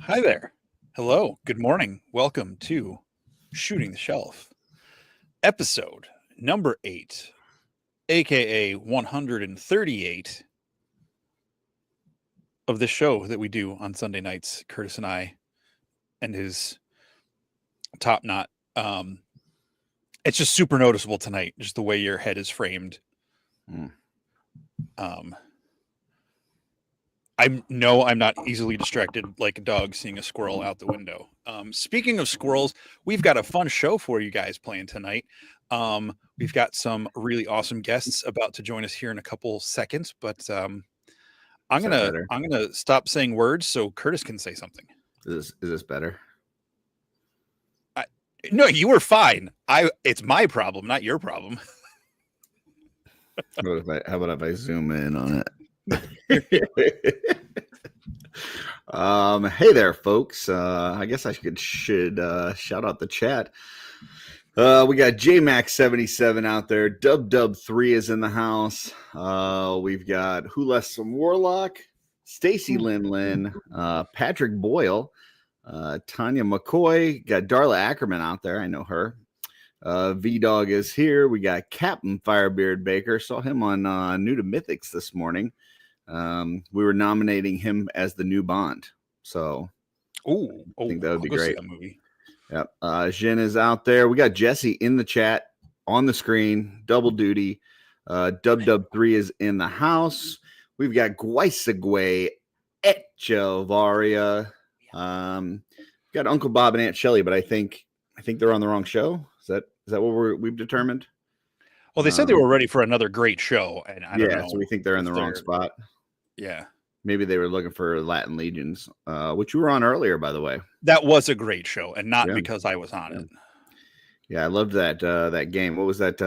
Hi there. Hello. Good morning. Welcome to Shooting the Shelf, episode number 8, aka 138 of the show that we do on Sunday nights, Curtis and I and his top knot. It's just super noticeable tonight, just the way your head is framed. I'm not easily distracted like a dog seeing a squirrel out the window. Speaking of squirrels, we've got a fun show for you guys playing tonight. We've got some really awesome guests about to join us here in a couple seconds, but I'm gonna stop saying words so Curtis can say something. Is this better? No, you were fine. It's my problem, not your problem. How about if I zoom in on it? Hey there, folks. I guess I should shout out the chat. We got JMax77 out there. Dub3 is in the house. We've got Who Left Some Warlock, Stacy Lin, Patrick Boyle, Tanya McCoy, got Darla Akerman out there. I know her. V-Dog is here. We got Captain Firebeard Baker. Saw him on New to Mythics this morning. We were nominating him as the new Bond. So I think that would be great. That movie. Yep. Jin is out there. We got Jesse in the chat on the screen. Double duty. Dub3 is in the house. We've got Guaisagwe Echevaria. Got Uncle Bob and Aunt Shelley, but I think they're on the wrong show. Is that what we've determined? Well, they said they were ready for another great show, and I don't know. So we think they're in the wrong spot. Yeah. Maybe they were looking for Latin Legions, which you were on earlier, by the way. That was a great show, and not because I was on it. Yeah, I loved that game. What was that?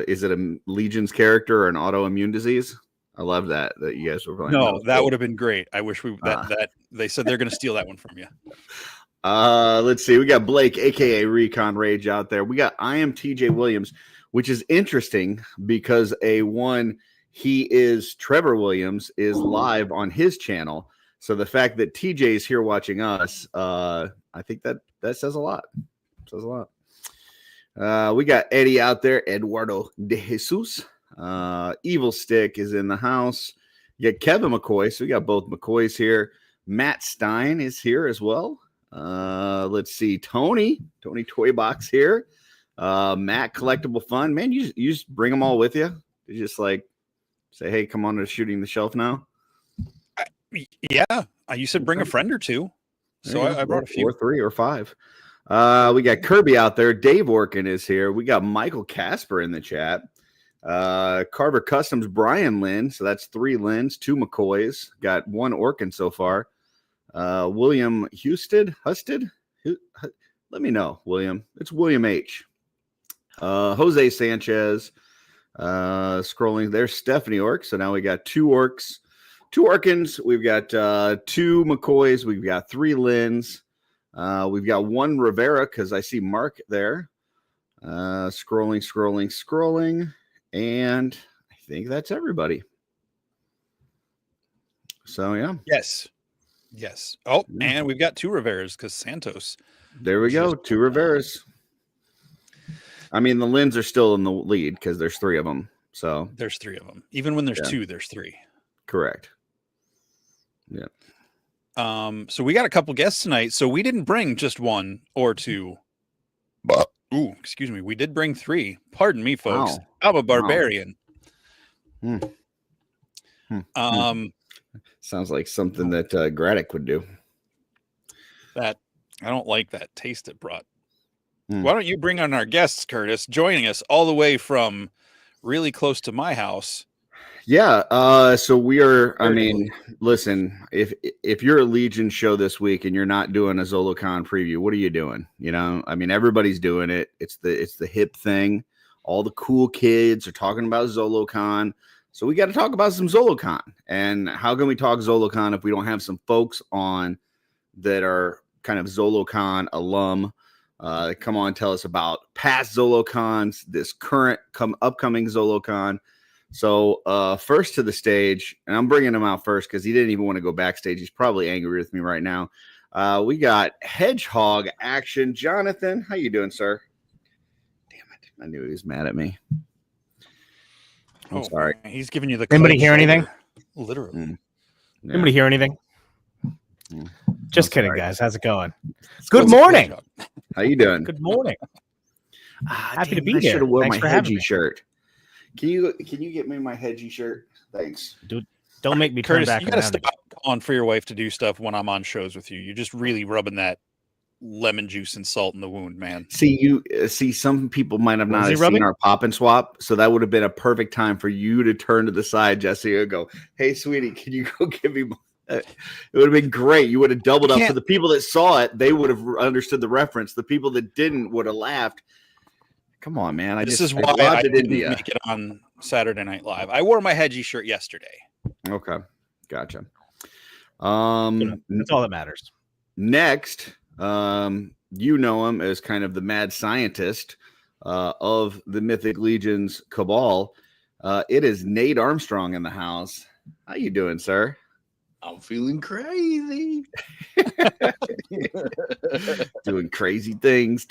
Is it a Legions character or an autoimmune disease? I love that you guys were playing. No, that would have been great. I wish that they said they're going to steal that one from you. Let's see. We got Blake, aka Recon Rage, out there. We got I am TJ Williams, which is interesting because he is Trevor Williams is live on his channel. So the fact that TJ is here watching us, I think that says a lot. Says a lot. We got Eddie out there, Eduardo de Jesus. Evil Stick is in the house. You got Kevin McCoy. So we got both McCoys here. Matt Stein is here as well. Let's see. Tony Toybox here. Matt Collectible Fun. Man, you just bring them all with you. You just like say, hey, come on to Shooting the Shelf now. Yeah. You said bring a friend or two. So I brought a few. Or 3 or 5. We got Kirby out there. Dave Orkin is here. We got Michael Casper in the chat. Carver Customs, Brian Lynn. So that's 3 Lynns, 2 McCoys. Got 1 Orkin so far. William Husted. Let me know, William. It's William H. Jose Sanchez. Scrolling. There's Stephanie Orc. So now we got 2 Orcs. 2 Orkins. We've got 2 McCoys. We've got 3 Lynns. We've got 1 Rivera because I see Mark there. Scrolling. And I think that's everybody. So, yeah. Yes. Oh, and we've got 2 Riveras because Santos. There we go. 2 Riveras. I mean, the Lynns are still in the lead because there's 3 of them. So there's 3 of them. Even when there's 2, there's 3. Correct. Yeah. So we got a couple guests tonight. So we didn't bring just 1 or 2. Excuse me. We did bring 3. Pardon me, folks. Wow. I'm a barbarian. Sounds like something that Graddick would do. That I don't like that taste it brought. Why don't you bring on our guests, Curtis, joining us all the way from really close to my house? Yeah. So we are. I mean, listen. If you're a Legion show this week and you're not doing a ZoloCon preview, what are you doing? You know, I mean, everybody's doing it. It's the hip thing. All the cool kids are talking about ZoloCon. So we got to talk about some ZoloCon. And how can we talk ZoloCon if we don't have some folks on that are kind of ZoloCon alum? Come on, tell us about past ZoloCons, this current upcoming ZoloCon. So first to the stage, and I'm bringing him out first because he didn't even want to go backstage. He's probably angry with me right now. We got hedgehog action. Jonathan, how you doing, sir? Damn it! I knew he was mad at me. I'm sorry. Man, he's giving you the. Anybody cold hear anything? shoulder, literally. Yeah. Anybody hear anything? Just I'm kidding, sorry. guys. How's it going? It's Good cold morning. job. How you doing? Good morning. Happy to be I here. should have worn Thanks my for having hedgy me. shirt. Can you get me my hedgy shirt? Thanks. Dude, don't make me turn Curtis, back you gotta around. stop calling for your wife to do stuff when I'm on shows with you. You're just really rubbing that lemon juice and salt in the wound, man. See, some people might have not Was he have rubbing? seen our pop and swap, so that would have been a perfect time for you to turn to the side, Jesse, and go, "Hey, sweetie, can you go give me?" It would have been great. You would have doubled up. For the people that saw it, they would have understood the reference. The people that didn't would have laughed. Come on, man! This is why I didn't make it on Saturday Night Live. I wore my hedgy shirt yesterday. Okay, gotcha. That's all that matters. Next, you know him as kind of the mad scientist of the Mythic Legion's cabal. It is Nate Armstrong in the house. How you doing, sir? I'm feeling crazy. Doing crazy things.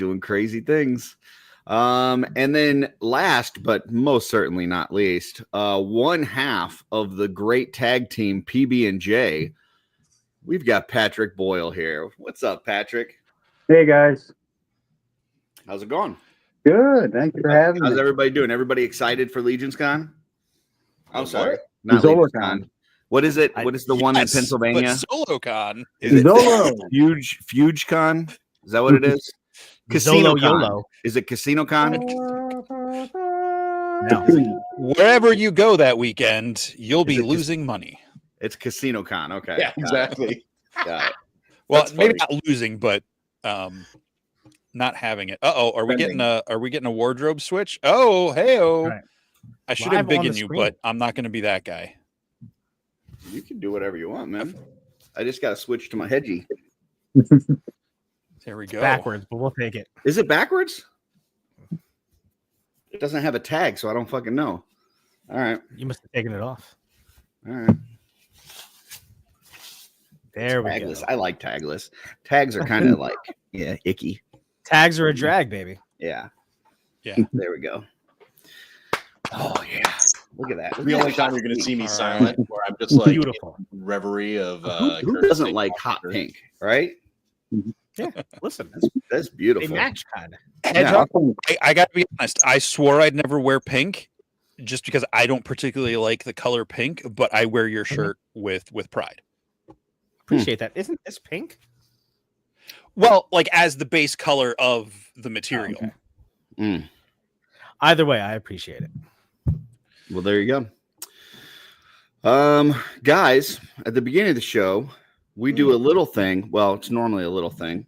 And then last but most certainly not least, one half of the great tag team PB&J. We've got Patrick Boyle here. What's up, Patrick? Hey guys. How's it going? Good. Thank you for having me. How's everybody doing? Everybody excited for Legion's Con? I'm sorry. The Not Legion's ZoloCon. Con. What is it? What is the one in Pennsylvania? ZoloCon. Is it Zolo. Fuge Con? Is that what it is? Casino Zolo Con. YOLO. Is it Casino Con? No. Wherever you go that weekend, you'll be losing money. It's Casino Con. Okay. Yeah, exactly. Got it. Well, That's maybe funny. not losing, but not having it. Are we getting a wardrobe switch? Oh, hey-oh. Right. I should have Live on biggened the you, screen. but I'm not going to be that guy. You can do whatever you want, man. I just got to switch to my hedgy. There we go. Backwards, but we'll take it. Is it backwards? It doesn't have a tag, so I don't fucking know. All right. You must have taken it off. All right. There we Tagless. go. I like tagless. Tags are kind of like, yeah, icky. Tags are a drag, baby. Yeah. Yeah. There we go. Oh, yeah. Look at that. The only time you're going to see me All right. silent, where I'm just like Beautiful. in reverie of. Who Curtis doesn't saying like hot pink, right? Listen, That's they beautiful. match kind of. Hedgehog, I got to be honest. I swore I'd never wear pink just because I don't particularly like the color pink, but I wear your shirt with pride. Appreciate that. Isn't this pink? Well, like as the base color of the material. Okay. Mm. Either way, I appreciate it. Well, there you go. Guys, at the beginning of the show, we do a little thing. Well, it's normally a little thing.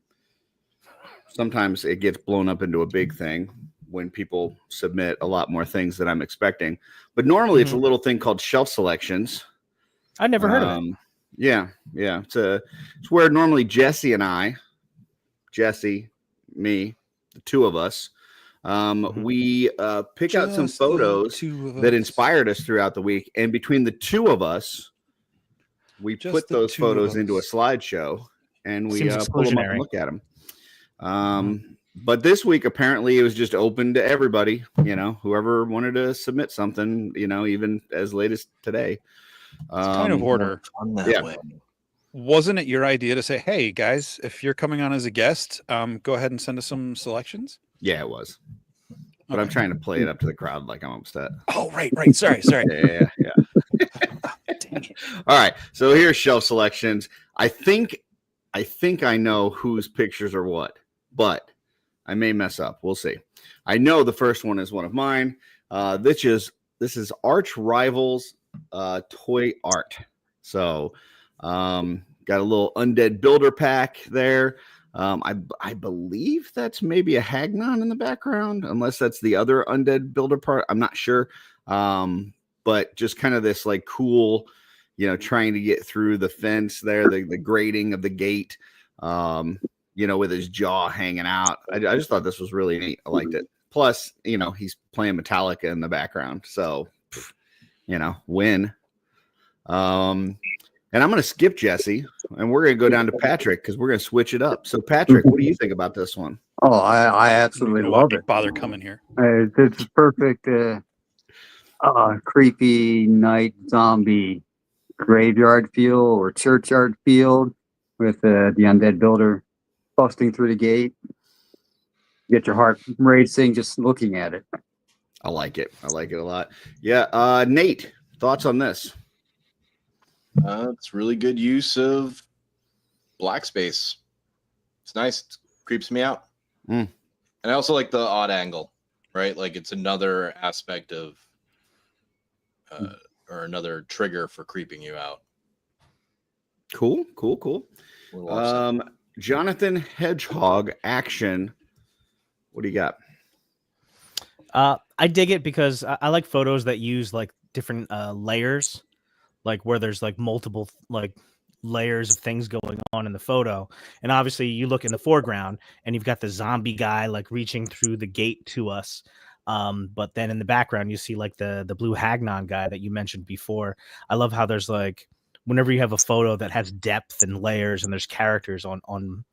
Sometimes it gets blown up into a big thing when people submit a lot more things than I'm expecting. But normally it's a little thing called shelf selections. I never heard of it. Yeah. It's where normally Jesse, me, the two of us, we pick out some Just the photos two of that us. inspired us throughout the week, and between the two of us, we Just put the those two of photos into a us. slideshow, and we Seems pull them up exclusionary. and look at them. But this week, apparently, it was just open to everybody. You know, whoever wanted to submit something. You know, even as late as today. It's kind of order. On that Yeah. way. Wasn't it your idea to say, "Hey guys, if you're coming on as a guest, go ahead and send us some selections"? Yeah, it was. But I'm Okay. trying to play it up to the crowd like I'm upset. Oh, right. Sorry. Yeah. Dang it. All right. So here's shelf selections. I think I know whose pictures are what, but I may mess up. We'll see. I know the first one is one of mine. This is Arch Rivals toy art. So got a little undead builder pack there. I believe that's maybe a Hagnon in the background, unless that's the other undead builder part. I'm not sure. But just kind of this like cool, you know, trying to get through the fence there, the grating of the gate, you know, with his jaw hanging out. I just thought this was really neat. I liked it. Plus, you know, he's playing Metallica in the background. So, you know, win. And I'm going to skip Jesse, and we're going to go down to Patrick because we're going to switch it up. So, Patrick, what do you think about this one? Oh, I absolutely love it. Bother coming here. It's a perfect creepy night zombie graveyard feel or churchyard field with the undead builder busting through the gate. You get your heart racing just looking at it. I like it. I like it a lot. Yeah. Nate, thoughts on this? It's really good use of black space. It's nice. It creeps me out. And I also like the odd angle, right? Like it's another aspect of or another trigger for creeping you out. Cool. Jonathan Hedgehog action. What do you got? I dig it because I like photos that use like different layers, like where there's like multiple like layers of things going on in the photo. And obviously you look in the foreground and you've got the zombie guy like reaching through the gate to us. But then in the background you see like the blue Hagnon guy that you mentioned before. I love how there's like whenever you have a photo that has depth and layers and there's characters on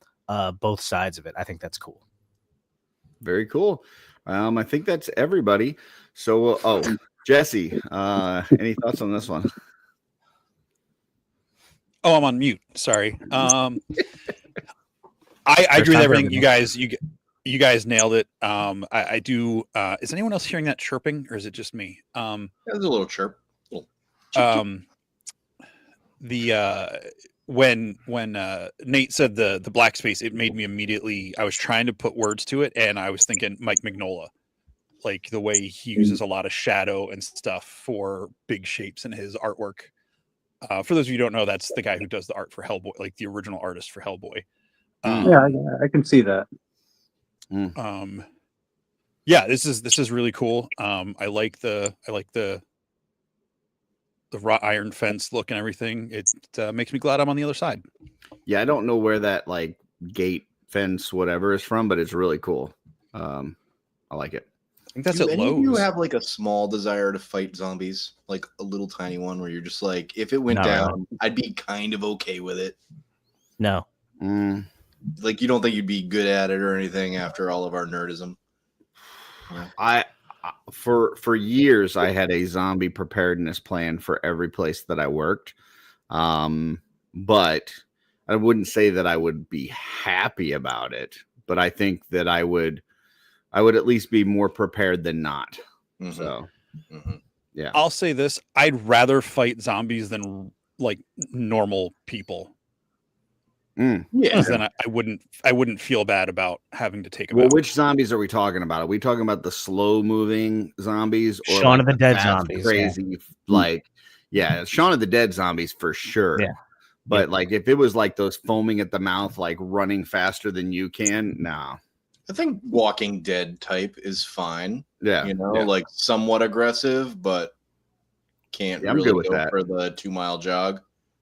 both sides of it. I think that's cool. Very cool. I think that's everybody. So, Jesse, any thoughts on this one? Oh, I'm on mute. Sorry. I agree with everything you guys nailed it. I do. Is anyone else hearing that chirping, or is it just me? There's a little chirp. When Nate said the black space, it made me immediately. I was trying to put words to it, and I was thinking Mike Mignola, like the way he uses a lot of shadow and stuff for big shapes in his artwork. For those of you who don't know, that's the guy who does the art for Hellboy, like the original artist for Hellboy. Yeah, I can see that. Yeah, this is really cool. I like the wrought iron fence look and everything. It makes me glad I'm on the other side. Yeah, I don't know where that like gate fence whatever is from, but it's really cool. I like it. I think that's Do at any of Lowe's. you have like a small desire to fight zombies, like a little tiny one where you're just like, if it went Not down, really. I'd be kind of okay with it. No. Like you don't think you'd be good at it or anything after all of our nerdism? For years I had a zombie preparedness plan for every place that I worked. But I wouldn't say that I would be happy about it, but I think that I would at least be more prepared than not. So yeah. I'll say this, I'd rather fight zombies than like normal people. Yeah. Then I wouldn't feel bad about having to take them Well, out. which zombies are we talking about? Are we talking about the slow moving zombies or Shaun like of the Dead fast, zombies, crazy Shaun of the Dead zombies for sure. Yeah. But like if it was like those foaming at the mouth, like running faster than you can, nah. I think Walking Dead type is fine. Yeah. You know, like somewhat aggressive, but can't I'm really good with go that. for the 2-mile jog.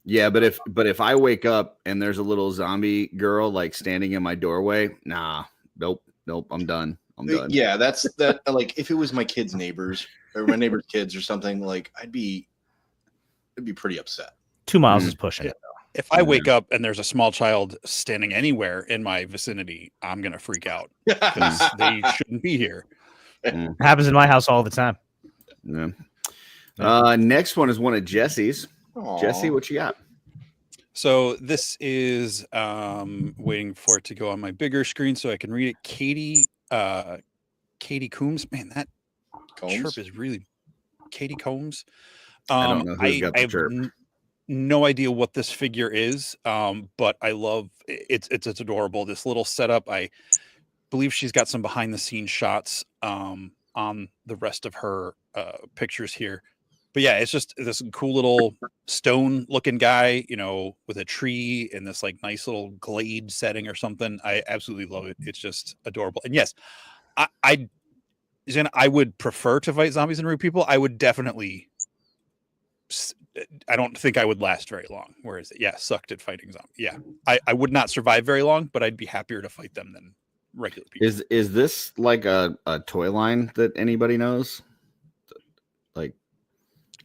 Yeah, but if I wake up and there's a little zombie girl like standing in my doorway, nah, nope, I'm done. I'm done. Yeah, that's that. Like if it was my kids' neighbors or my neighbor's kids or something, like I'd be pretty upset. 2 miles is pushing it. If I wake up and there's a small child standing anywhere in my vicinity, I'm gonna freak out because they shouldn't be here. It happens in my house all the time. Yeah. Next one is one of Jesse's. Aww. Jesse, what you got? So this is waiting for it to go on my bigger screen so I can read it. Katie Coombs. Man, that chirp is really Katie Combs. I don't know who's got the I have chirp. No idea what this figure is, but I love it's adorable. This little setup. I believe she's got some behind the scenes shots on the rest of her pictures here. But yeah, it's just this cool little stone looking guy, you know, with a tree in this like nice little glade setting or something. I absolutely love it. It's just adorable. And yes, I would prefer to fight zombies and root people. I would definitely. I don't think I would last very long. Whereas, sucked at fighting zombies. Yeah, I would not survive very long, but I'd be happier to fight them than regular people. Is this like a toy line that anybody knows? Like,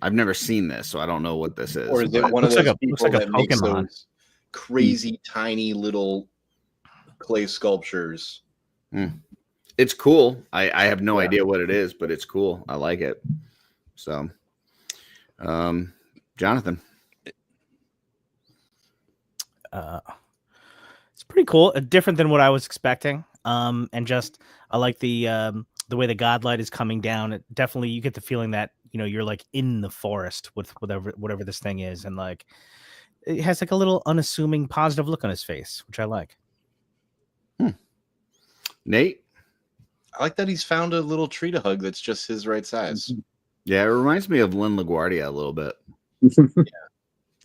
I've never seen this, so I don't know what this is. Or is it but- one of Looks like those a- looks people like a that makes Pokemon. those crazy tiny little clay sculptures? It's cool. I have no Yeah. idea what it is, but it's cool. I like it. So, Jonathan. It's pretty cool. Different than what I was expecting. And just I like the way the godlight is coming down. It definitely, you get the feeling that you're like in the forest with whatever this thing is, and like it has like a little unassuming, positive look on his face, which I like. Nate. I like that he's found a little tree to hug that's just his right size. Yeah, it reminds me of Lynn LaGuardia a little bit.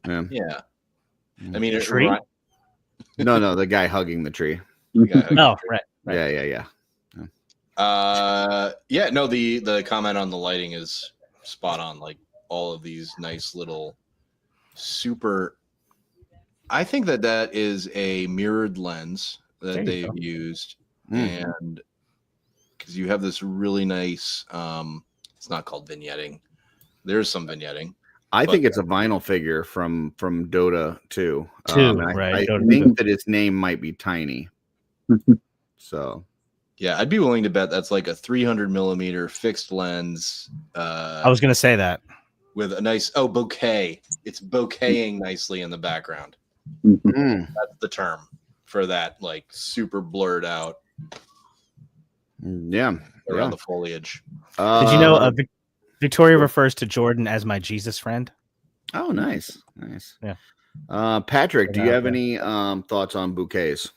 Yeah. Yeah. I mean, Tree? No, the guy hugging the tree. Oh, right. Yeah. Yeah, no, the comment on the lighting is spot on. Like all of these nice little super. I think that is a mirrored lens that they've used, and because you have this really nice. It's not called vignetting. There's some vignetting. I think it's a vinyl figure from Dota 2. Right. I Dota think 2. that its name might be Tiny. So yeah, I'd be willing to bet that's like a 300 millimeter fixed lens. I was gonna say that with a nice bouquet. It's bouqueting nicely in the background. That's the term for that, like super blurred out. Yeah, around the foliage. Did you know Victoria refers to Jordan as my Jesus friend? Oh, nice. Yeah. Patrick, do you have any thoughts on bouquets?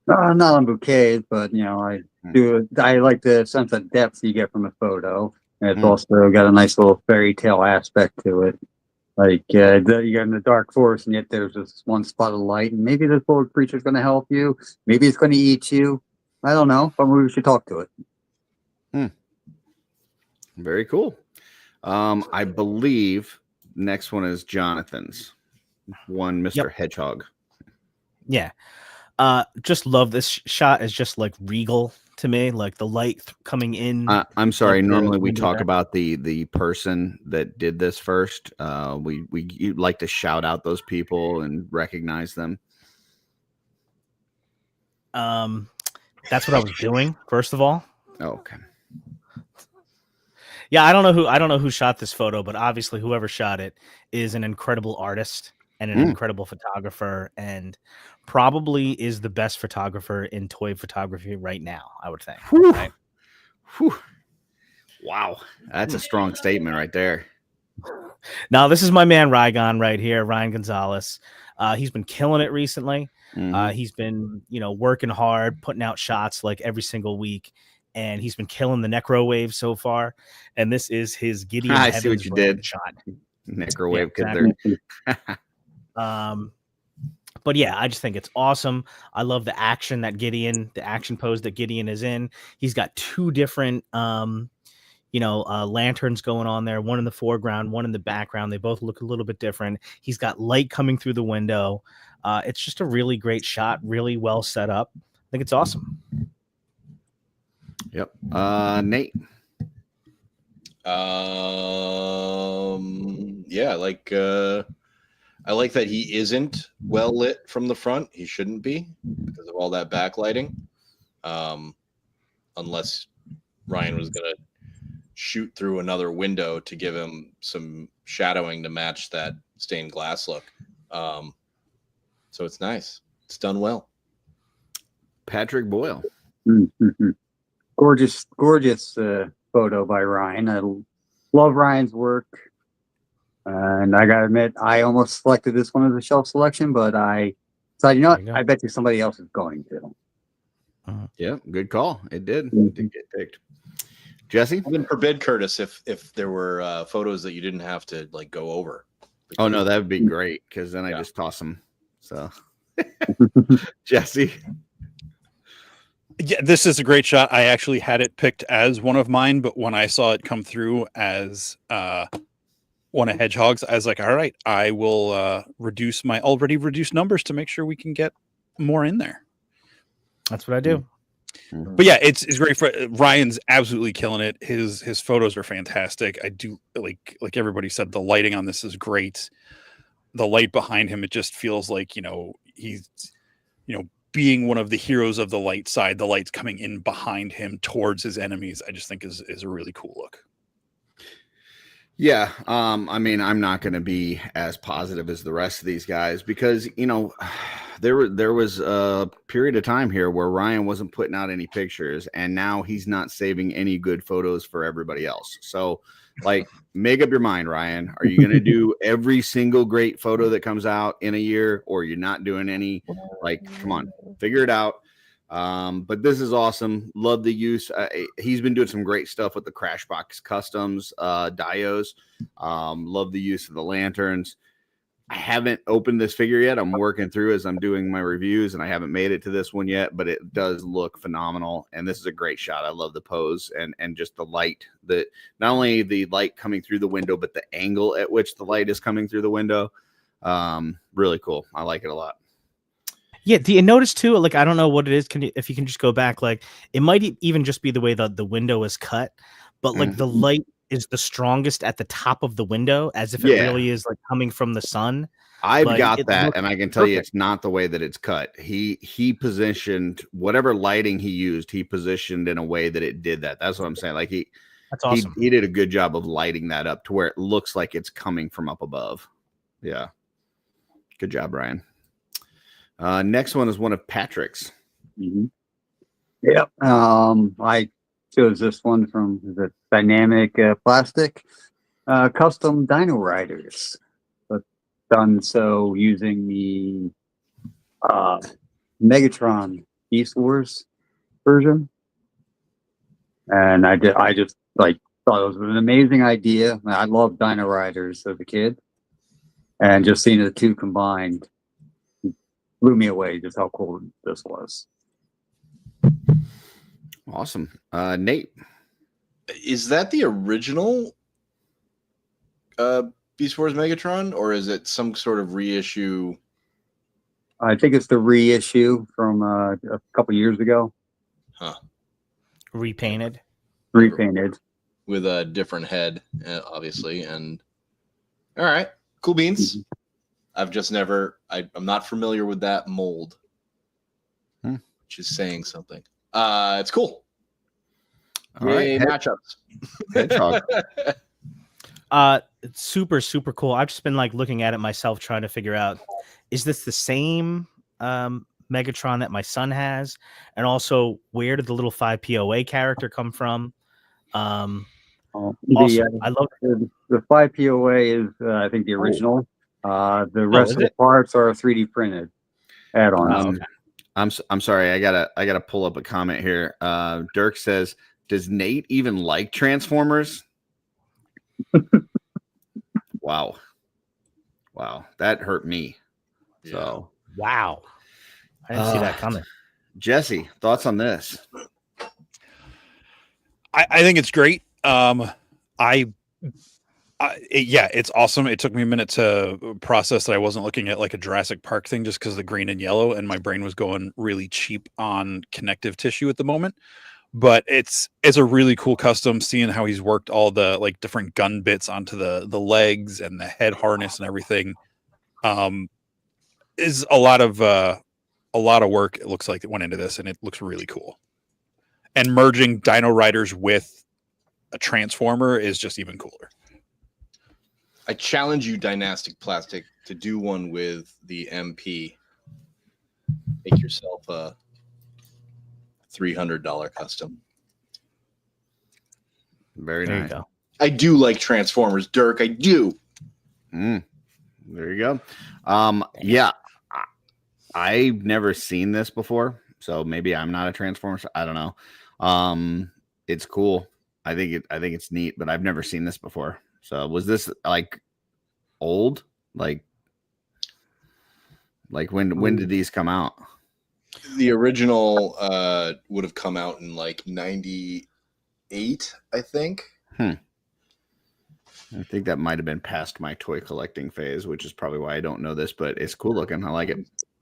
Not on bouquets, but I do. I like the sense of depth you get from a photo, and it's also got a nice little fairy tale aspect to it. Like you're in the dark forest, and yet there's this one spot of light, and maybe this little creature's going to help you. Maybe it's going to eat you. I don't know, but we should talk to it. Very cool. I believe next one is Jonathan's one, Mr. Hedgehog. Yeah. Just love this shot. Is just like regal to me, like the light coming in. I'm sorry. Like normally we window talk there. about the person that did this first. We like to shout out those people and recognize them. That's what I was doing, first of all. Oh, okay. Yeah, I don't know who shot this photo, but obviously whoever shot it is an incredible artist and an incredible photographer, and probably is the best photographer in toy photography right now, I would think. Whew. Right? Whew. Wow, that's a strong statement right there. Now, this is my man Rygon right here, Ryan Gonzalez. He's been killing it recently. He's been, working hard, putting out shots like every single week, and he's been killing the Necro Wave so far. And this is his Gideon I see what Heavens you Road did. shot. Necro Wave exactly. But yeah, I just think it's awesome. I love the action pose that Gideon is in. He's got two different lanterns going on there, one in the foreground, one in the background. They both look a little bit different. He's got light coming through the window. It's just a really great shot, really well set up. I think it's awesome. Yep. Nate. Yeah, I like that he isn't well lit from the front. He shouldn't be because of all that backlighting. Unless Ryan was gonna shoot through another window to give him some shadowing to match that stained glass look. So it's nice. It's done well. Patrick Boyle. Gorgeous photo by Ryan. I love Ryan's work. And I gotta admit, I almost selected this one as a shelf selection, but I decided, I bet you somebody else is going to. Yeah, good call. It did. It did get picked. Jesse? I wouldn't forbid Curtis if there were photos that you didn't have to go over. Oh no, that would be great because then I just toss them. So, Jesse. Yeah, this is a great shot. I actually had it picked as one of mine, but when I saw it come through as one of Hedgehog's, I was like, all right, I will reduce my already reduced numbers to make sure we can get more in there. That's what I do. But yeah, it's great for Ryan's absolutely killing it. His photos are fantastic. I do like everybody said, the lighting on this is great. The light behind him, it just feels like, he's, being one of the heroes of the light side. The light's coming in behind him towards his enemies. I just think is a really cool look. Yeah, I mean, I'm not going to be as positive as the rest of these guys because there was a period of time here where Ryan wasn't putting out any pictures, and now he's not saving any good photos for everybody else. So, like, make up your mind, Ryan. Are you going to do every single great photo that comes out in a year, or you're not doing any? Like, come on, figure it out. But this is awesome. Love the use. He's been doing some great stuff with the Crashbox Customs dios. Love the use of the lanterns. I haven't opened this figure yet. I'm working through as I'm doing my reviews, and I haven't made it to this one yet, but it does look phenomenal. And this is a great shot. I love the pose and just the light, that not only the light coming through the window, but the angle at which the light is coming through the window. Really cool. I like it a lot. Yeah, do you notice too? Like, I don't know what it is. If you can just go back, like, it might even just be the way that the window is cut, but like the light is the strongest at the top of the window, as if it really is like coming from the sun. I've like, got that, and I can tell you perfect. it's not the way that it's cut. He positioned whatever lighting he used, he positioned in a way that it did that. That's what I'm saying. Like That's awesome. He did a good job of lighting that up to where it looks like it's coming from up above. Yeah. Good job, Brian. Next one is one of Patrick's. Yep. I chose this one from the Dynamic Plastic Custom Dino Riders. But done so using the Megatron Beast Wars version. And I just like thought it was an amazing idea. I love Dino Riders as a kid. And just seeing the two combined blew me away just how cool this was. Awesome. Nate. Is that the original Beast Wars Megatron, or is it some sort of reissue? I think it's the reissue from a couple years ago. Huh. Repainted With a different head, obviously. And all right, cool beans. I've just never, I'm not familiar with that mold, which is saying something. It's cool. All right, matchups. Hedgehog. It's super, super cool. I've just been like looking at it myself, trying to figure out, is this the same Megatron that my son has? And also, where did the little 5POA character come from? I love the 5POA is I think the original. The rest of the parts are 3D printed add-ons. I'm sorry. I gotta pull up a comment here. Dirk says, "Does Nate even like Transformers?" Wow, that hurt me. Yeah. So wow, I didn't see that coming. Jesse, thoughts on this? I think it's great. It's awesome. It took me a minute to process that I wasn't looking at like a Jurassic Park thing just because of the green and yellow, and my brain was going really cheap on connective tissue at the moment. But it's a really cool custom, seeing how he's worked all the like different gun bits onto the legs and the head harness and everything. Is a lot of work. It looks like it went into this, and it looks really cool. And merging Dino Riders with a Transformer is just even cooler. I challenge you, Dynastic Plastic, to do one with the MP. Make yourself a $300 custom. Very There nice. you go. I do like Transformers, Dirk. I do. There you go. Yeah, I've never seen this before, so maybe I'm not a Transformer. I don't know. It's cool. I think it's neat, but I've never seen this before. So was this like old? Like when did these come out? The original would have come out in like 98, I think. I think that might have been past my toy collecting phase, which is probably why I don't know this, but it's cool looking. I like it.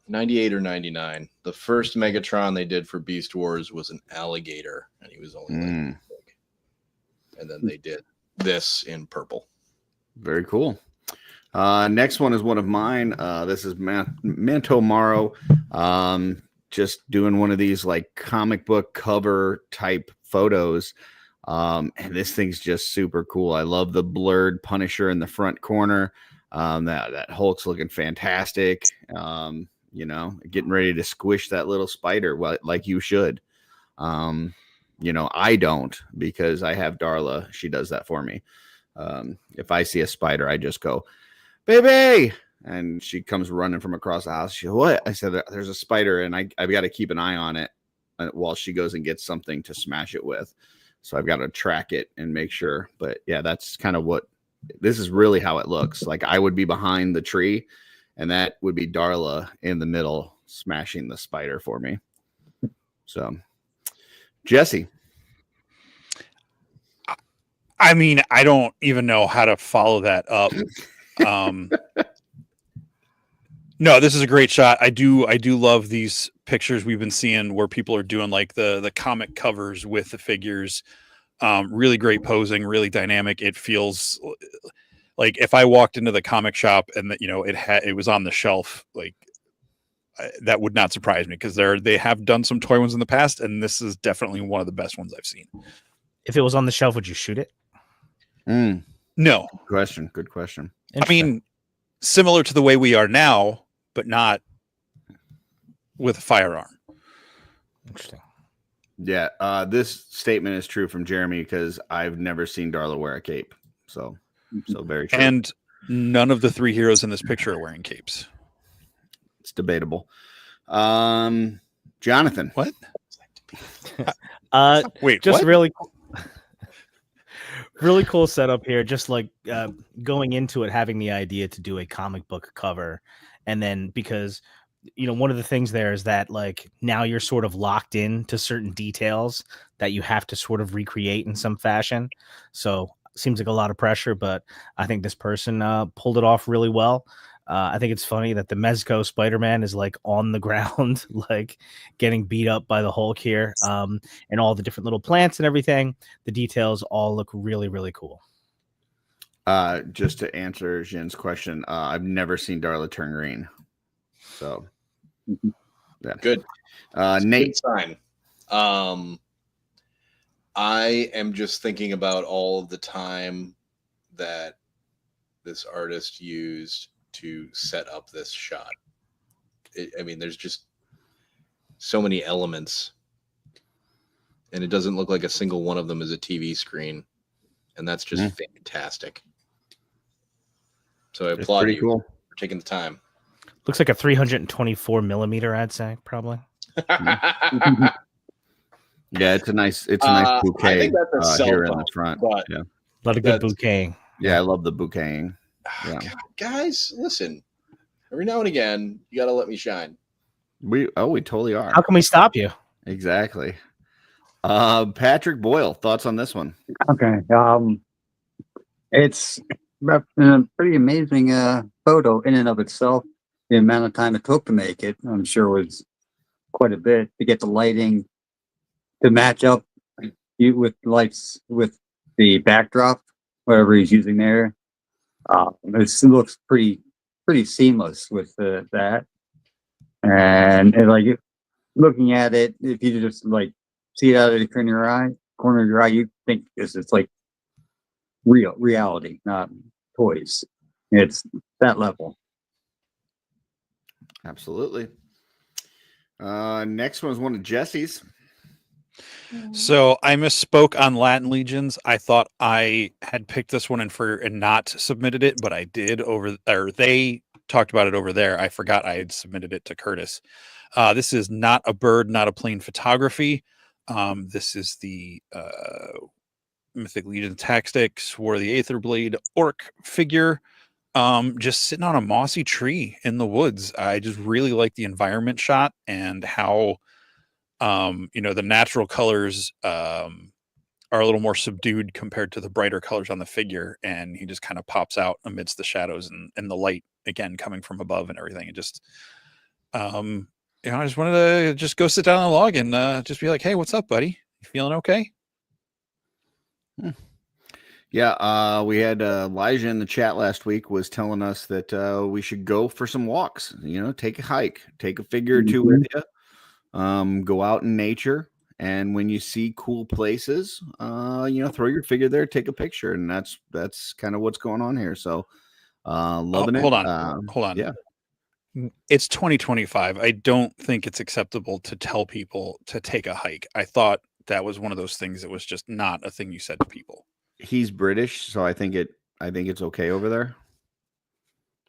98 or 99. The first Megatron they did for Beast Wars was an alligator, and he was only like big. And then they did this in purple. Very cool. Next one is one of mine. This is Manto Maro. Just doing one of these like comic book cover type photos. And this thing's just super cool. I love the blurred Punisher in the front corner. That Hulk's looking fantastic. You know, getting ready to squish that little spider like you should. You know, I don't, because I have Darla. She does that for me. If I see a spider, I just go, baby, and she comes running from across the house. She goes, what? I said, there's a spider, and I've got to keep an eye on it while she goes and gets something to smash it with. So I've got to track it and make sure. But yeah, that's kind of what this is really how it looks. Like I would be behind the tree, and that would be Darla in the middle smashing the spider for me. So, Jesse. I mean, I don't even know how to follow that up. No, this is a great shot. I do love these pictures we've been seeing where people are doing like the comic covers with the figures. Really great posing, really dynamic. It feels like if I walked into the comic shop and that, you know, it was on the shelf, like that would not surprise me, because they have done some toy ones in the past, and this is definitely one of the best ones I've seen. If it was on the shelf, would you shoot it? No. Good question. I mean, similar to the way we are now, but not with a firearm. Interesting. Yeah, this statement is true from Jeremy, because I've never seen Darla wear a cape. So very true. And none of the three heroes in this picture are wearing capes. It's debatable. Jonathan. What? Wait, just what? Really cool setup here. Just like going into it, having the idea to do a comic book cover, and then because you know one of the things there is that like now you're sort of locked in to certain details that you have to sort of recreate in some fashion. So seems like a lot of pressure, but I think this person pulled it off really well. I think it's funny that the Mezco Spider-Man is like on the ground, like getting beat up by the Hulk here, and all the different little plants and everything. The details all look really, really cool. Just to answer Jin's question, I've never seen Darla turn green. So, yeah. Good. Nate. Good sign. I am just thinking about all of the time that this artist used to set up this shot. I mean, there's just so many elements, and it doesn't look like a single one of them is a TV screen, and that's just fantastic. So I applaud you for taking the time. Looks like a 324 millimeter, I'd say, probably. Yeah, it's a nice bouquet. I think that's a here in the front. Yeah, a lot of good bouqueting. Yeah, I love the bouqueting. Yeah. God, guys, listen. Every now and again, you got to let me shine. We totally are. How can we stop you? Exactly. Patrick Boyle, thoughts on this one? Okay. It's a pretty amazing photo in and of itself. The amount of time it took to make it, I'm sure, was quite a bit to get the lighting to match up with lights with the backdrop, whatever he's using there. It looks pretty seamless with that, and like looking at it, if you just like see it out of the corner of your eye, you think it's like reality, not toys. It's that level. Absolutely. Next one is one of Jesse's. So I misspoke on Latin Legions. I thought I had picked this one and not submitted it, but I did they talked about it over there. I forgot I had submitted it to Curtis. This is Not a Bird, Not a Plane photography. This is the Mythic Legion Tactics, War of the Aether Blade orc figure, just sitting on a mossy tree in the woods. I just really like the environment shot and how the natural colors are a little more subdued compared to the brighter colors on the figure, and he just kind of pops out amidst the shadows and the light again coming from above and everything. It just I just wanted to just go sit down on the log and just be like, hey, what's up, buddy? You feeling okay? Yeah, we had Elijah in the chat last week was telling us that we should go for some walks. Take a hike, take a figure or two with you, go out in nature, and when you see cool places, throw your figure there, take a picture, and that's kind of what's going on here. So, loving it. Hold on. Yeah, it's 2025. I don't think it's acceptable to tell people to take a hike. I thought that was one of those things that was just not a thing you said to people. he's British, so I think it's okay over there.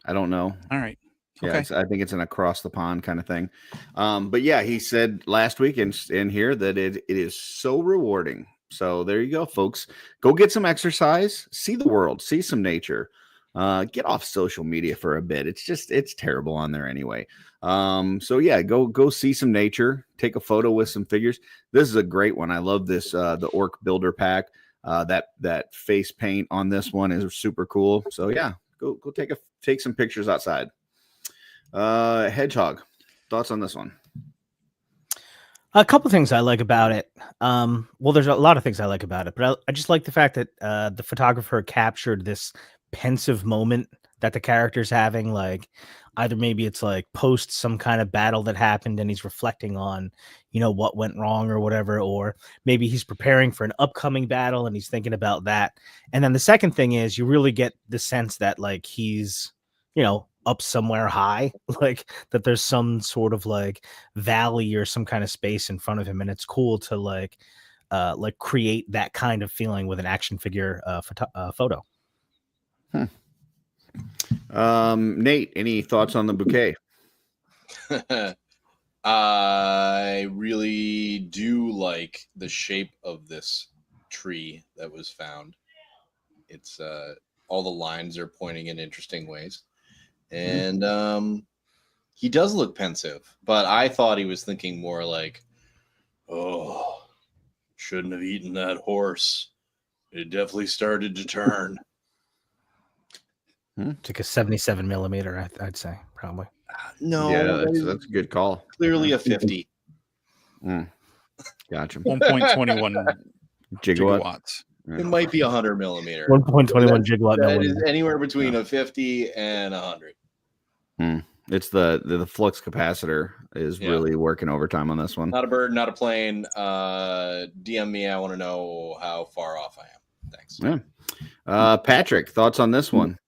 I don't know. All right. Yeah, Okay. I think it's an across the pond kind of thing. But yeah, he said last week in here that it is so rewarding. So there you go, folks. Go get some exercise, see the world, see some nature. Get off social media for a bit. It's terrible on there anyway. So yeah, go see some nature, take a photo with some figures. This is a great one. I love this the Orc Builder Pack. That face paint on this one is super cool. So yeah, go take some pictures outside. Hedgehog, thoughts on this one? A couple things I like about it. Well, there's a lot of things I like about it, but I just like the fact that the photographer captured this pensive moment that the character's having. Like, either maybe it's like post some kind of battle that happened and he's reflecting on, what went wrong or whatever, or maybe he's preparing for an upcoming battle and he's thinking about that. And then the second thing is you really get the sense that like he's, up somewhere high, like that there's some sort of like valley or some kind of space in front of him, and it's cool to like create that kind of feeling with an action figure photo. Nate, any thoughts on the bouquet? I really do like the shape of this tree that was found. It's all the lines are pointing in interesting ways. And he does look pensive, but I thought he was thinking more like, oh, shouldn't have eaten that horse. It definitely started to turn. It's like a 77 millimeter, I'd say, probably. No, Yeah, that's a good call. Clearly a 50. Gotcha. 1.21 gigawatts. It might be 100 millimeter. 1.21 gigawatt. That is anywhere between a 50 and 100. It's the flux capacitor is really working overtime on this one. Not a bird, not a plane. DM me. I want to know how far off I am. Thanks. Yeah. Patrick, thoughts on this one?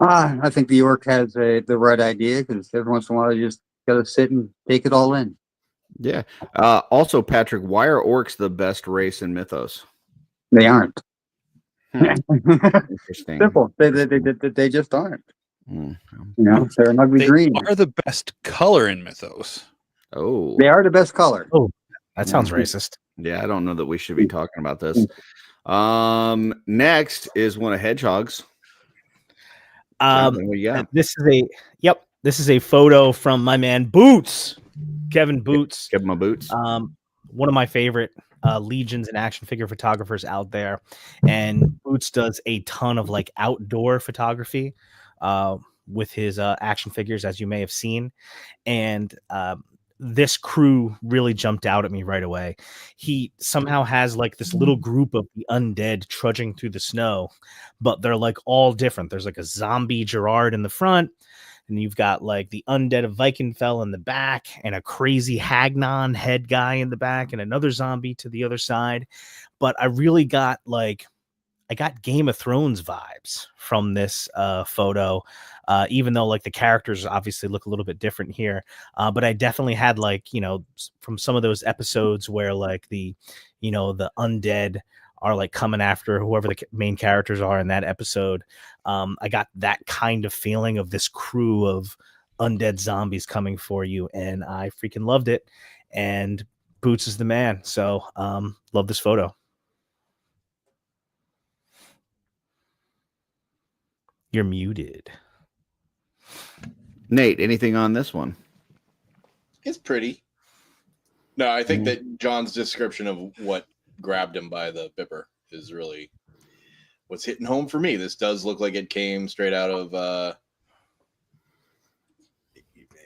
I think the orc has the right idea, because every once in a while you just got to sit and take it all in. Yeah. Also, Patrick, why are orcs the best race in Mythos? They aren't. Interesting. Simple. They just aren't. They're an ugly green. They are the best color in Mythos. Oh, they are the best color. Oh, that sounds racist. Yeah, I don't know that we should be talking about this. Next is one of Hedgehog's. This is a photo from my man Boots, Kevin Boots. Give him my boots. One of my favorite legions and action figure photographers out there, and Boots does a ton of like outdoor photography with his action figures, as you may have seen, and this crew really jumped out at me right away. He somehow has like this little group of the undead trudging through the snow, but they're like all different. There's like a zombie Gerard in the front, and you've got like the undead of Vikingfell in the back, and a crazy Hagnon head guy in the back, and another zombie to the other side. But I really got I got Game of Thrones vibes from this photo, even though like the characters obviously look a little bit different here. But I definitely had from some of those episodes where like the undead are like coming after whoever the main characters are in that episode. I got that kind of feeling of this crew of undead zombies coming for you, and I freaking loved it. And Boots is the man. So love this photo. You're muted. Nate, anything on this one? It's pretty. No, I think that John's description of what grabbed him by the bipper is really what's hitting home for me. This does look like it came straight out of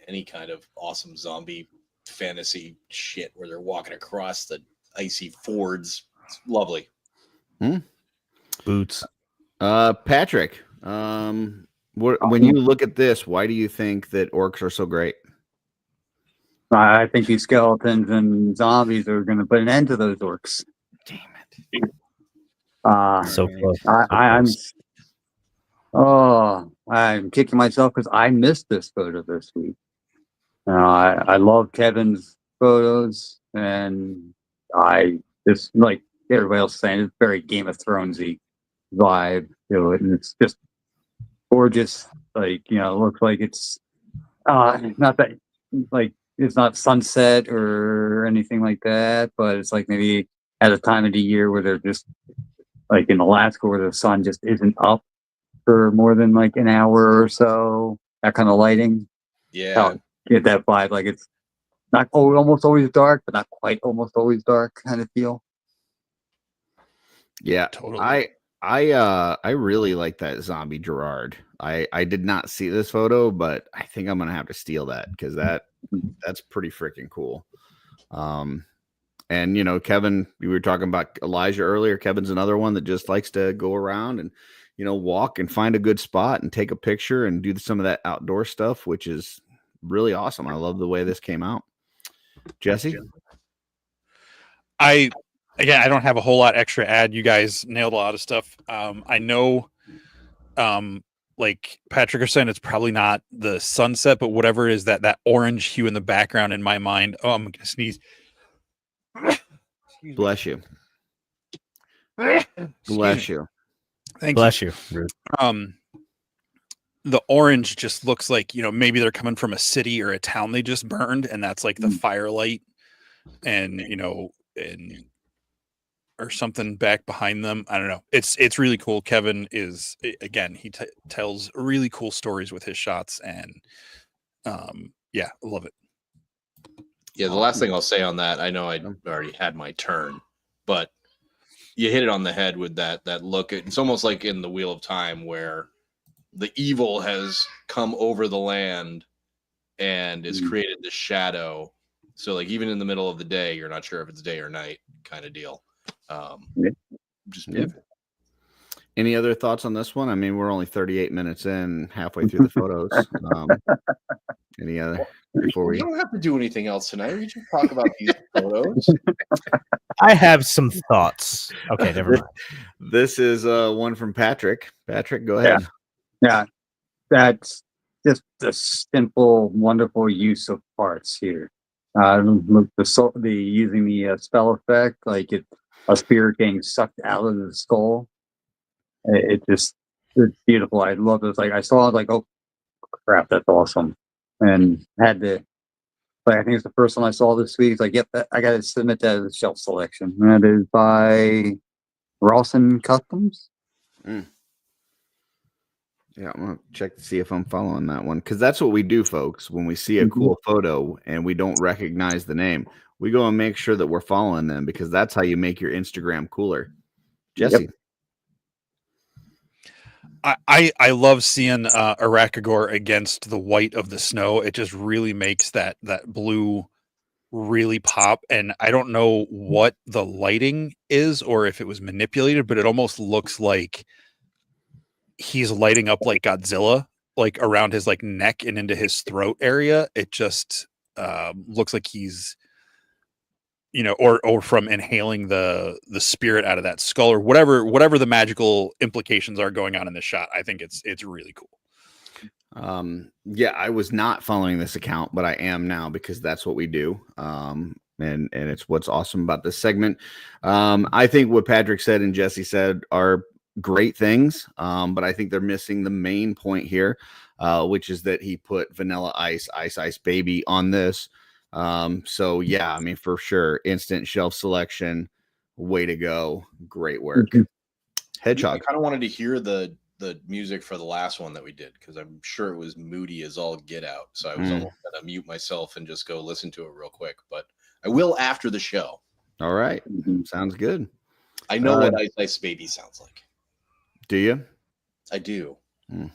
any kind of awesome zombie fantasy shit where they're walking across the icy fords. It's lovely. Boots. Patrick, when you look at this, why do you think that orcs are so great? I think these skeletons and zombies are going to put an end to those orcs. Damn it! So close. I'm kicking myself because I missed this photo this week. I love Kevin's photos, and I just like everybody else saying, it's very Game of Thronesy vibe to it, and it's just gorgeous. Like, it looks like it's not that like it's not sunset or anything like that, but it's like maybe at a time of the year where they're just like in Alaska where the sun just isn't up for more than like an hour or so. That kind of lighting. Yeah. Get that vibe. Like it's not almost always dark, but not quite almost always dark kind of feel. Yeah, Totally. I really like that zombie Gerard. I did not see this photo, but I think I'm gonna have to steal that because that's pretty freaking cool. And Kevin, we were talking about Elijah earlier. Kevin's another one that just likes to go around and walk and find a good spot and take a picture and do some of that outdoor stuff, which is really awesome. I love the way this came out. Jesse? I don't have a whole lot extra to add. You guys nailed a lot of stuff. I know, like Patrick was saying, it's probably not the sunset, but whatever is that orange hue in the background in my mind. Oh, I'm gonna sneeze. Bless you. Bless you. Thank Bless you. you. The orange just looks like, maybe they're coming from a city or a town they just burned, and that's like the firelight and or something back behind them. I don't know. It's really cool. Kevin is, again, he tells really cool stories with his shots, and yeah, I love it. Yeah, the last thing I'll say on that, I know I already had my turn, but you hit it on the head with that look. It's almost like in the Wheel of Time where the evil has come over the land and has created the shadow. So like even in the middle of the day, you're not sure if it's day or night kind of deal. Just beautiful. Any other thoughts on this one? I mean, we're only 38 minutes in, halfway through the photos. Any other before we? You don't have to do anything else tonight. We just talk about these photos. I have some thoughts. Okay, never mind. This is one from Patrick. Patrick, go ahead. Yeah, that's just a simple, wonderful use of parts here. Using the spell effect, like a spirit getting sucked out of the skull. It's beautiful. I love it. Like I saw it, like, oh crap, that's awesome, and had to. Like I think it's the first one I saw this week. It's like, yep, I got to submit that as a shelf selection. And that is by Rawson Customs. Yeah, I'm gonna check to see if I'm following that one, because that's what we do, folks. When we see a cool photo and we don't recognize the name, we go and make sure that we're following them, because that's how you make your Instagram cooler. Jesse? I love seeing Arakagor against the white of the snow. It just really makes that blue really pop. And I don't know what the lighting is or if it was manipulated, but it almost looks like he's lighting up like Godzilla, like around his like neck and into his throat area. It just looks like he's, or from inhaling the spirit out of that skull, or whatever the magical implications are going on in this shot. I think it's really cool. Yeah, I was not following this account, but I am now, because that's what we do. And it's what's awesome about this segment. I think what Patrick said and Jesse said are great things, but I think they're missing the main point here, which is that he put Vanilla Ice Baby on this. So yeah, I mean, for sure, instant shelf selection. Way to go. Great work. Hedgehog. I kind of wanted to hear the music for the last one that we did, because I'm sure it was moody as all get out. So I was almost gonna mute myself and just go listen to it real quick, but I will after the show. All right. Sounds good. I know what Ice Baby sounds like. Do you? I do. I'm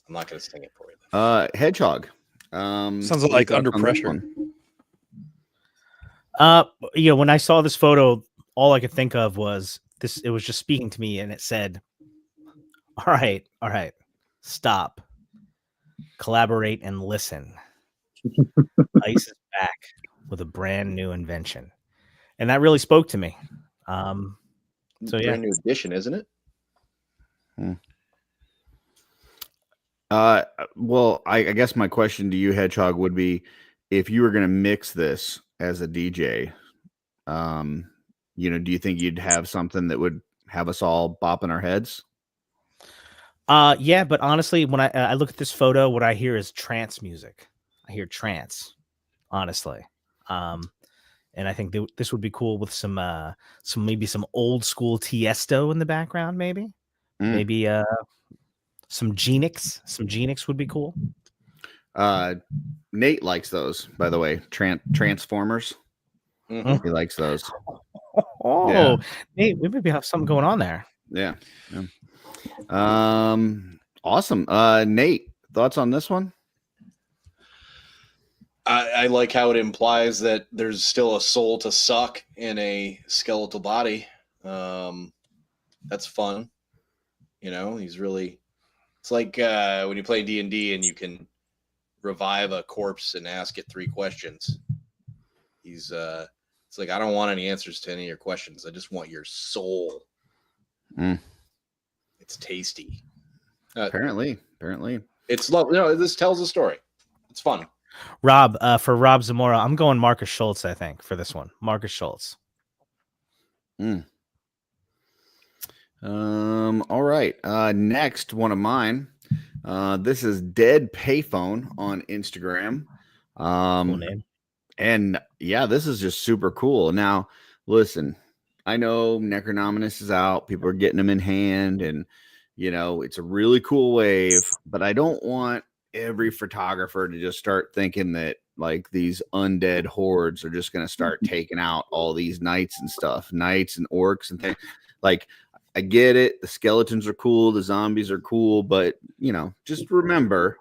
not going to sing it for you. Hedgehog. Sounds what are like your under thoughts on this pressure. one? When I saw this photo, all I could think of was this. It was just speaking to me, and it said, all right, stop, collaborate, and listen. Ice is back with a brand new invention. And that really spoke to me. So Brand new edition, isn't it? Well, I guess my question to you, Hedgehog, would be if you were going to mix this as a DJ, do you think you'd have something that would have us all bopping our heads? Yeah, but honestly, when I look at this photo, what I hear is trance music. I hear trance, honestly. And I think this would be cool with some maybe some old school Tiesto in the background, maybe some Genix. Some Genix would be cool. Nate likes those, by the way. Transformers. Mm-hmm. He likes those. Oh, Yeah. Nate, we maybe have something going on there. Yeah. Awesome. Nate, thoughts on this one? I like how it implies that there's still a soul to suck in a skeletal body. That's fun. He's really. It's like when you play D&D and you can revive a corpse and ask it 3 questions. It's like, I don't want any answers to any of your questions. I just want your soul. It's tasty. Apparently. It's love. This tells a story. It's fun. Rob, for Rob Zamora, I'm going Marcus Schultz, I think, for this one. Marcus Schultz. All right. Next, one of mine. This is Dead Payphone on Instagram. Cool name. And yeah, this is just super cool. Now, listen, I know Necronominus is out. People are getting them in hand, and it's a really cool wave. But I don't want every photographer to just start thinking that like these undead hordes are just going to start taking out all these knights and orcs and things. Like, I get it. The skeletons are cool. The zombies are cool. But, just remember,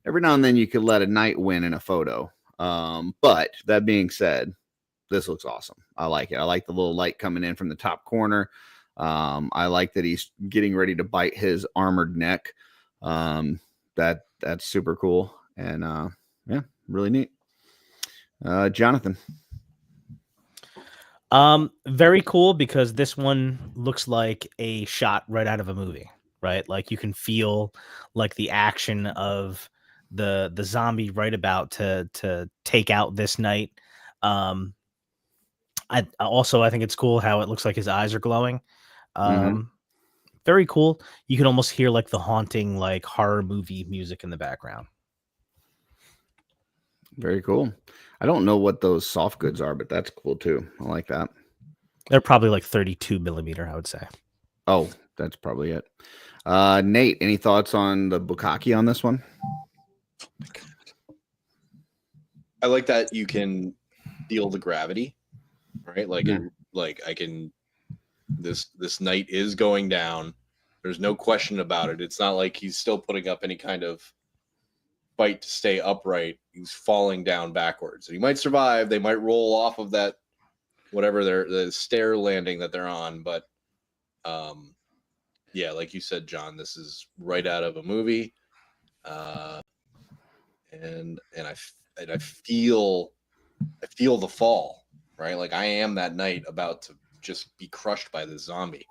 every now and then you could let a knight win in a photo. But that being said, this looks awesome. I like it. I like the little light coming in from the top corner. I like that he's getting ready to bite his armored neck. That's super cool. And yeah, really neat. Jonathan. Very cool, because this one looks like a shot right out of a movie, right? Like you can feel like the action of the zombie right about to take out this knight. I think it's cool how it looks like his eyes are glowing. Very cool. You can almost hear like the haunting, like horror movie music in the background. Very cool. I don't know what those soft goods are, but that's cool too. I like that. They're probably like 32 millimeter, I would say. Oh, that's probably it. Nate, any thoughts on the bukkake on this one? I like that you can feel the gravity, right? Like, this knight is going down. There's no question about it. It's not like he's still putting up any kind of fight to stay upright. He's falling down backwards. And he might survive. They might roll off of that, whatever the stair landing that they're on. But yeah, like you said, John, this is right out of a movie. And I feel the fall, right? Like I am that knight about to just be crushed by this zombie.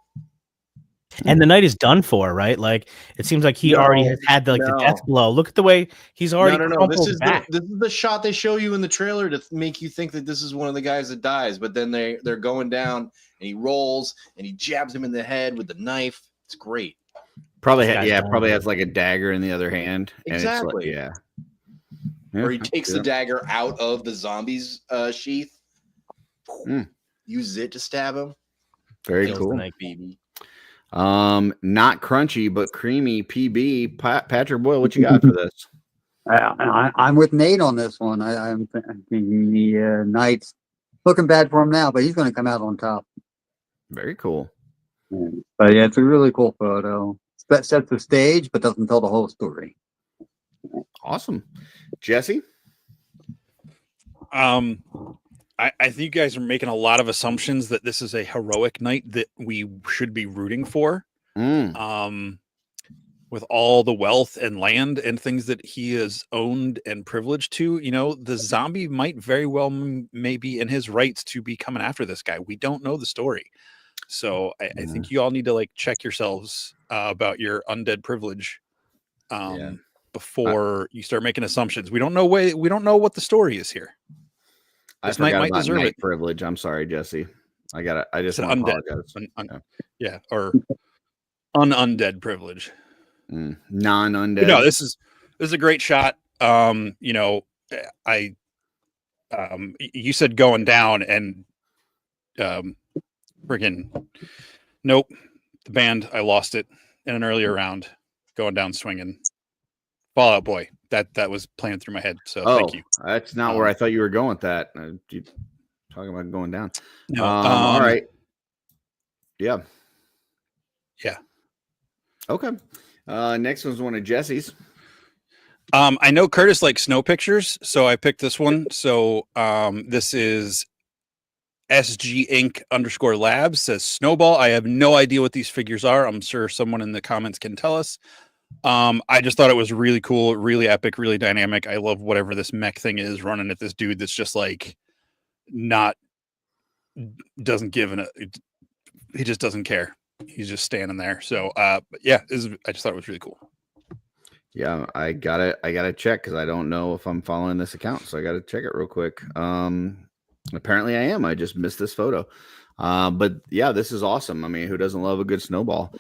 And the knight is done for, right? Like it seems like he already has had the death blow. Look at the way he's already no. This is back. this is the shot they show you in the trailer to make you think that this is one of the guys that dies, but then they're going down and he rolls and he jabs him in the head with the knife. It's great. Probably has like a dagger in the other hand. Exactly. And it's like, Or he takes the dagger out of the zombie's sheath, uses it to stab him. Very cool. BB. Not crunchy but creamy PB. Patrick Boyle, what you got for this? I'm with Nate on this one. I'm thinking the Knight's looking bad for him now, but he's going to come out on top. Very cool. But yeah, it's a really cool photo. Sets the stage, but doesn't tell the whole story. Awesome. Jesse? I think you guys are making a lot of assumptions that this is a heroic knight that we should be rooting for. With all the wealth and land and things that he is owned and privileged to, the zombie might very well maybe in his rights to be coming after this guy. We don't know the story. So I think you all need to like check yourselves about your undead privilege before you start making assumptions. We don't know what the story is here. This I forgot about knight privilege. I'm sorry, Jesse. I just want to apologize. Or undead privilege. Non-undead. No, this is a great shot. You said going down and friggin' nope. The band, I lost it in an earlier round. Going down swinging. Fallout Boy. That was playing through my head. So thank you. That's not where I thought you were going with that. You talking about going down. No, all right. Yeah. Okay. Next one's one of Jesse's. I know Curtis likes snow pictures, so I picked this one. So this is SG Inc. _labs says Snowball. I have no idea what these figures are. I'm sure someone in the comments can tell us. I just thought it was really cool, really epic, really dynamic. I love whatever this mech thing is running at this dude that's just like doesn't give he just doesn't care. He's just standing there. So I just thought it was really cool. Yeah, I gotta check because I don't know if I'm following this account, so I gotta check it real quick. Apparently I am. I just missed this photo. But yeah, this is awesome. I mean, who doesn't love a good snowball?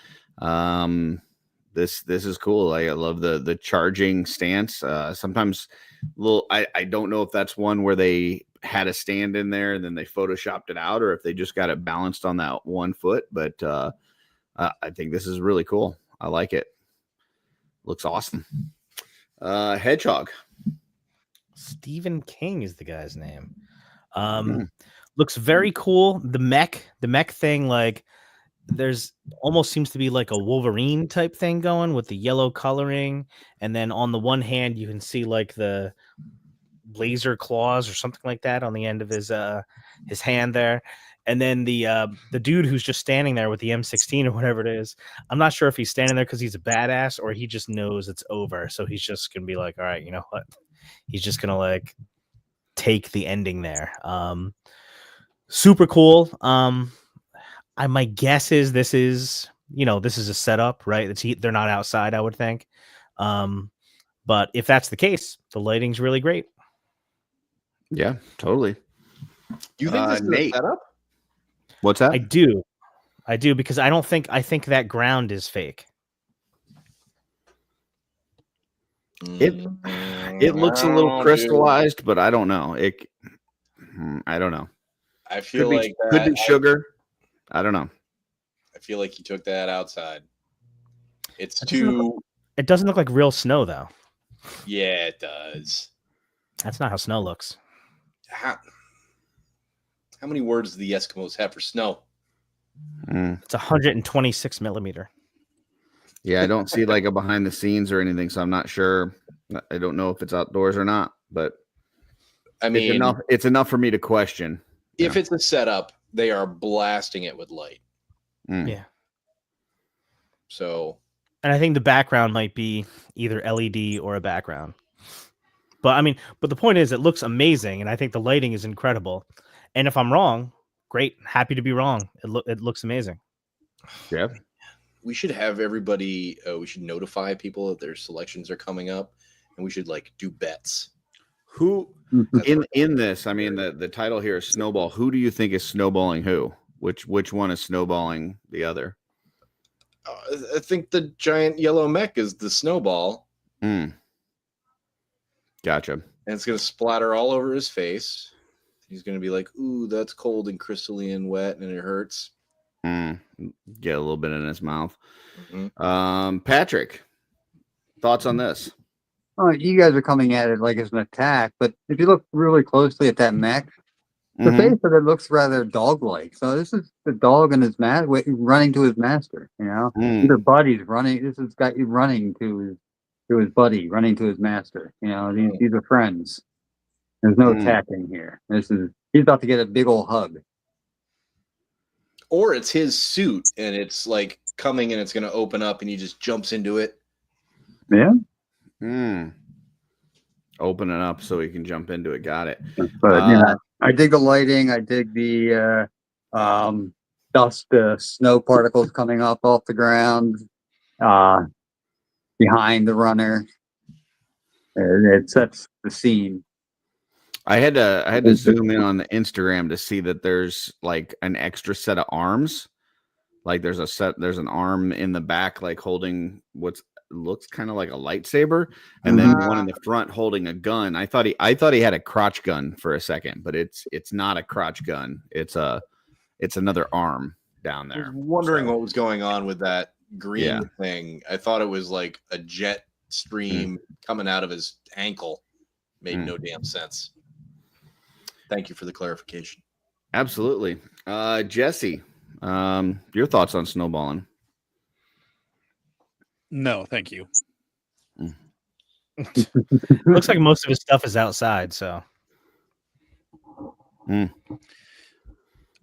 This is cool. I love the charging stance. Sometimes I don't know if that's one where they had a stand in there and then they photoshopped it out, or if they just got it balanced on that 1 foot. But I think this is really cool. I like it. Looks awesome. Hedgehog. Stephen King is the guy's name. Looks very cool. The mech thing, like there's almost seems to be like a Wolverine type thing going with the yellow coloring, and then on the one hand you can see like the laser claws or something like that on the end of his hand there. And then the dude who's just standing there with the M16 or whatever it is, I'm not sure if he's standing there because he's a badass or he just knows it's over. So he's just gonna be like, all right, you know what? He's just gonna like take the ending there. Super cool. My guess is this is a setup, right? They're not outside, I would think. But if that's the case, the lighting's really great. Yeah, totally. Do you think this is a setup? What's that? I do because I think that ground is fake. It looks a little crystallized, but I don't know. I don't know. I feel could be sugar. I don't know. I feel like you took that outside. It doesn't look like real snow though. Yeah, it does. That's not how snow looks. How many words do the Eskimos have for snow? It's 126 millimeter. Yeah, I don't see like a behind the scenes or anything, so I'm not sure. I don't know if it's outdoors or not, but I mean, it's enough for me to question. If it's a setup, they are blasting it with light. Yeah. So, and I think the background might be either LED or a background. But the point is, it looks amazing, and I think the lighting is incredible. And if I'm wrong, great, happy to be wrong. It looks amazing. Yeah. We should have everybody. We should notify people that their selections are coming up, and we should like do bets. Who in this? I mean, the title here is Snowball. Who do you think is snowballing who? Which one is snowballing the other? I think the giant yellow mech is the snowball. Gotcha. And it's going to splatter all over his face. He's going to be like, ooh, that's cold and crystalline wet, and it hurts. Get a little bit in his mouth. Patrick, thoughts on this? Oh, you guys are coming at it like it's an attack, but if you look really closely at that mech, the face of it looks rather dog-like. So this is the dog and his running to his master. Your body's running. This has got you running to to his buddy, running to his master. You know, these are friends. There's no attacking here. He's about to get a big old hug. Or it's his suit and it's like coming and it's going to open up and he just jumps into it. Yeah. Open it up so he can jump into it. Got it. But yeah, I dig the lighting. I dig the dust, snow particles coming up off the ground behind the runner. It sets the scene. I had to zoom in on the Instagram to see that there's like an extra set of arms. Like there's an arm in the back, like holding what looks kind of like a lightsaber, and then one in the front holding a gun. I thought he had a crotch gun for a second, but it's not a crotch gun. It's another arm down there. I was wondering what was going on with that green thing. I thought it was like a jet stream coming out of his ankle. Made no damn sense. Thank you for the clarification. Absolutely. Jesse, your thoughts on snowballing? No, thank you. Looks like most of his stuff is outside, so.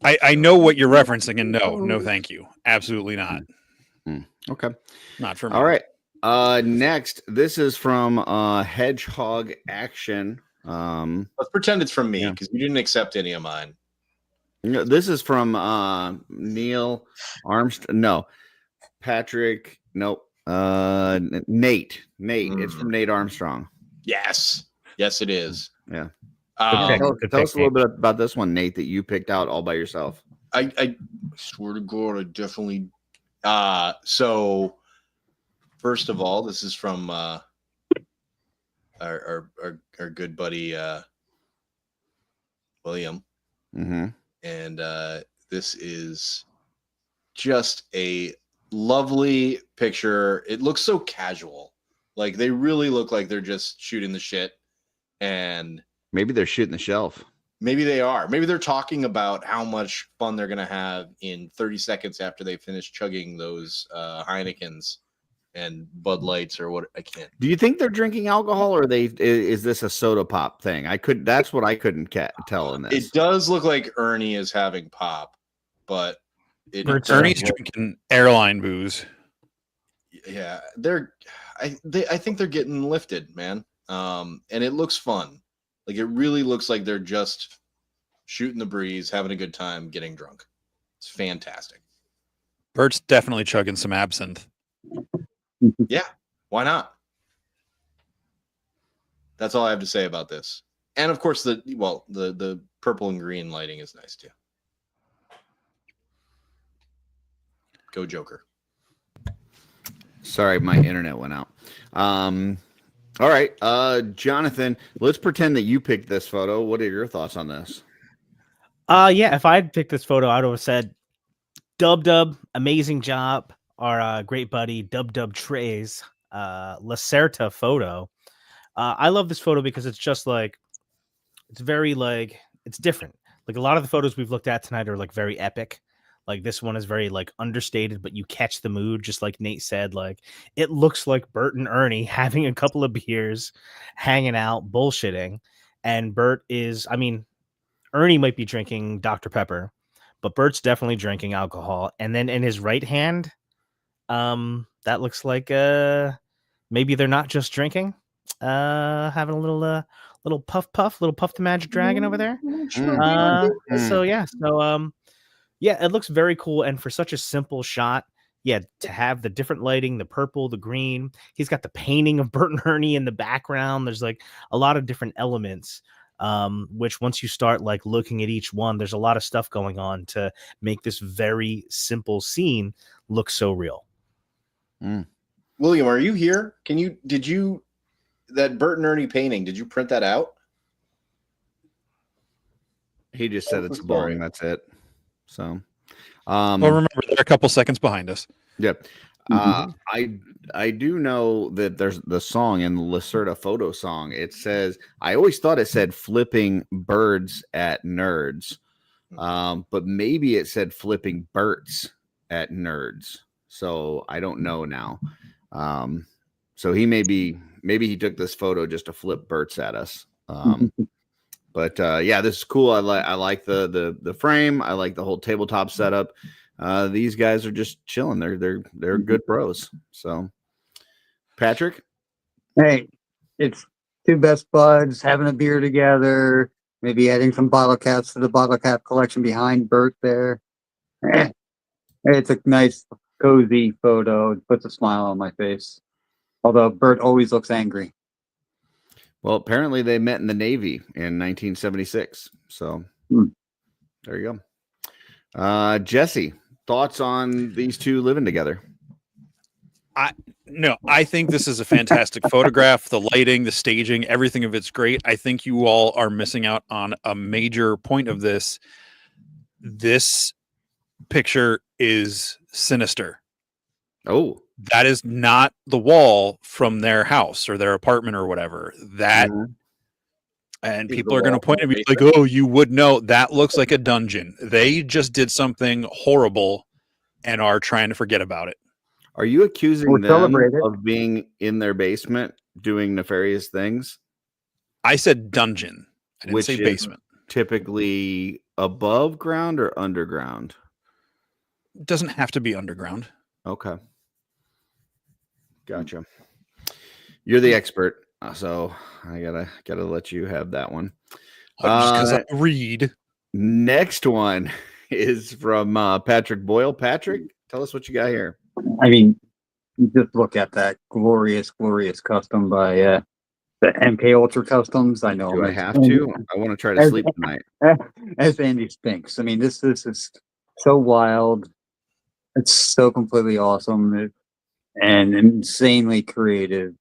I know what you're referencing, and no, thank you. Absolutely not. Okay. Not for me. All right. Next, this is from Hedgehog Action. Let's pretend it's from me because you didn't accept any of mine. This is from Neil Armstrong. No, Patrick. Nope. Nate. It's from Nate Armstrong. Yes, it is. Yeah. Good Tell pick, us a little bit about this one, Nate, that you picked out all by yourself. I swear to God, I definitely. So first of all, this is from our good buddy William, and this is just a lovely picture. It looks so casual, like they really look like they're just shooting the shit, and maybe they're shooting the shelf. Maybe they are. Maybe they're talking about how much fun they're going to have in 30 seconds after they finish chugging those Heinekens and Bud Lights or what. I can't. Do you think they're drinking alcohol, or is this a soda pop thing? That's what I couldn't tell in this. It does look like Ernie is having pop, but Ernie's drinking airline booze. Yeah, I think they're getting lifted, man. And it looks fun. Like it really looks like they're just shooting the breeze, having a good time, getting drunk. It's fantastic. Bert's definitely chugging some absinthe. Yeah, why not? That's all I have to say about this. And of course, the purple and green lighting is nice too. Go Joker. Sorry, my internet went out. All right, Jonathan, let's pretend that you picked this photo. What are your thoughts on this? Yeah, if I had picked this photo, I would have said, Dub, amazing job. Our great buddy, Dub Trey's Lacerta photo. I love this photo because it's just like, it's very like, it's different. Like a lot of the photos we've looked at tonight are like very epic. Like this one is very like understated, but you catch the mood, just like Nate said. Like it looks like Bert and Ernie having a couple of beers, hanging out, bullshitting. And Bert is, I mean, Ernie might be drinking Dr. Pepper, but Bert's definitely drinking alcohol. And then in his right hand, that looks like maybe they're not just drinking, having a little puff, little Puff the Magic Dragon over there. So yeah, yeah, it looks very cool. And for such a simple shot, to have the different lighting, the purple, the green, he's got the painting of Bert and Ernie in the background. There's like a lot of different elements, which once you start like looking at each one, there's a lot of stuff going on to make this very simple scene look so real. William, are you here? That Bert and Ernie painting, did you print that out? He just said it's boring. That's it. So, well, remember they're a couple seconds behind us. Yep. I do know that there's the song in the Lacerta photo song. It says, I always thought it said flipping birds at nerds, but maybe it said flipping Berts at nerds. So I don't know now. So maybe he took this photo just to flip Bert's at us. But yeah, this is cool. I like the frame. I like the whole tabletop setup. These guys are just chilling. They're good pros. So, Patrick, Hey, it's two best buds having a beer together, maybe adding some bottle caps to the bottle cap collection behind Bert there. It's a nice, cozy photo. It puts a smile on my face. Although Bert always looks angry. well, apparently they met in the Navy in 1976. So there you go. Jesse, thoughts on these two living together? I think this is a fantastic photograph. The lighting, the staging, everything of it's great. I think you all are missing out on a major point of this. This picture is sinister. Oh, that is not the wall from their house or their apartment or whatever. That and Is people the are going to wall point at me like, basement? "Oh, you would know that looks like a dungeon." They just did something horrible and are trying to forget about it. are you accusing We'll them celebrate it. of being in their basement doing nefarious things? I said dungeon. I didn't Which say is basement. typically above ground or underground? It doesn't have to be underground. Okay. Gotcha. You're the expert, so I gotta let you have that one. Just because I read. Next one is from Patrick Boyle. Patrick, tell us what you got here. I mean, just look at that glorious, glorious custom by the MK Ultra Customs. I know. Do I have to? I want to try to sleep tonight. As Andy Spinks. I mean, this is so wild. It's so completely awesome and insanely creative.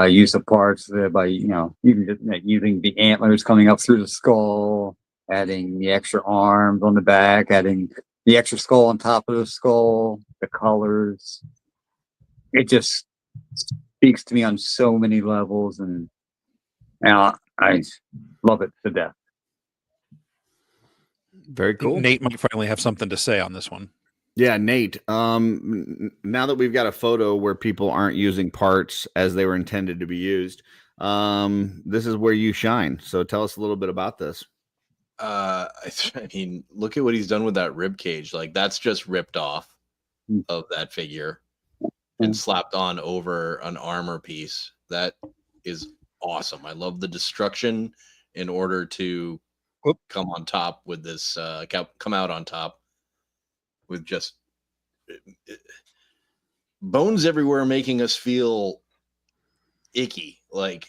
Use of parts by even just using the antlers coming up through the skull, adding the extra arms on the back, adding the extra skull on top of the skull, the colors. It just speaks to me on so many levels, and I love it to death. Very cool. Nate might finally have something to say on this one. Yeah, Nate. Now that we've got a photo where people aren't using parts as they were intended to be used, this is where you shine. So tell us a little bit about this. I mean, look at what he's done with that rib cage. Like, that's just ripped off of that figure and slapped on over an armor piece. That is awesome. I love the destruction in order to come on top with this, come out on top with just bones everywhere, making us feel icky. Like,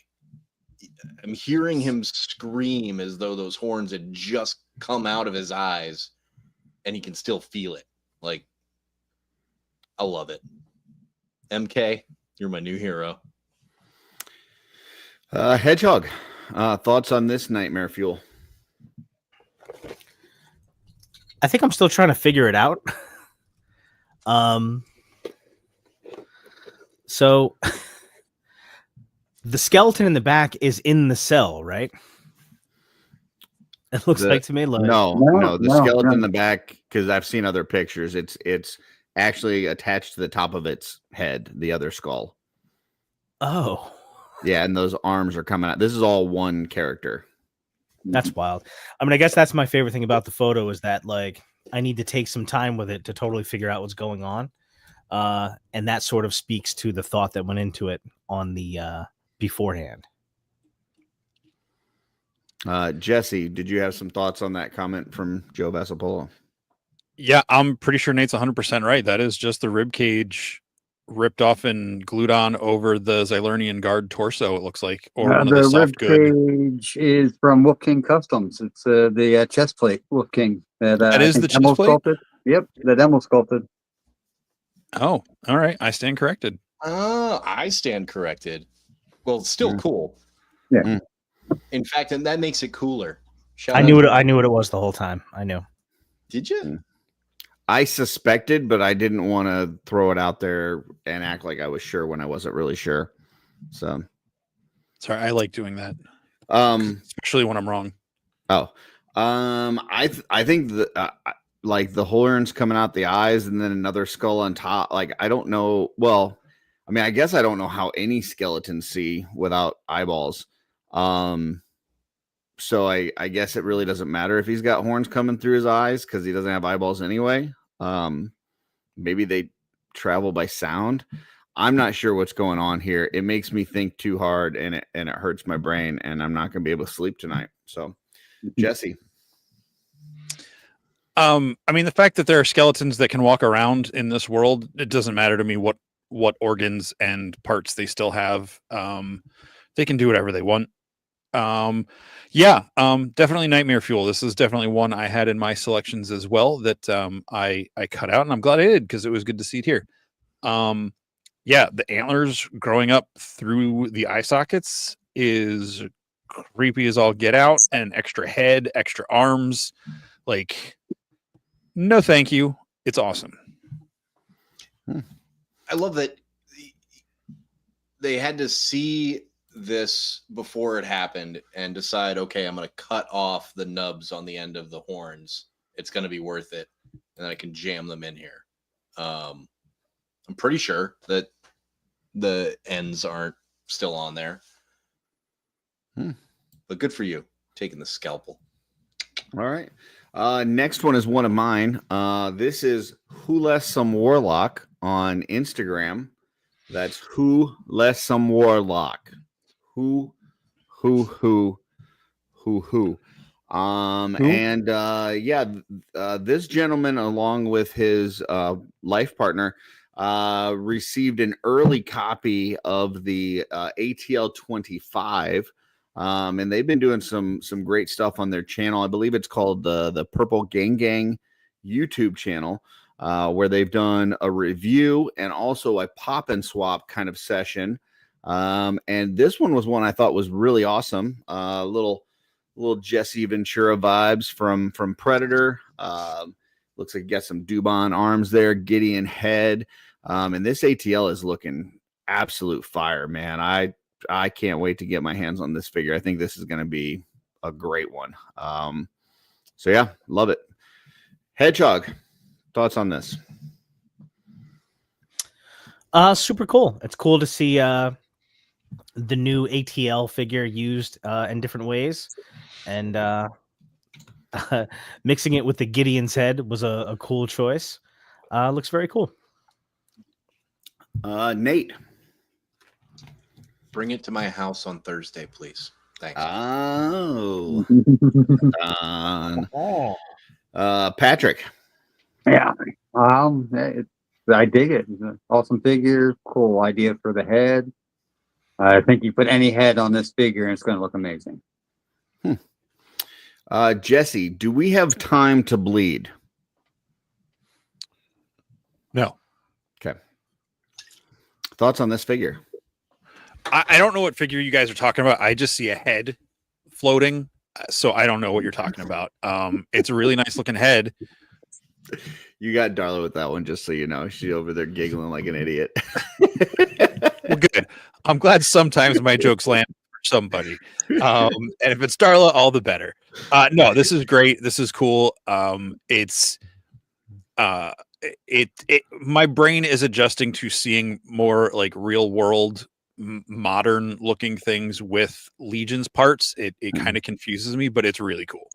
I'm hearing him scream as though those horns had just come out of his eyes and he can still feel it. Like, I love it. MK, you're my new hero. Hedgehog, thoughts on this nightmare fuel? I think I'm still trying to figure it out. So the skeleton in the back is in the cell, right? It looks like to me like no, the skeleton in the back, because I've seen other pictures. It's actually attached to the top of its head, the other skull. Oh. Yeah, and those arms are coming out. This is all one character. That's wild. I mean, I guess that's my favorite thing about the photo is that, like, I need to take some time with it to totally figure out what's going on. And that sort of speaks to the thought that went into it on the beforehand. Jesse, did you have some thoughts on that comment from Joe Vasapolo? Yeah, I'm pretty sure Nate's 100% right. That is just the rib cage ripped off and glued on over the Xylernian guard torso, it looks like, or one of the soft good. Rib cage is from Wolf King Customs. It's the chest plate Wolf King. That is the chest plate? Sculpted. Yep, the demo sculpted. Oh, all right. I stand corrected. I stand corrected. Well, it's still cool. Yeah. In fact, and that makes it cooler. I knew what it was the whole time. I knew. Did you? I suspected, but I didn't want to throw it out there and act like I was sure when I wasn't really sure. So, sorry, I like doing that. Especially when I'm wrong. I think like the horns coming out the eyes and then another skull on top. Like, I don't know. Well, I mean, I guess I don't know how any skeletons see without eyeballs. So I guess it really doesn't matter if he's got horns coming through his eyes because he doesn't have eyeballs anyway. Maybe they travel by sound. I'm not sure what's going on here. It makes me think too hard, and it hurts my brain, and I'm not going to be able to sleep tonight. So, Jesse. I mean, the fact that there are skeletons that can walk around in this world, it doesn't matter to me what organs and parts they still have. They can do whatever they want. Definitely nightmare fuel. This is definitely one I had in my selections as well that I cut out, and I'm glad I did because it was good to see it here. The antlers growing up through the eye sockets is creepy as all get out, and extra head, extra arms. Like, no thank you. It's awesome. I love that they had to see this before it happened and decide, okay, I'm going to cut off the nubs on the end of the horns. It's going to be worth it. And then I can jam them in here. I'm pretty sure that the ends aren't still on there. But good for you, taking the scalpel. All right. Next one is one of mine. This is Who Less Some Warlock on Instagram. That's Who Less Some Warlock. Who. This gentleman, along with his life partner, received an early copy of the ATL 25. And they've been doing some great stuff on their channel. I believe it's called the Purple Gang YouTube channel, where they've done a review and also a pop and swap kind of session. And this one was one I thought was really awesome. Little Jesse Ventura vibes from Predator. Looks like you got some Dubon arms there, Gideon head. And this ATL is looking absolute fire, man. I can't wait to get my hands on this figure. I think this is going to be a great one. So yeah, love it. Hedgehog, thoughts on this? Super cool. It's cool to see the new ATL figure used in different ways, and mixing it with the Gideon's head was a cool choice. Looks very cool. Nate. Bring it to my house on Thursday, please. Thanks. Oh. Patrick. Yeah. I dig it. It's an awesome figure. Cool idea for the head. I think you put any head on this figure and it's going to look amazing. Jesse, do we have time to bleed? No. Okay. Thoughts on this figure? I don't know what figure you guys are talking about. I just see a head floating, so I don't know what you're talking about. It's a really nice looking head. You got Darla with that one, just so you know. She's over there giggling like an idiot. Well, good. I'm glad sometimes my jokes land for somebody. And if it's Darla, all the better. No, this is great. This is cool. It's my brain is adjusting to seeing more like real world modern looking things with Legion's parts. It kind of confuses me, but it's really cool.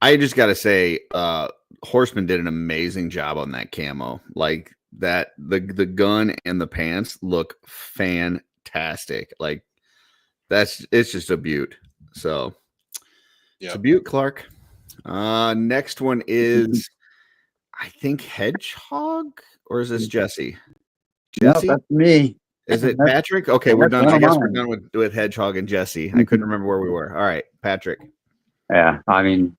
I just gotta say, Horseman did an amazing job on that camo. Like that, the gun and the pants look fantastic. Like it's just a beaut. So it's a beaut, Clark. Next one is I think Hedgehog, or is this Jesse? Yeah, that's me. Is it Patrick? Okay, we're done. I guess we're done with Hedgehog and Jesse. I couldn't remember where we were. All right, Patrick. Yeah, I mean,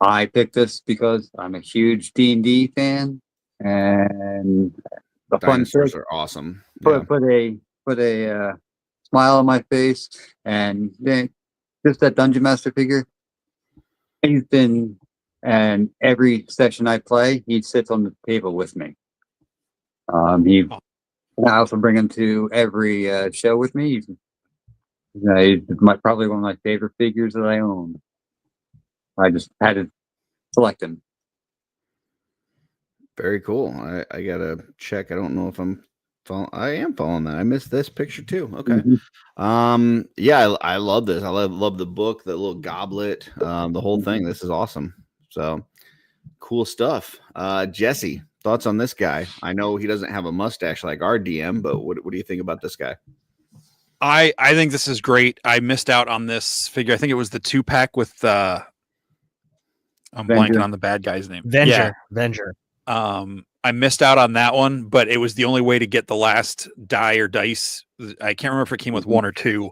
I picked this because I'm a huge D&D fan, and the dinosaurs are awesome. Put a smile on my face, and then just that Dungeon Master figure. He's been, and every session I play, he sits on the table with me. I also bring him to every show with me. He's probably one of my favorite figures that I own. I just had to select him. Very cool. I gotta check. I don't know if I'm I am following that. I missed this picture too. Okay. Mhm. Yeah, I love this. I love the book, the little goblet, the whole thing. This is awesome. So cool stuff. Jesse, thoughts on this guy? I know he doesn't have a mustache like our DM, but what do you think about this guy? I think this is great. I missed out on this figure. I think it was the 2-pack with I'm Venger. blanking on the bad guy's name. Venger. I missed out on that one, but it was the only way to get the last die or dice. I can't remember if it came with 1 or 2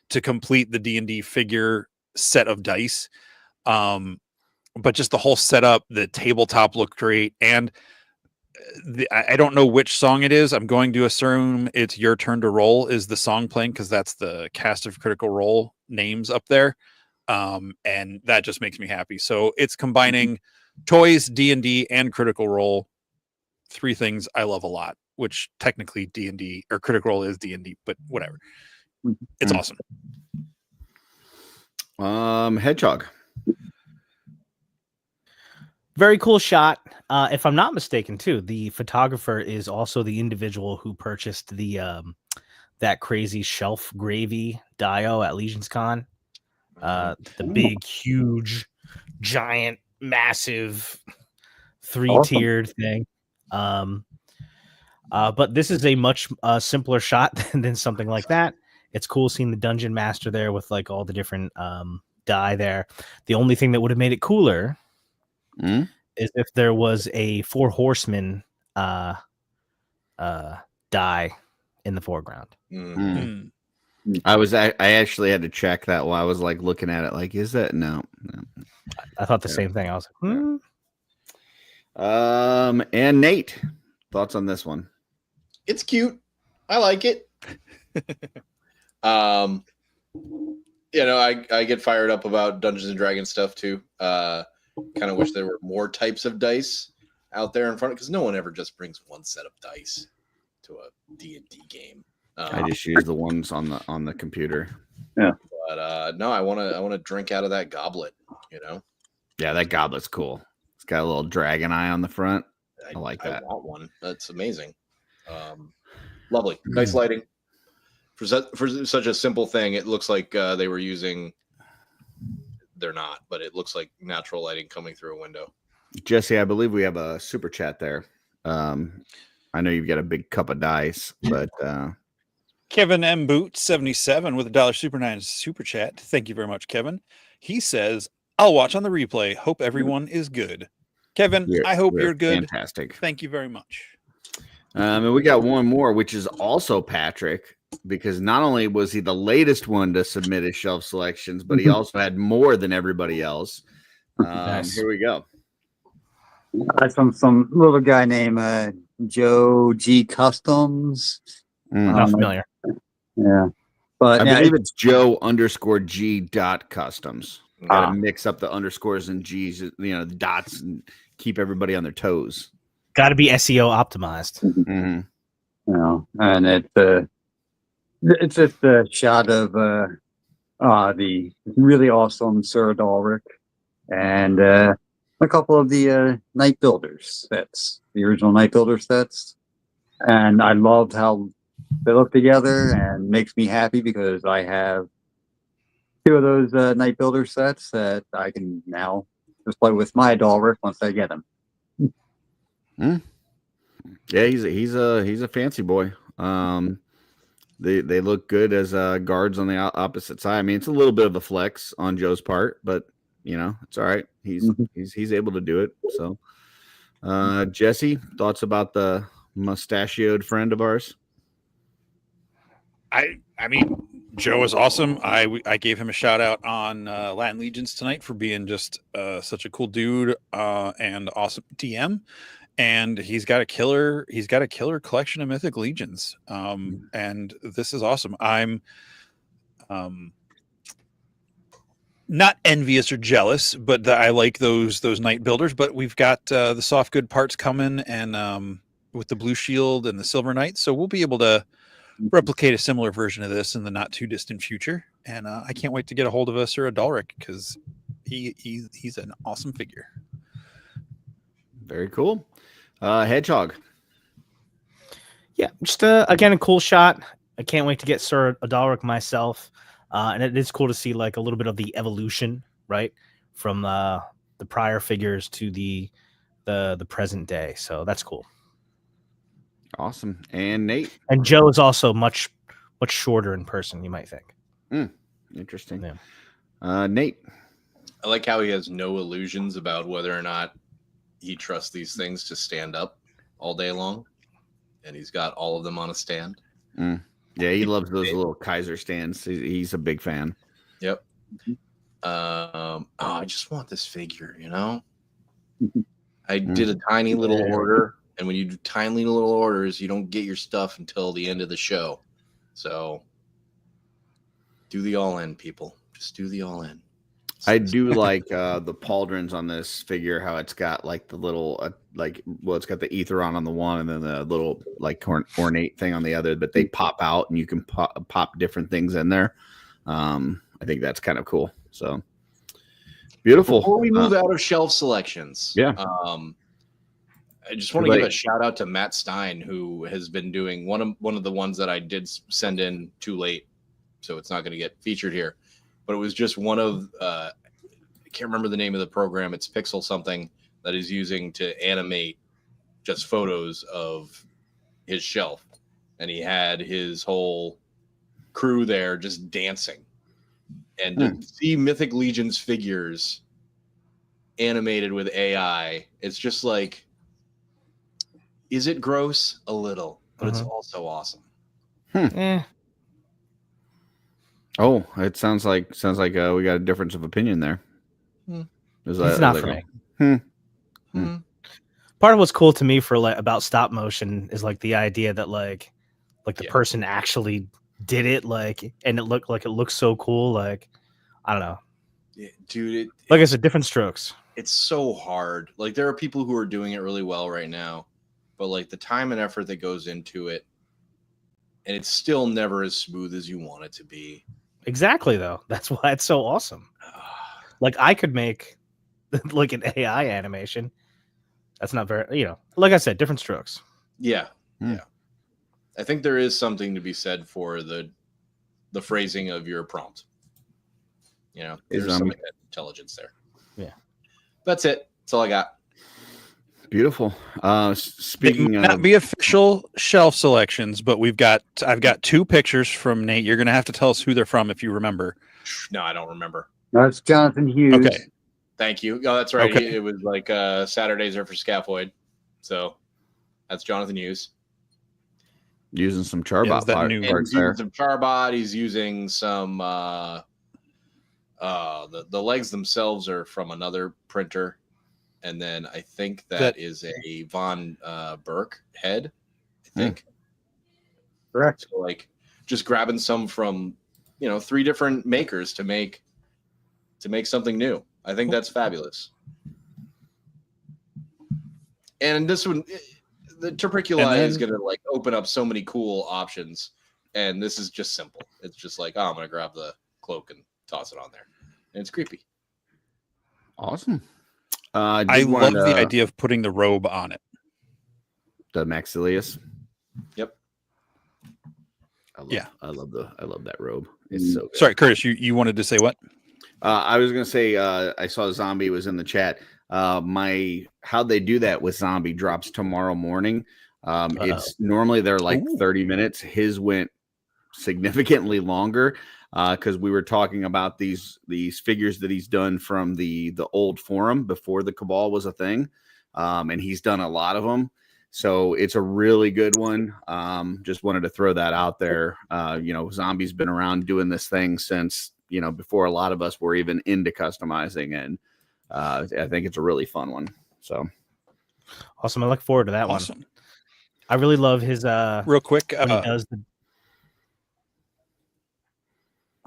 to complete the D&D figure set of dice. But just the whole setup, the tabletop looked great. And I don't know which song it is. I'm going to assume it's Your Turn to Roll is the song playing, because that's the cast of Critical Role names up there. And that just makes me happy. So it's combining toys, D&D, and Critical Role. 3 things I love a lot, which technically D&D or Critical Role is D&D, but whatever. It's awesome. Hedgehog. Very cool shot. If I'm not mistaken, too, the photographer is also the individual who purchased the that crazy shelf gravy dio at Legion's Con. The big, huge, giant, massive 3-tiered thing. But this is a much simpler shot than something like that. It's cool seeing the dungeon master there with like all the different die there. The only thing that would have made it cooler is if there was a 4 horsemen die in the foreground. I actually had to check that while I was like looking at it. Like, is that no? I thought the same thing. I was like, And Nate, thoughts on this one? It's cute. I like it. I get fired up about Dungeons and Dragons stuff too. Kind of wish there were more types of dice out there in front, because no one ever just brings one set of dice to a D&D game. I just use the ones on the computer. Yeah. But no, I want to drink out of that goblet, Yeah, that goblet's cool. It's got a little dragon eye on the front. I like that. I want one. That's amazing. Lovely. Nice lighting. For such a simple thing, it looks like they were using, they're not, but it looks like natural lighting coming through a window. Jesse, I believe we have a super chat there. I know you've got a big cup of dice, but Kevin M. Boot 77 with $1 Super 9 super chat. Thank you very much, Kevin. He says, I'll watch on the replay. Hope everyone is good. Kevin, I hope you're good. Fantastic. Thank you very much. And we got one more, which is also Patrick, because not only was he the latest one to submit his shelf selections, but he also had more than everybody else. Nice. Here we go. That's from some little guy named Joe G Customs. Not familiar. Yeah, but I believe it's Joe_G.customs. Got to mix up the underscores and G's, the dots, and keep everybody on their toes. Got to be SEO optimized. And it's just a shot of the really awesome Sir Dalric and a couple of the Night Builders sets, the original Night Builder sets, and I loved how they look together, and makes me happy because I have 2 of those Night Builder sets that I can now just play with my Dalric once I get them. Yeah, he's a fancy boy. They look good as guards on the opposite side. I mean, it's a little bit of a flex on Joe's part, but it's all right. He's able to do it. So, Jesse, thoughts about the mustachioed friend of ours? I mean, Joe is awesome. I gave him a shout out on Latin Legions tonight for being just such a cool dude and awesome DM. And he's got a killer collection of Mythic Legions. And this is awesome. I'm not envious or jealous, but I like those Night Builders. But we've got the soft good parts coming, and with the Blue Shield and the Silver Knight, so we'll be able to replicate a similar version of this in the not too distant future. And I can't wait to get a hold of us or a Dalric, because he's an awesome figure. Very cool. Hedgehog. Yeah, just again a cool shot. I can't wait to get Sir Adalric myself, and it is cool to see like a little bit of the evolution, right, from the prior figures to the present day. So that's cool. Awesome. And Nate. And Joe is also much shorter in person. You might think. Interesting. Yeah. Nate. I like how he has no illusions about whether or not he trusts these things to stand up all day long, and he's got all of them on a stand. Yeah, he loves those little Kaiser stands. He's a big fan. Yep. I just want this figure, you know? I did a tiny little order, and when you do tiny little orders, you don't get your stuff until the end of the show. So do the all-in, people. Just do the all-in. I do like the pauldrons on this figure, how it's got like the little it's got the Aetheron on the one and then the little like ornate thing on the other, but they pop out and you can pop different things in there. I think that's kind of cool. So beautiful. Before we move out of shelf selections, yeah. I just want to give a shout out to Matt Stein, who has been doing one of the ones that I did send in too late, so it's not going to get featured here. But it was just one of I can't remember the name of the program. It's Pixel something that is using to animate just photos of his shelf, and he had his whole crew there just dancing. And to see Mythic Legion's figures animated with AI, it's just like, is it gross? A little, but it's also awesome. Oh, it sounds like we got a difference of opinion there. It's not for me. Part of what's cool to me for like about stop motion is like the idea that like the person actually did it, like, and it looks so cool. Like, I don't know, dude. Like I said, different strokes. It's so hard. Like, there are people who are doing it really well right now, but like the time and effort that goes into it, and it's still never as smooth as you want it to be. Exactly, though. That's why it's so awesome. Like, I could make like an AI animation. That's not very, like I said, different strokes. Yeah. I think there is something to be said for the phrasing of your prompt. There's some intelligence there. Yeah. That's it. That's all I got. Beautiful. Speaking it might not be official shelf selections, but I've got two pictures from Nate. You're gonna have to tell us who they're from if you remember. No, I don't remember. That's Jonathan Hughes. Okay. Thank you. Oh, that's right. Okay. It was like Saturdays are for Scaphoid. So that's Jonathan Hughes. Using some Charbot that new parts He's there. using some Charbot. He's using some the legs themselves are from another printer. And then I think that is a Von Burke head, I think. Correct. So like just grabbing some from, 3 different makers to make something new. I think that's fabulous. And this one, the Turpiculi is going to like open up so many cool options. And this is just simple. It's just like, I'm going to grab the cloak and toss it on there. And it's creepy. Awesome. I love the idea of putting the robe on it. The Maxilius. Yep. I love that robe. It's so good. Sorry, Curtis, you wanted to say what? I was gonna say I saw Zombie was in the chat. How they do that with Zombie drops tomorrow morning. It's normally they're like 30 minutes. His went significantly longer because we were talking about these figures that he's done from the old forum before the Cabal was a thing, and he's done a lot of them. So it's a really good one. Just wanted to throw that out there. Zombie's been around doing this thing since before a lot of us were even into customizing, and I think it's a really fun one. So awesome! I look forward to that one. Awesome. I really love his real quick. When he does the...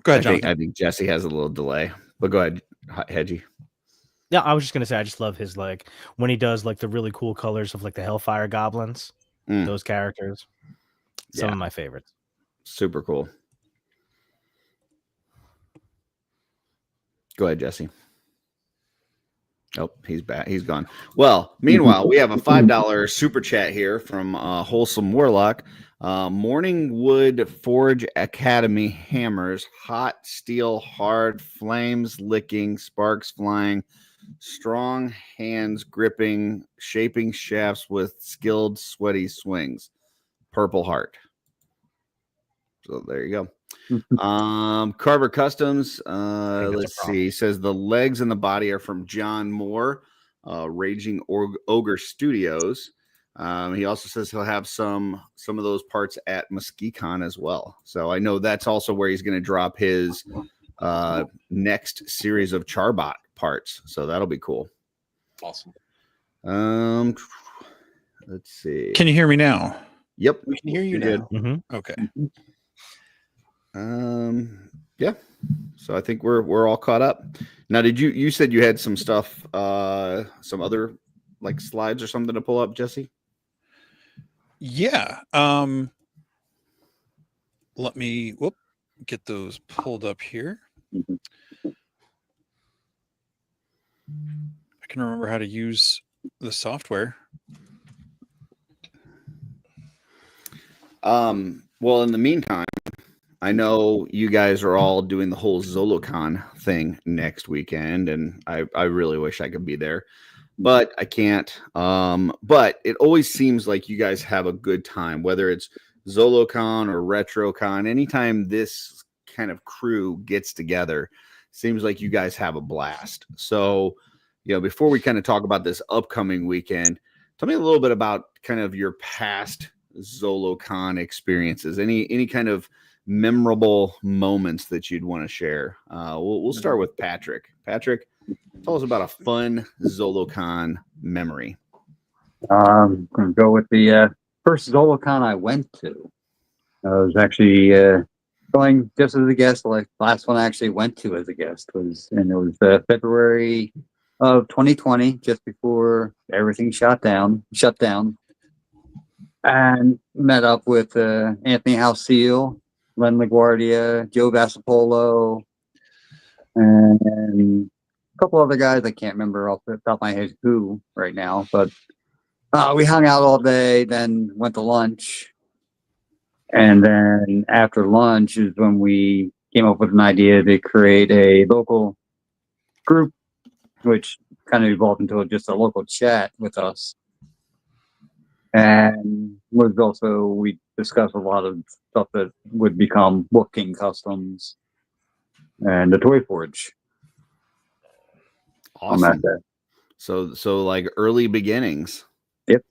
Go ahead, Jonathan. I think Jesse has a little delay, but go ahead, Hedgie. Yeah, I was just gonna say I just love his like when he does like the really cool colors of like the Hellfire Goblins, those characters. Some of my favorites. Super cool. Go ahead, Jesse. Oh, he's back. He's gone. Well, meanwhile, we have a $5 super chat here from Wholesome Warlock. Morningwood Forge Academy hammers, hot steel, hard, flames licking, sparks flying, strong hands gripping, shaping shafts with skilled, sweaty swings. Purple Heart. So there you go. Carver Customs. Let's see. He says the legs and the body are from John Moore, Raging Ogre Studios. He also says he'll have some of those parts at Muskecon as well. So I know that's also where he's going to drop his next series of Charbot parts. So that'll be cool. Awesome. Let's see. Can you hear me now? Yep, We can hear you You're now. Mm-hmm. Okay. Yeah. So I think we're all caught up. Now, you said you had some stuff, some other like slides or something to pull up, Jesse? Yeah. Let me get those pulled up here. I can remember how to use the software. Well, in the meantime, I know you guys are all doing the whole ZoloCon thing next weekend, and I really wish I could be there, but I can't. But it always seems like you guys have a good time, whether it's ZoloCon or RetroCon. Anytime this kind of crew gets together, seems like you guys have a blast. So, before we kind of talk about this upcoming weekend, tell me a little bit about kind of your past ZoloCon experiences. Any kind of memorable moments that you'd want to share? We'll start with Patrick. Patrick, tell us about a fun ZoloCon memory. I'm going to go with the first ZoloCon I went to. I was actually going just as a guest. Like last one I actually went to as a guest was February of 2020, just before everything shut down, and met up with Anthony Halseal, Len LaGuardia, Joe Vassapolo, and a couple other guys I can't remember off the top of my head who right now, but we hung out all day, then went to lunch, and then after lunch is when we came up with an idea to create a local group, which kind of evolved into just a local chat with us. And we discussed a lot of stuff that would become Wolf King Customs and the Toy Forge. Awesome. On that day. So like early beginnings. Yep.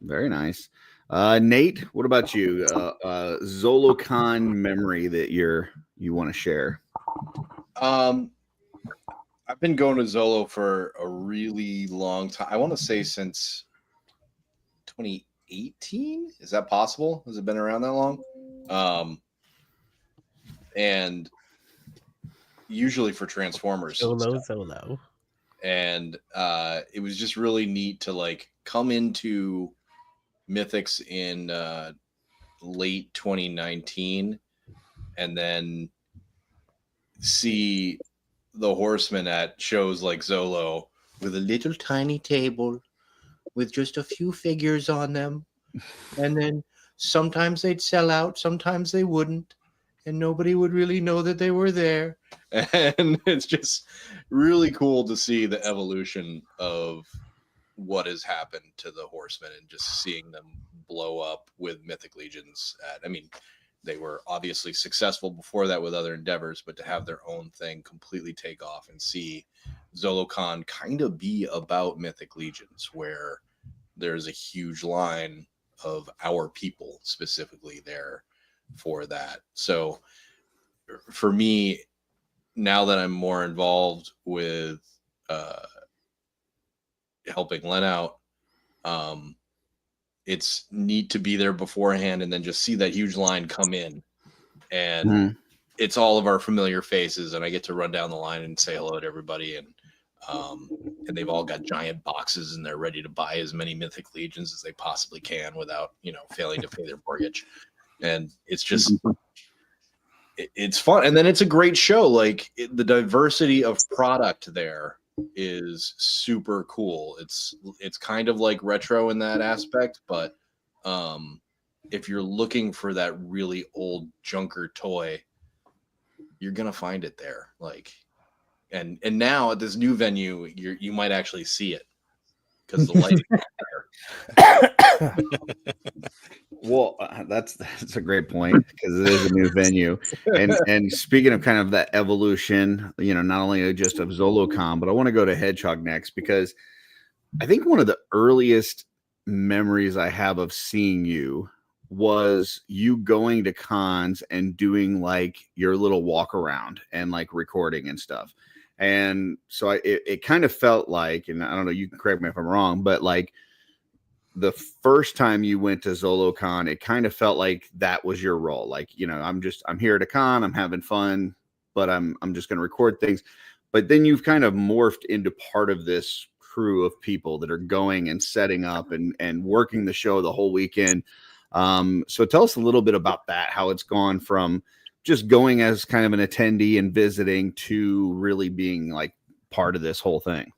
Very nice. Nate, what about you? ZoloCon memory that you want to share? I've been going to Zolo for a really long time. I want to say since 2018. Is that possible? Has it been around that long? And usually for Transformers. Zolo. And it was just really neat to like come into Mythics in late 2019 and then see the Horsemen at shows like Zolo with a little tiny table with just a few figures on them. And then sometimes they'd sell out, sometimes they wouldn't. And nobody would really know that they were there. And it's just really cool to see the evolution of what has happened to the Horsemen and just seeing them blow up with Mythic Legions. They were obviously successful before that with other endeavors, but to have their own thing completely take off and see ZoloCon kind of be about Mythic Legions, where there's a huge line of our people specifically there for that. So for me, now that I'm more involved with helping Len out, it's neat to be there beforehand and then just see that huge line come in, and it's all of our familiar faces, and I get to run down the line and say hello to everybody, and they've all got giant boxes and they're ready to buy as many Mythic Legions as they possibly can without failing to pay their mortgage. And it's just it's fun, and then it's a great show. Like the diversity of product there is super cool. It's kind of like retro in that aspect, but if you're looking for that really old junker toy, you're gonna find it there. Like, and now at this new venue, you might actually see it because the lighting is there. Well, that's a great point because it is a new venue, and speaking of kind of that evolution, not only just of ZoloCon, but I want to go to Hedgehog next because I think one of the earliest memories I have of seeing you was you going to cons and doing like your little walk around and like recording and stuff. And so it kind of felt like, and I don't know, you can correct me if I'm wrong, but like the first time you went to ZoloCon, it kind of felt like that was your role. Like, I'm here at a con, I'm having fun, but I'm just going to record things. But then you've kind of morphed into part of this crew of people that are going and setting up and working the show the whole weekend. So tell us a little bit about that, how it's gone from just going as kind of an attendee and visiting to really being like part of this whole thing.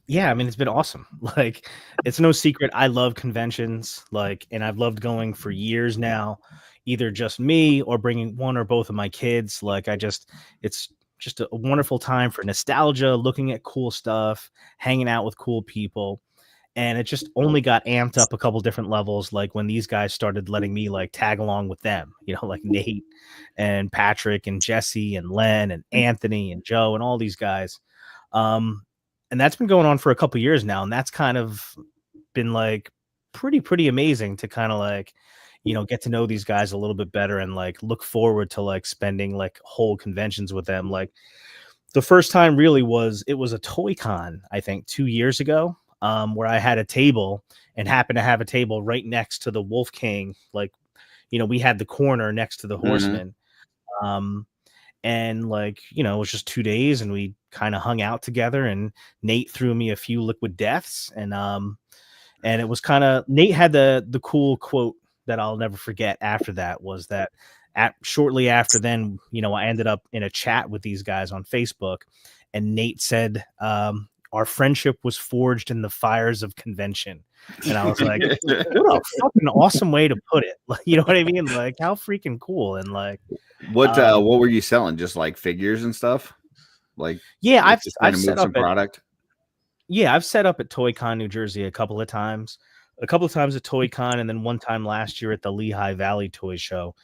Yeah, I mean, it's been awesome. Like, it's no secret. I love conventions, and I've loved going for years now, either just me or bringing one or both of my kids. It's just a wonderful time for nostalgia, looking at cool stuff, hanging out with cool people. And it just only got amped up a couple different levels. Like when these guys started letting me like tag along with them, like Nate and Patrick and Jesse and Len and Anthony and Joe and all these guys. And that's been going on for a couple years now. And that's kind of been like pretty amazing to kind of like, get to know these guys a little bit better and like look forward to like spending like whole conventions with them. Like the first time really was a Toy Con, I think 2 years ago, where I had a table and happened to have a table right next to the Wolf King. Like, we had the corner next to the Horseman. And like, it was just 2 days and we kind of hung out together and Nate threw me a few liquid deaths. And it was kind of, Nate had the cool quote that I'll never forget after that was that shortly after then, I ended up in a chat with these guys on Facebook and Nate said, our friendship was forged in the fires of convention. And I was like, what a fucking awesome way to put it. Like, you know what I mean? Like, how freaking cool. And like, what were you selling? Just like figures and stuff? Like, yeah, I've set up product. Yeah, I've set up at ToyCon New Jersey a couple of times at ToyCon, and then one time last year at the Lehigh Valley Toy Show.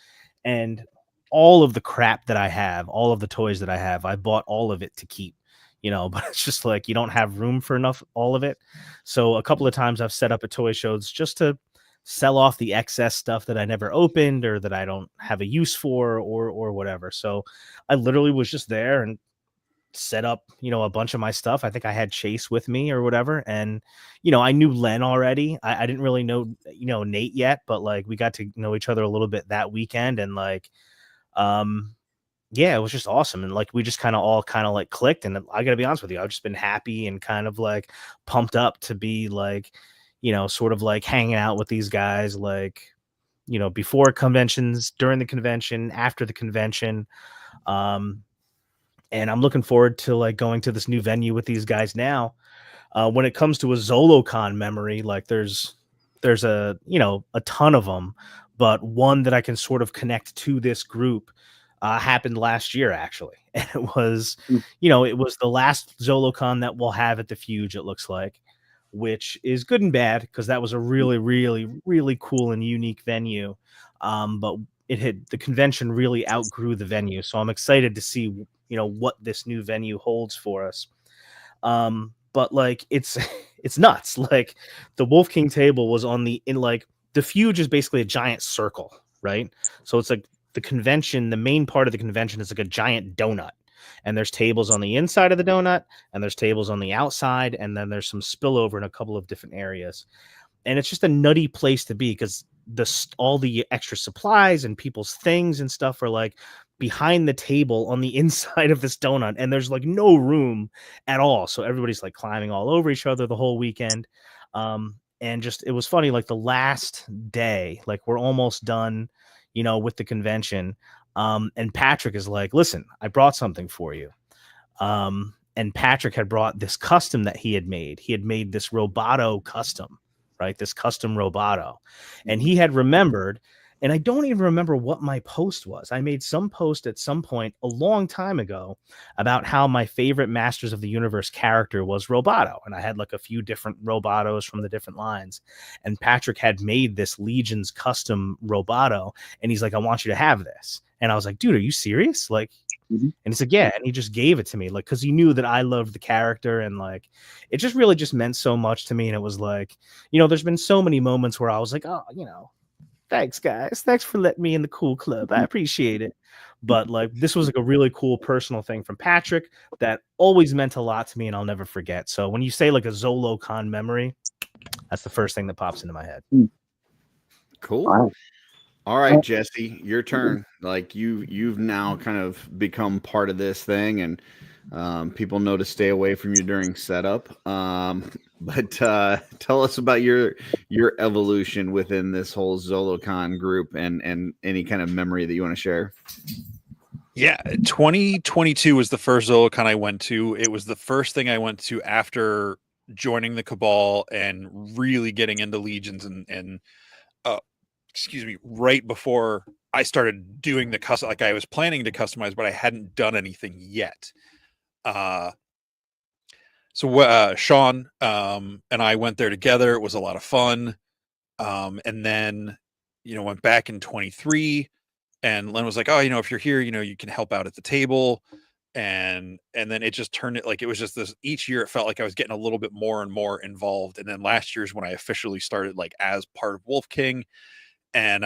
And all of the crap that I have, all of the toys that I have, I bought all of it to keep. But it's just like you don't have room for all of it. So a couple of times I've set up at toy shows just to sell off the excess stuff that I never opened or that I don't have a use for or whatever. So I literally was just there and set up, a bunch of my stuff. I think I had Chase with me or whatever. And, I knew Len already. I didn't really know, Nate yet, but like we got to know each other a little bit that weekend. And like, yeah, it was just awesome. And like, we just kind of all like clicked. And I gotta be honest with you, I've just been happy and kind of like pumped up to be like, sort of like hanging out with these guys, like, before conventions, during the convention, after the convention. And I'm looking forward to like going to this new venue with these guys now. When it comes to a ZoloCon memory, like there's a, a ton of them, but one that I can sort of connect to this group happened last year, actually. And it was, it was the last ZoloCon that we'll have at the Fuge, it looks like, which is good and bad because that was a really, really, really cool and unique venue. But the convention really outgrew the venue. So I'm excited to see, what this new venue holds for us. But like, it's nuts. Like the Wolf King table was the Fuge is basically a giant circle, right? So it's like, the convention, the main part of the convention is like a giant donut, and there's tables on the inside of the donut and there's tables on the outside. And then there's some spillover in a couple of different areas. And it's just a nutty place to be because all the extra supplies and people's things and stuff are like behind the table on the inside of this donut. And there's like no room at all. So everybody's like climbing all over each other the whole weekend. And just, it was funny, like the last day, like we're almost done, with the convention. And Patrick is like, listen, I brought something for you. And Patrick had brought this custom that he had made. He had made this Roboto custom, right? This custom Roboto. And he had remembered, and I don't even remember what my post was. I made some post at some point a long time ago about how my favorite Masters of the Universe character was Roboto. And I had like a few different Robotos from the different lines. And Patrick had made this Legion's custom Roboto. And he's like, I want you to have this. And I was like, dude, are you serious? Like, and he said, yeah. And he just gave it to me, like, because he knew that I loved the character, and like, it just really just meant so much to me. And it was like, you know, there's been so many moments where I was like, oh, you know, thanks guys, thanks for letting me in the cool club, I appreciate it. But like, this was like a really cool personal thing from Patrick that always meant a lot to me, and I'll never forget. So when you say like a ZoloCon memory, that's the first thing that pops into my head. Cool. Wow. All right, Jesse, your turn. Like you've now kind of become part of this thing, and people know to stay away from you during setup. But tell us about your evolution within this whole ZoloCon group, and any kind of memory that you want to share. Yeah, 2022 was the first ZoloCon I went to. It was the first thing I went to after joining the Cabal and really getting into Legions, and excuse me, right before I started doing the custom. Like, I was planning to customize, but I hadn't done anything yet. So Sean and I went there together. It was a lot of fun. And then, you know, went back in 23, and Len was like, oh, you know, if you're here, you know, you can help out at the table. And then it just turned it, like, it was just this, each year it felt like I was getting a little bit more and more involved. And then last year's when I officially started, like, as part of Wolf King. And,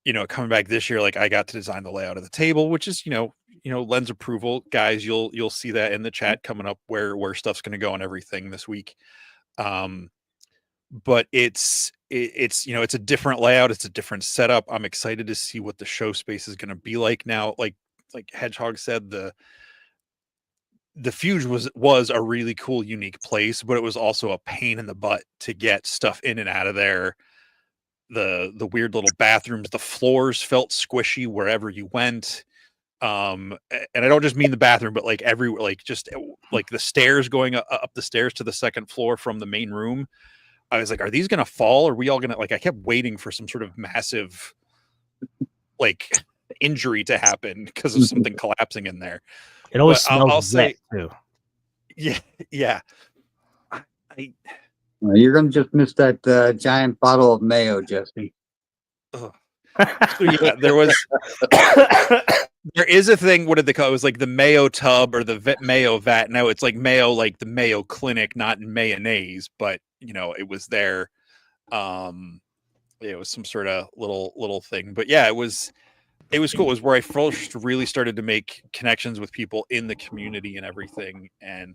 you know, coming back this year, like, I got to design the layout of the table, which is, you know, Len's approval, guys. You'll see that in the chat coming up where stuff's going to go and everything this week. But it's, you know, it's a different layout. It's a different setup. I'm excited to see what the show space is going to be like now. Like Hedgehog said, the Fuge was a really cool, unique place, but it was also a pain in the butt to get stuff in and out of there. The weird little bathrooms, the floors felt squishy wherever you went. And I don't just mean the bathroom, but like everywhere, like just like the stairs going up the stairs to the second floor from the main room. I was like, are these going to fall? Are we all going to, like, I kept waiting for some sort of massive, like, injury to happen because of something collapsing in there. It always But smells I'll say, too. yeah. Well, you're gonna just miss that giant bottle of mayo, Jesse. So yeah, there is a thing. What did they call it? It was like the mayo tub or the mayo vat. Now it's like mayo, like the Mayo Clinic, not mayonnaise, but you know, it was there. It was some sort of little thing, but yeah, it was cool. It was where I first really started to make connections with people in the community and everything. And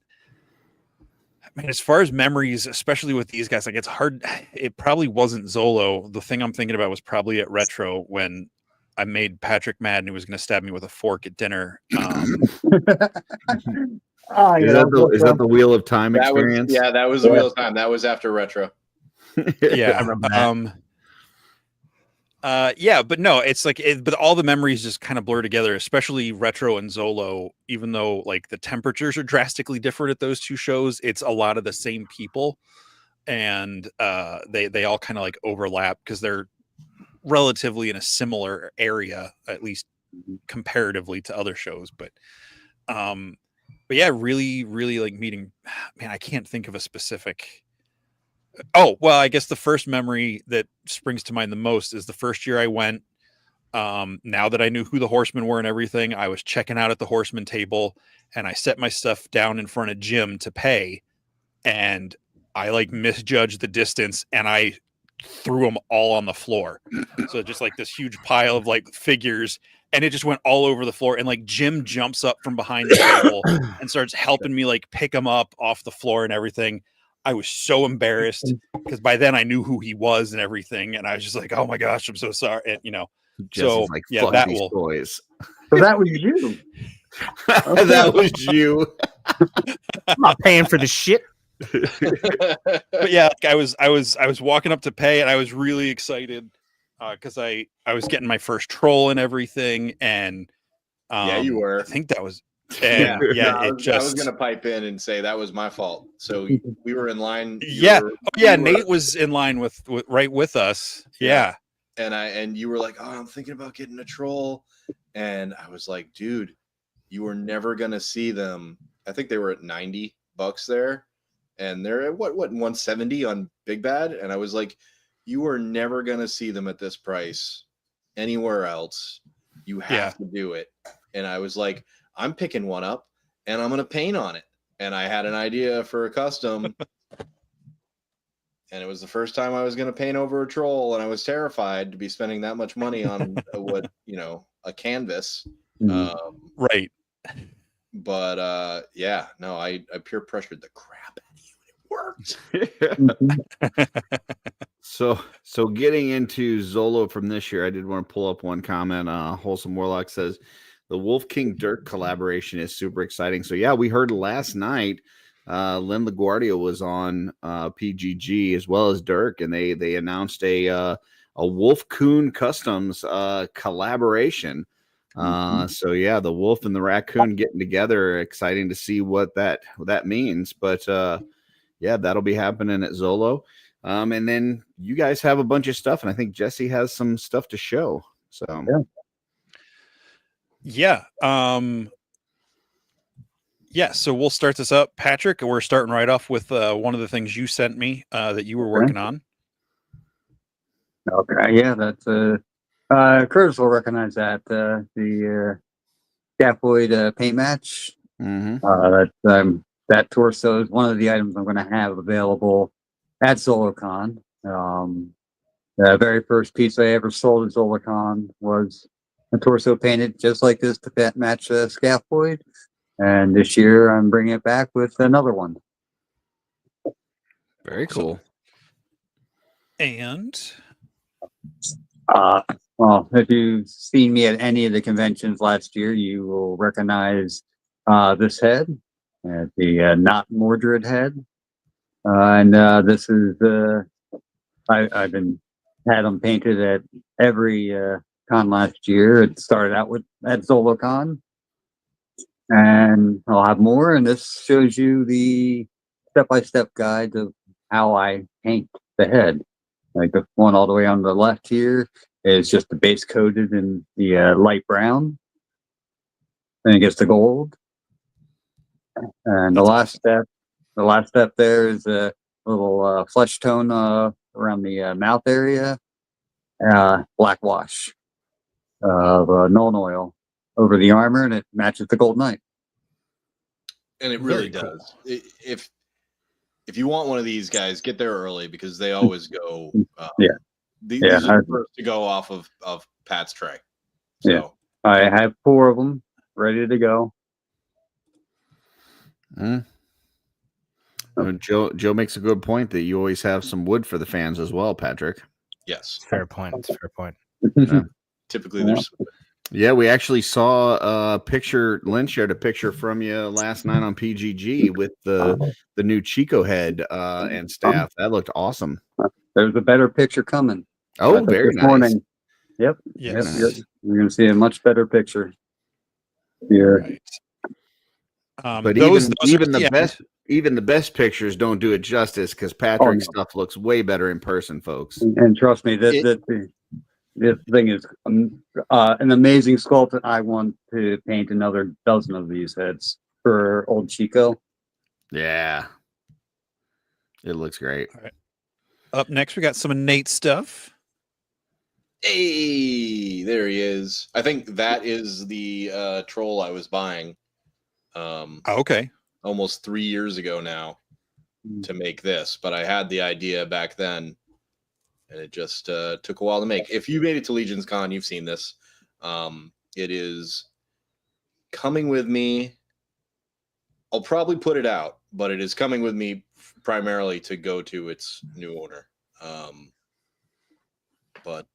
I mean, as far as memories, especially with these guys, like, it's hard. It probably wasn't Zolo. The thing I'm thinking about was probably at Retro when I made Patrick mad and he was going to stab me with a fork at dinner. Is that the Wheel of Time experience? That was the Wheel of Time. That was after Retro. Yeah. Yeah, but no, it's like, but all the memories just kind of blur together, especially Retro and Zolo, even though like the temperatures are drastically different at those two shows. It's a lot of the same people, and they all kind of like overlap because they're relatively in a similar area, at least comparatively to other shows. But yeah, really like meeting, man, I can't think of a specific. Oh, well, I guess the first memory that springs to mind the most is the first year I went. Now that I knew who the horsemen were and everything, I was checking out at the horseman table, and I set my stuff down in front of Jim to pay, and I like misjudged the distance, and I threw them all on the floor. So just like this huge pile of like figures, and it just went all over the floor. And like Jim jumps up from behind the table and starts helping me like pick them up off the floor and everything. I was so embarrassed because by then I knew who he was and everything, and I was just like, "Oh my gosh, I'm so sorry." And, you know, Jesse's like, yeah, that will. Boys. So that was you. That was you. I'm not paying for the shit. But yeah, like I was walking up to pay, and I was really excited because I was getting my first troll and everything, and yeah, you were. I think that was And yeah, No, it I was just gonna pipe in and say that was my fault. So we were in line. yeah. You were- Oh, yeah, you were- Nate was in line with right with us. Yeah. and you were like, "Oh, I'm thinking about getting a troll," and I was like, "Dude, you are never gonna see them." I think they were at $90 there, and they're at what 170 on Big Bad, and I was like, "You are never gonna see them at this price anywhere else. You have to do it." And I was like, "I'm picking one up, and I'm gonna paint on it." And I had an idea for a custom. And it was the first time I was going to paint over a troll, and I was terrified to be spending that much money on a canvas. Right. But yeah, no, I peer pressured the crap out of you, and it worked. So getting into Zolo from this year, I did want to pull up one comment. Wholesome Warlock says the Wolf King Dirk collaboration is super exciting. So yeah, we heard last night. Lynn LaGuardia was on PGG as well as Dirk, and they announced a Wolf Coon Customs collaboration. So yeah, the wolf and the raccoon getting together. Exciting to see what that means. But yeah, that'll be happening at Zolo. And then you guys have a bunch of stuff, and I think Jesse has some stuff to show. So yeah. Yeah, so we'll start this up. Patrick, we're starting right off with one of the things you sent me that you were working on. Okay, yeah, that's Curtis will recognize that the scaphoid paint match. That torso is one of the items I'm going to have available at ZoloCon. The very first piece I ever sold at ZoloCon was a torso painted just like this to match scaphoid. And this year I'm bringing it back with another one. very cool. And well, if you've seen me at any of the conventions last year, you will recognize this head, the not Mordred head. And this is I've had them painted at every con last year. It started out at ZoloCon. And I'll have more, and this shows you the step-by-step guide of how I paint the head. Like the one all the way on the left here is just the base coated in the light brown. Then it gets the gold. And the last step there is a little flesh tone around the mouth area. Black wash of Nuln Oil over the armor, and it matches the gold knight. And it really does. If you want one of these guys, get there early because they always go. These are the first to go off of Pat's tray. So. Yeah, I have 4 of them ready to go. Joe makes a good point that you always have some wood for the fans as well, Patrick. Yes, fair point. It's a fair point. Typically, there's. Yeah, we actually saw a picture. Lynn shared a picture from you last night on PGG with the new Chico head and staff. That looked awesome. There's a better picture coming. Oh, very nice. Morning. Yep. Yes. Yep. You're going to see a much better picture here. Right. But even the best pictures don't do it justice because Patrick's stuff looks way better in person, folks. And trust me, this thing is an amazing sculpt. I want to paint another dozen of these heads for old Chico. Yeah, it looks great. All right. Up next, we got some of Nate's stuff. Hey, there he is. I think that is the troll I was buying. Okay. Almost 3 years ago now to make this, but I had the idea back then. And it just took a while to make. If you made it to Legion's Con, you've seen this. It is coming with me. I'll probably put it out, but it is coming with me primarily to go to its new owner. But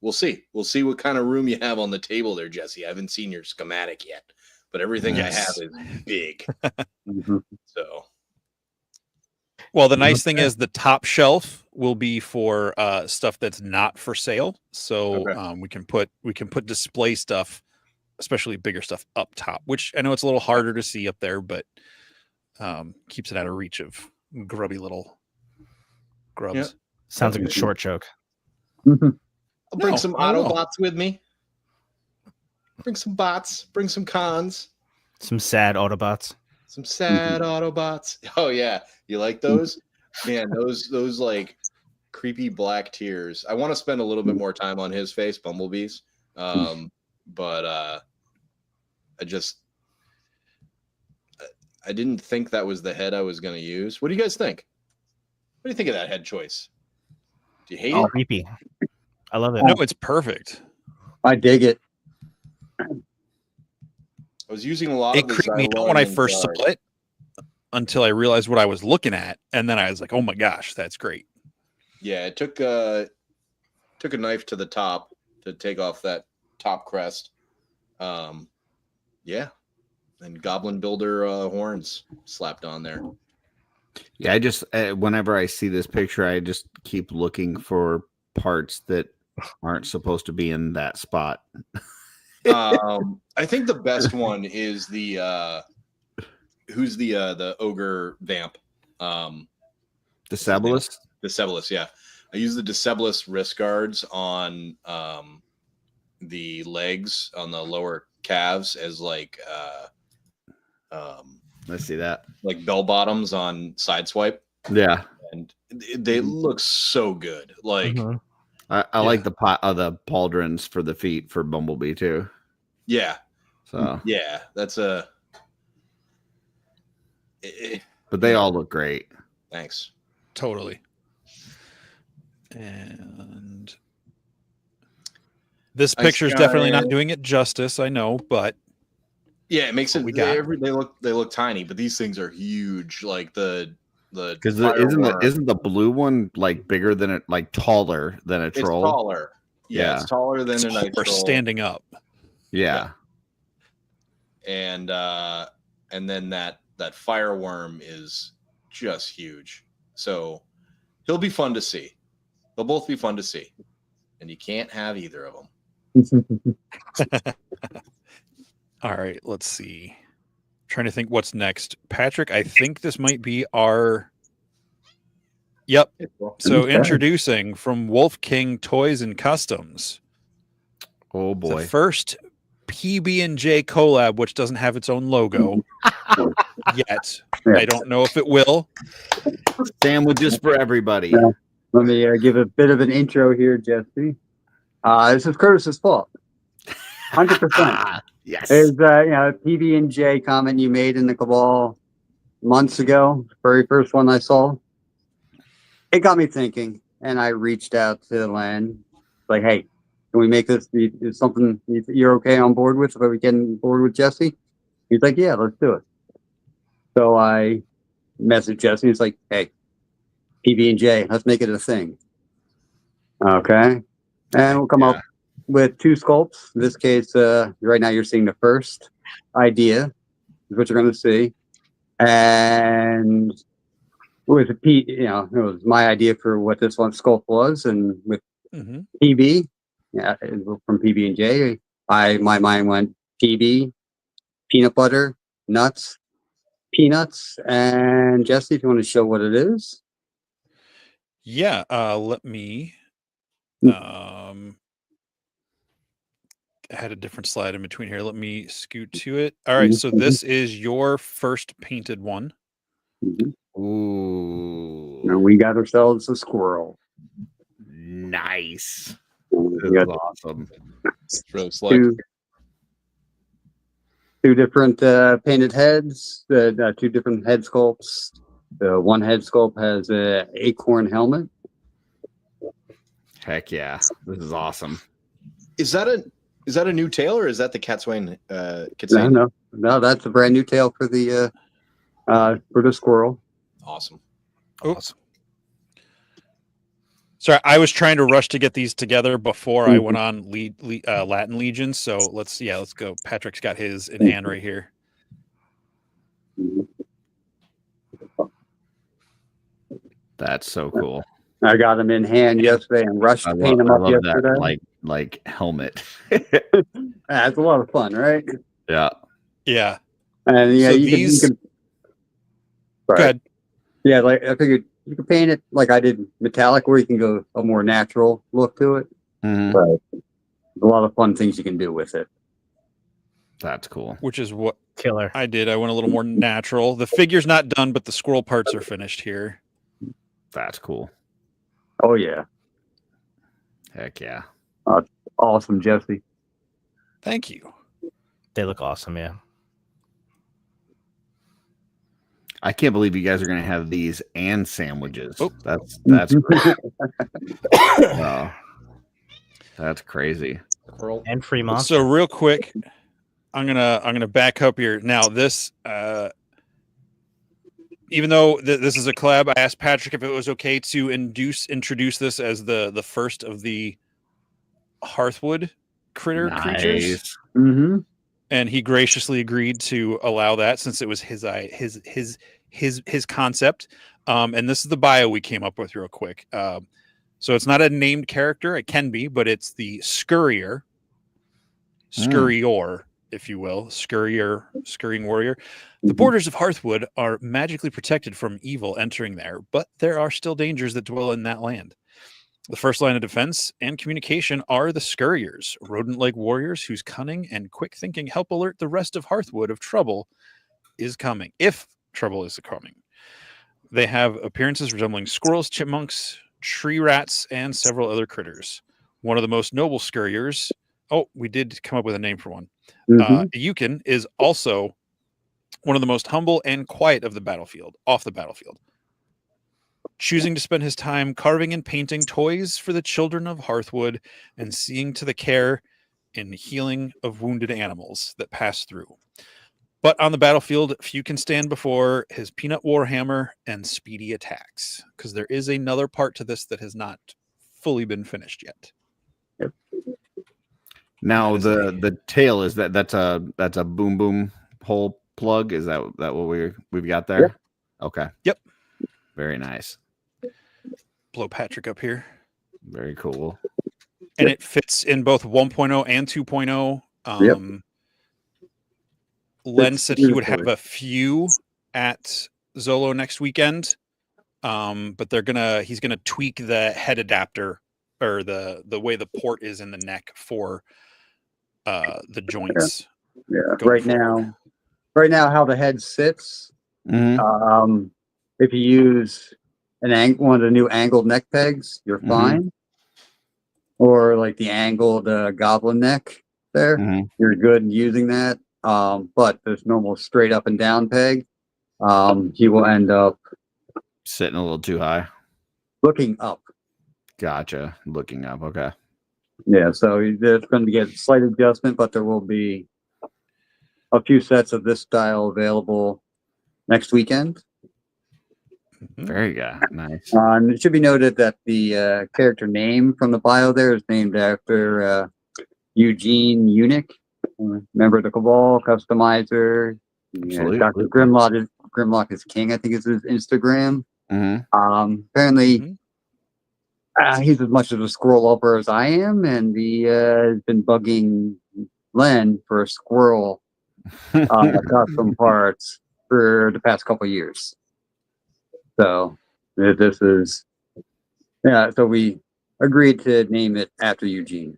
we'll see. We'll see what kind of room you have on the table there, Jesse. I haven't seen your schematic yet, but everything I have is big. So. Well, the nice thing is the top shelf will be for stuff that's not for sale. So we can put display stuff especially bigger stuff up top, which I know it's a little harder to see up there, but keeps it out of reach of grubby little grubs. Yep. Sounds like a short joke. I'll bring No, some not at all. Autobots with me. Bring some bots. Bring some cons. Some sad Autobots. Some sad Autobots. Oh yeah, you like those? Man, those like creepy black tears. I want to spend a little bit more time on his face, Bumblebee's. But I didn't think that was the head I was going to use. What do you guys think? What do you think of that head choice? Do you hate it? Creepy. I love it. No, it's perfect. I dig it. I was using a lot It of the creeped me out when I first saw it until I realized what I was looking at, and then I was like, "Oh my gosh, that's great!" Yeah, it took a knife to the top to take off that top crest. Yeah, and Goblin Builder horns slapped on there. Yeah, I just whenever I see this picture, I just keep looking for parts that aren't supposed to be in that spot. I think the best one is the who's the ogre vamp? Decebalus? Decebalus, yeah. I use the Decebalus wrist guards on the legs on the lower calves as like Let's see that. like bell bottoms on Sideswipe, Yeah, and they look so good. Like, Mhm. I like the the pauldrons for the feet for Bumblebee too. yeah, So, yeah, that's a. but they all look great. Thanks. Totally. And this picture's definitely not doing it justice, I know, but Yeah, it makes it. we got. They look tiny, but these things are huge. Like the Because fireworm. isn't the blue one like bigger than it, like taller than a It's troll? taller. Yeah, Yeah. it's taller than It's a night horse troll. standing up. Yeah. And then that fireworm is just huge. So he'll be fun to see. They'll both be fun to see, and you can't have either of them. All right, let's see. Trying to think what's next. Patrick, I think this might be our. Yep. So Okay. introducing from Wolf King Toys and Customs, Oh boy. the first PB&J collab, which doesn't have its own logo yet. Yeah. I don't know if it will. Sandwiches for everybody. Yeah. Let me give a bit of an intro here, Jesse. This is Curtis's fault. 100%. Yes. There's a PB&J comment you made in the Cabal months ago, very first one I saw. It got me thinking, and I reached out to Len, like, hey, can we make this is something you're okay on board with? If we get on board with Jesse? He's like, yeah, let's do it. So I messaged Jesse. He's like, hey, PB&J, let's make it a thing. Okay. And we'll come up with two sculpts. In this case, right now you're seeing the first idea, is what you're going to see. And with a P, it was my idea for what this one sculpt was. And with PB, from PB&J, my mind went PB, peanut butter, nuts, peanuts. And Jesse, if you want to show what it is. Yeah, let me. I had a different slide in between here. Let me scoot to it. All right, so this is your first painted one. Ooh. And we got ourselves a squirrel. Nice. We This got is awesome. It's really slick. Two different painted heads, two different head sculpts. The one head sculpt has a acorn helmet. Heck yeah. This is awesome. Is that a new tail, or is that the Catswain? Catswain? No, that's a brand new tail for the squirrel. Awesome. Oops. Sorry, I was trying to rush to get these together before I went on Latin Legion. So let's go. Patrick's got his in hand right here. That's so cool. I got him in hand yesterday and rushed to paint him up yesterday. That like helmet. It's a lot of fun, right? Yeah. Yeah. And yeah, So you these. can. Go Sorry. ahead. Yeah, like I figured you could paint it like I did metallic, where you can go a more natural look to it. Mhm. But there's a lot of fun things you can do with it. That's cool. Which is what Killer. I did. I went a little more natural. The figure's not done, but the squirrel parts are finished here. That's cool. Oh yeah, Heck yeah. awesome, Jesse. Thank you. They look awesome, yeah. I can't believe you guys are going to have these and sandwiches. Oh. That's wow. That's crazy. Squirrel. And free monster. So real quick, I'm gonna back up here. Now this, even though this is a collab, I asked Patrick if it was okay to introduce this as the first of the Hearthwood critter creatures, Mm-hmm. and he graciously agreed to allow that since it was his concept. And this is the bio we came up with real quick. So it's not a named character. It can be, but it's the Scurrier, if you will, scurrying warrior. The borders of Hearthwood are magically protected from evil entering there, but there are still dangers that dwell in that land. The first line of defense and communication are the Scurriers, rodent-like warriors whose cunning and quick thinking help alert the rest of Hearthwood of trouble is coming, if trouble is coming. They have appearances resembling squirrels, chipmunks, tree rats, and several other critters. One of the most noble Scurriers, we did come up with a name for one. Yukin is also one of the most humble and quiet of the battlefield, off the battlefield, choosing to spend his time carving and painting toys for the children of Hearthwood and seeing to the care and healing of wounded animals that pass through. But on the battlefield, few can stand before his peanut warhammer and speedy attacks, because there is another part to this that has not fully been finished yet. Yep. Now the tail is that's a boom boom hole plug. Is that what we've got there? Yep. Okay. Yep. Very nice. Blow Patrick up here. Very cool. And it fits in both 1.0 and 2.0. Yep. Len It's said he would beautiful. have a few at Zolo next weekend, but he's gonna tweak the head adapter or the way the port is in the neck for the joints. Yeah. Going forward. Right now, how the head sits. Mm-hmm. If you use one of the new angled neck pegs, you're fine. Or like the angled goblin neck there, you're good in using that. But this normal straight up and down peg, he will end up Sitting a little too high. looking up. Gotcha. Looking up. Okay. Yeah, so there's going to get a slight adjustment, but there will be a few sets of this style available next weekend. Very good. Nice. And it should be noted that the character name from the bio there is named after Eugene Unick, member of the Cabal, customizer. Absolutely. Dr. Grimlock is King, I think is his Instagram. Apparently, he's as much of a squirrel lover as I am, and he has been bugging Len for a squirrel custom parts for the past couple of years. So this is, so we agreed to name it after Eugene.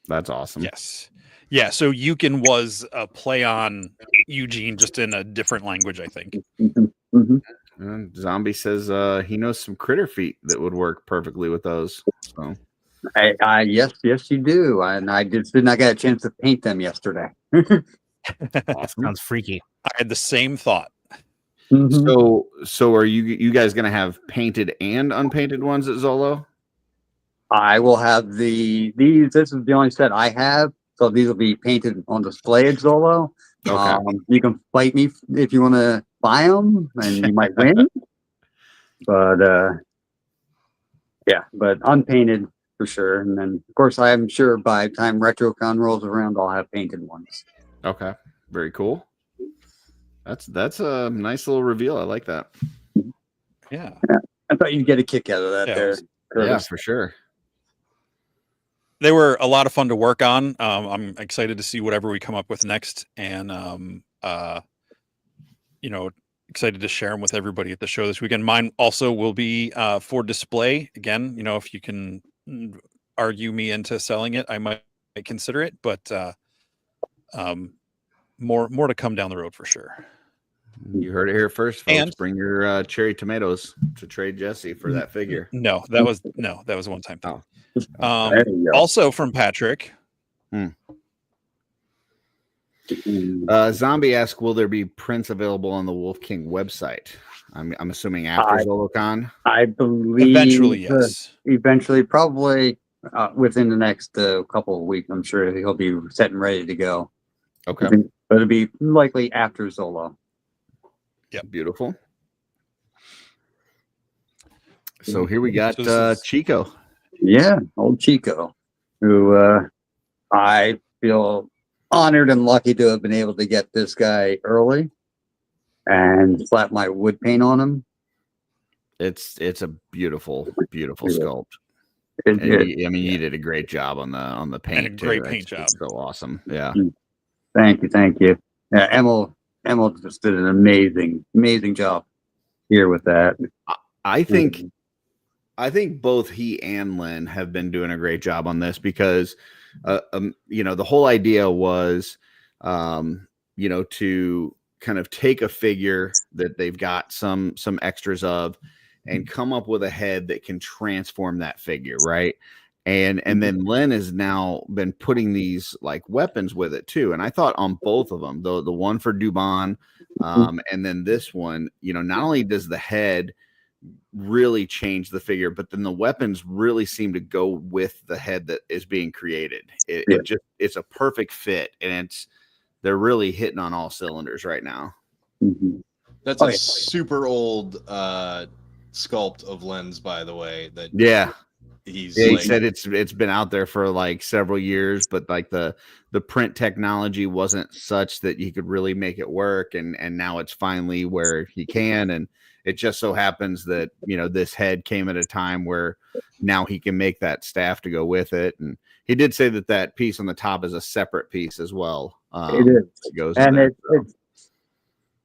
That's awesome. Yes. Yeah, so Yukin was a play on Eugene, just in a different language, I think. And Zombie says he knows some critter feet that would work perfectly with those. So Yes, you do. And I did not get a chance to paint them yesterday. awesome. Sounds freaky. I had the same thought. So are you guys gonna have painted and unpainted ones at Zolo? I will have these. This is the only set I have, so these will be painted on display at Zolo. Okay. You can fight me if you want to buy them, and you might win. But but unpainted for sure. And then of course I'm sure by the time RetroCon rolls around, I'll have painted ones. Okay. Very cool. That's a nice little reveal. I like that. Yeah. I thought you'd get a kick out of that Yeah, there. Yeah, for sure. they were a lot of fun to work on. I'm excited to see whatever we come up with next, and excited to share them with everybody at the show this weekend. Mine also will be for display again. If you can argue me into selling it, I might consider it, but more to come down the road for sure. You heard it here first, folks. And bring your cherry tomatoes to trade Jesse for that figure. No, that was a one-time thing. Oh. There you go. Also from Patrick. Zombie asks, will there be prints available on the Wolf King website? I'm assuming after ZoloCon. I believe Eventually, yes. Eventually, probably within the next couple of weeks. I'm sure he'll be set and ready to go. Okay. But it'll be likely after Zolo. Yeah, beautiful. So here we got Chico. Yeah, old Chico, who I feel honored and lucky to have been able to get this guy early and slap my wood paint on him. It's a beautiful sculpt. You did a great job on the paint. And a great paint job. It's so awesome. Yeah. Thank you. Yeah, Emil just did an amazing job here with that. I think both he and Lynn have been doing a great job on this because the whole idea was to kind of take a figure that they've got some extras of and come up with a head that can transform that figure, right? And then Lynn has now been putting these like weapons with it too. And I thought on both of them, the one for Dubon, and then this one, not only does the head really change the figure, but then the weapons really seem to go with the head that is being created. It's a perfect fit, and they're really hitting on all cylinders right now. That's a super old sculpt of Lens, by the way. He said it's been out there for like several years, but like the print technology wasn't such that he could really make it work, and now it's finally where he can. And it just so happens that this head came at a time where now he can make that staff to go with it. And he did say that piece on the top is a separate piece as well. It is,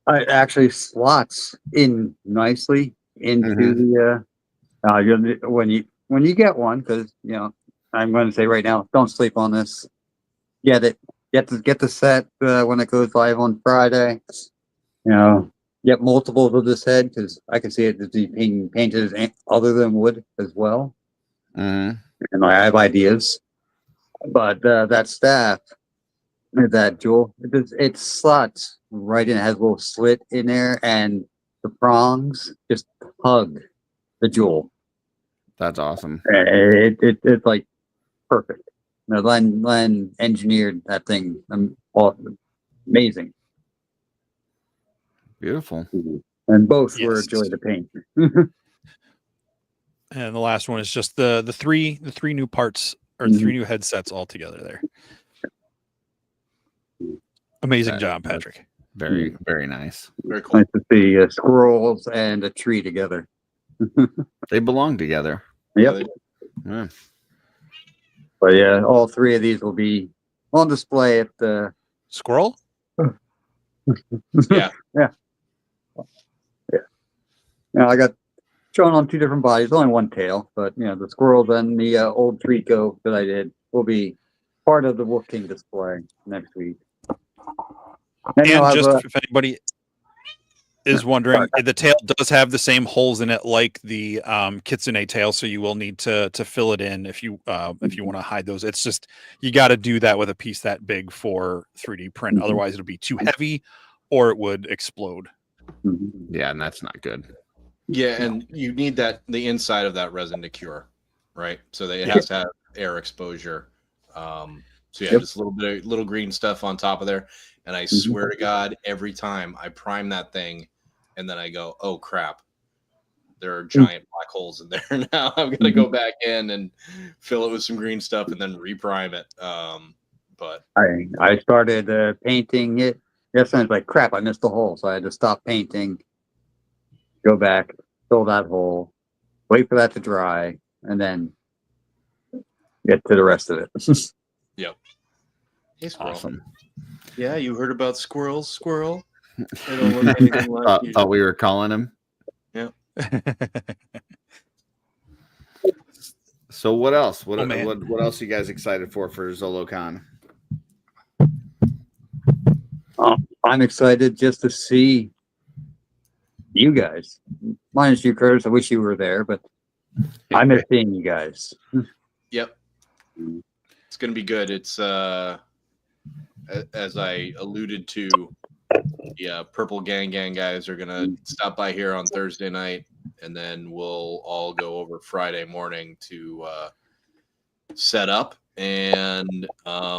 it actually slots in nicely into the when you get one, because I'm going to say right now, don't sleep on this. Get the set when it goes live on Friday. Get multiples of this head, because I can see it being painted other than wood as well. And I have ideas, but that staff, that jewel, it slots right in. It has a little slit in there, and the prongs just hug the jewel. That's awesome. It's like perfect. Len engineered that thing. Amazing. Beautiful. And both were a joy to paint. And the last one is just the three new parts, or the 3 new headsets all together there. Amazing job, Patrick. Very, very nice. Very cool. Nice to see squirrels and a tree together. They belong together. Yep. Yeah. But yeah, all 3 of these will be on display at the Squirrel. Yeah. I got shown on 2 different bodies, only one tail, but the squirrels and the old Trico that I did will be part of the Wolf King display next week. And just if anybody is wondering, the tail does have the same holes in it like the Kitsune tail, so you will need to fill it in if you want to hide those. It's just you got to do that with a piece that big for 3D print. Otherwise, it'll be too heavy, or it would explode. Yeah, and that's not good. Yeah, and you need the inside of that resin to cure, right? So it has to have air exposure. Just a little green stuff on top of there. And I swear to God, every time I prime that thing, and then I go, oh crap, there are giant black holes in there now. I'm gonna go back in and fill it with some green stuff and then reprime it. But I started painting it. Yes, I was like, crap, I missed the hole, so I had to stop painting, go back, fill that hole, wait for that to dry, and then get to the rest of it. Yep. Hey, squirrel. Awesome. Yeah, you heard about squirrels, squirrel? They don't look anything like you. Thought we were calling him. Yeah. So what else? What man. what else are you guys excited for ZoloCon? I'm excited just to see you guys. Minus you, Curtis. I wish you were there, but I miss seeing you guys. Yep. It's going to be good. It's, as I alluded to, the Purple Gang guys are going to stop by here on Thursday night, and then we'll all go over Friday morning to set up. And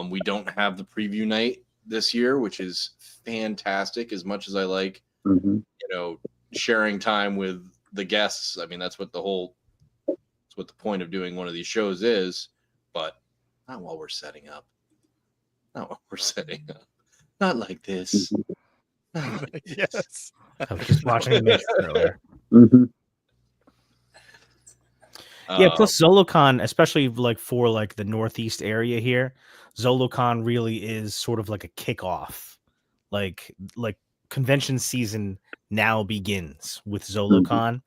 we don't have the preview night this year, which is fantastic. As much as I like, sharing time with the guests. I mean, that's what the point of doing one of these shows is, but not while we're setting up. Not while we're setting up. Not like this. Yes. I was just watching the Matrix earlier. Yeah, plus ZoloCon, especially like for like the Northeast area here, ZoloCon really is sort of like a kickoff. Like convention season now begins with ZoloCon.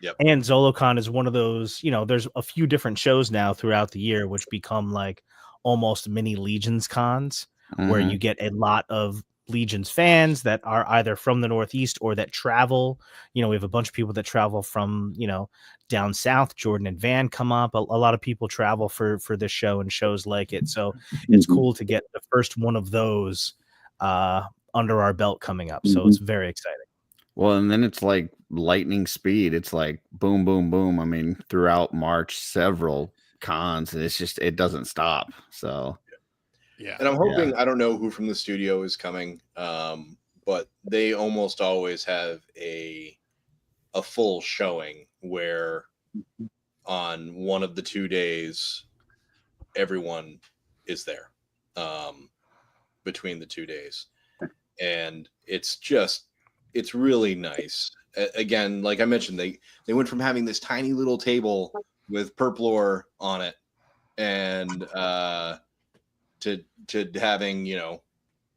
Yep. And ZoloCon is one of those, there's a few different shows now throughout the year which become like almost mini Legions cons, where you get a lot of Legions fans that are either from the Northeast or that travel. We have a bunch of people that travel from, down south. Jordan and Van come up. A lot of people travel for this show and shows like it. So it's cool to get the first one of those under our belt coming up. So it's very exciting. Well, and then it's like lightning speed. It's like boom, boom, boom. I mean, throughout March, several cons, and it doesn't stop. So, yeah. And I'm hoping, I don't know who from the studio is coming, but they almost always have a full showing where on one of the 2 days, everyone is there between the 2 days. And it's really nice. Again, like I mentioned, they went from having this tiny little table with Purplore on it and to having,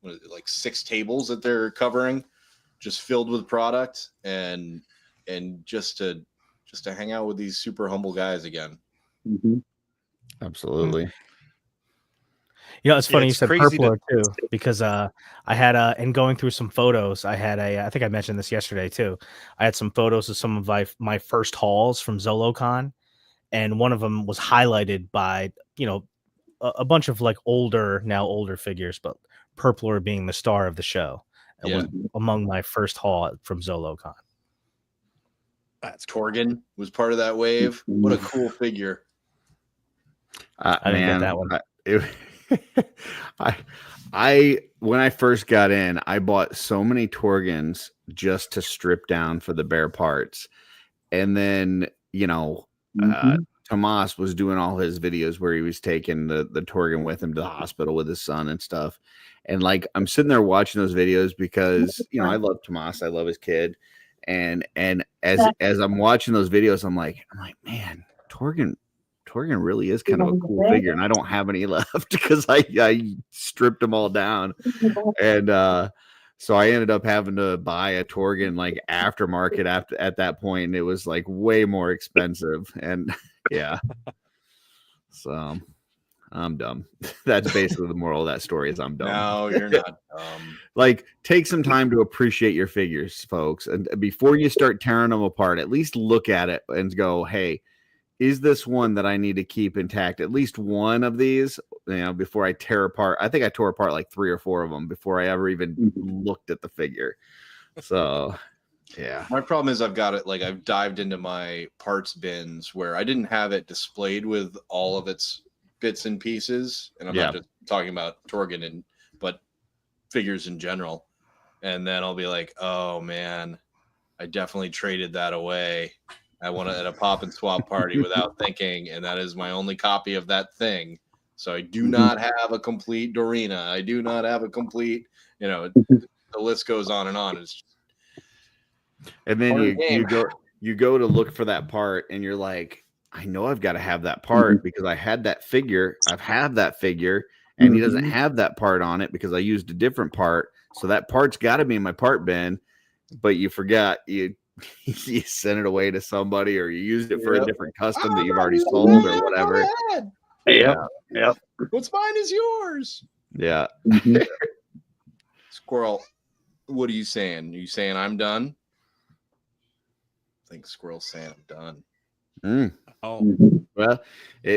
what is it, like 6 tables that they're covering just filled with product and just to hang out with these super humble guys again. absolutely. It's funny you said crazy Purple too, because I had in going through some photos, I had I think I mentioned this yesterday too. I had some photos of some of my first hauls from ZoloCon, and one of them was highlighted by a bunch of like older figures, but Purpler being the star of the show. It was among my first haul from ZoloCon. That's Torgan was part of that wave. What a cool figure. I didn't get that one. I when I first got in, I bought so many Torgans just to strip down for the bare parts. And then, Tomas was doing all his videos where he was taking the Torgan with him to the hospital with his son and stuff. And like, I'm sitting there watching those videos because, I love Tomas. I love his kid. And as I'm watching those videos, I'm like, man, Torgan really is kind of a cool figure, and I don't have any left because I stripped them all down. And so I ended up having to buy a Torgan like aftermarket at that point, and it was like way more expensive. And yeah, so I'm dumb. That's basically the moral of that story is I'm dumb. No, you're not dumb. Like, take some time to appreciate your figures, folks. And before you start tearing them apart, at least look at it and go, hey, is this one that I need to keep intact? At least one of these, before I tear apart. I think I tore apart like 3 or 4 of them before I ever even looked at the figure. So, yeah. My problem is I've got it, like I've dived into my parts bins where I didn't have it displayed with all of its bits and pieces. And I'm not just talking about Torgan, but figures in general. And then I'll be like, oh man, I definitely traded that away. I want it at a pop and swap party without thinking, and that is my only copy of that thing. So I do not have a complete Dorina. I do not have a complete, the list goes on and on. It's and then you go to look for that part, and you're like, I know I've got to have that part because I had that figure. I've had that figure, and he doesn't have that part on it because I used a different part. So that part's got to be in my part bin, but you forgot you sent it away to somebody, or you used it for a different custom that you've already sold or whatever. Yep. What's mine is yours. Yeah. Squirrel, what are you saying? Are you saying I'm done? I think Squirrel's saying I'm done. Oh, Well,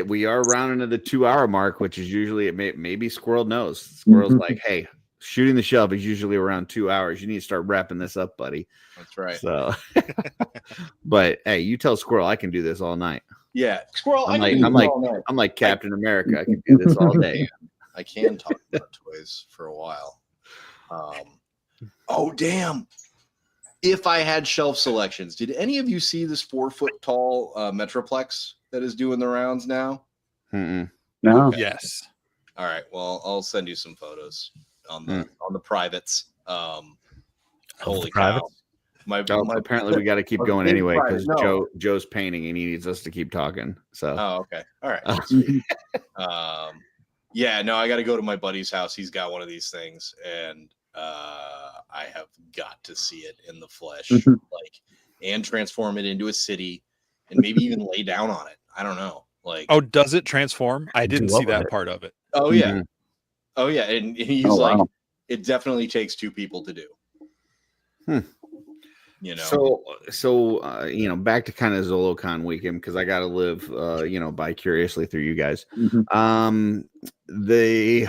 we are rounding to the 2-hour mark, which is usually maybe Squirrel knows. Squirrel's like, hey, shooting the shelf is usually around 2 hours. You need to start wrapping this up, buddy. That's right. So, but hey, you tell Squirrel I can do this all night. Yeah, Squirrel. I'm like Captain America. I can do this all day. I can talk about toys for a while. Oh damn! If I had shelf selections, did any of you see this 4-foot tall Metroplex that is doing the rounds now? No. yes. All right. Well, I'll send you some photos on the privates. Holy cow! Apparently we got to keep going anyway because Joe's painting and he needs us to keep talking. So. Oh, okay. All right. Yeah. No, I got to go to my buddy's house. He's got one of these things, and I have got to see it in the flesh, and transform it into a city, and maybe even lay down on it. I don't know. Oh, does it transform? I didn't see that part of it. Oh yeah, oh yeah, and he's it definitely takes 2 people to do. You know. So back to kind of ZoloCon weekend because I got to live, vicariously through you guys. The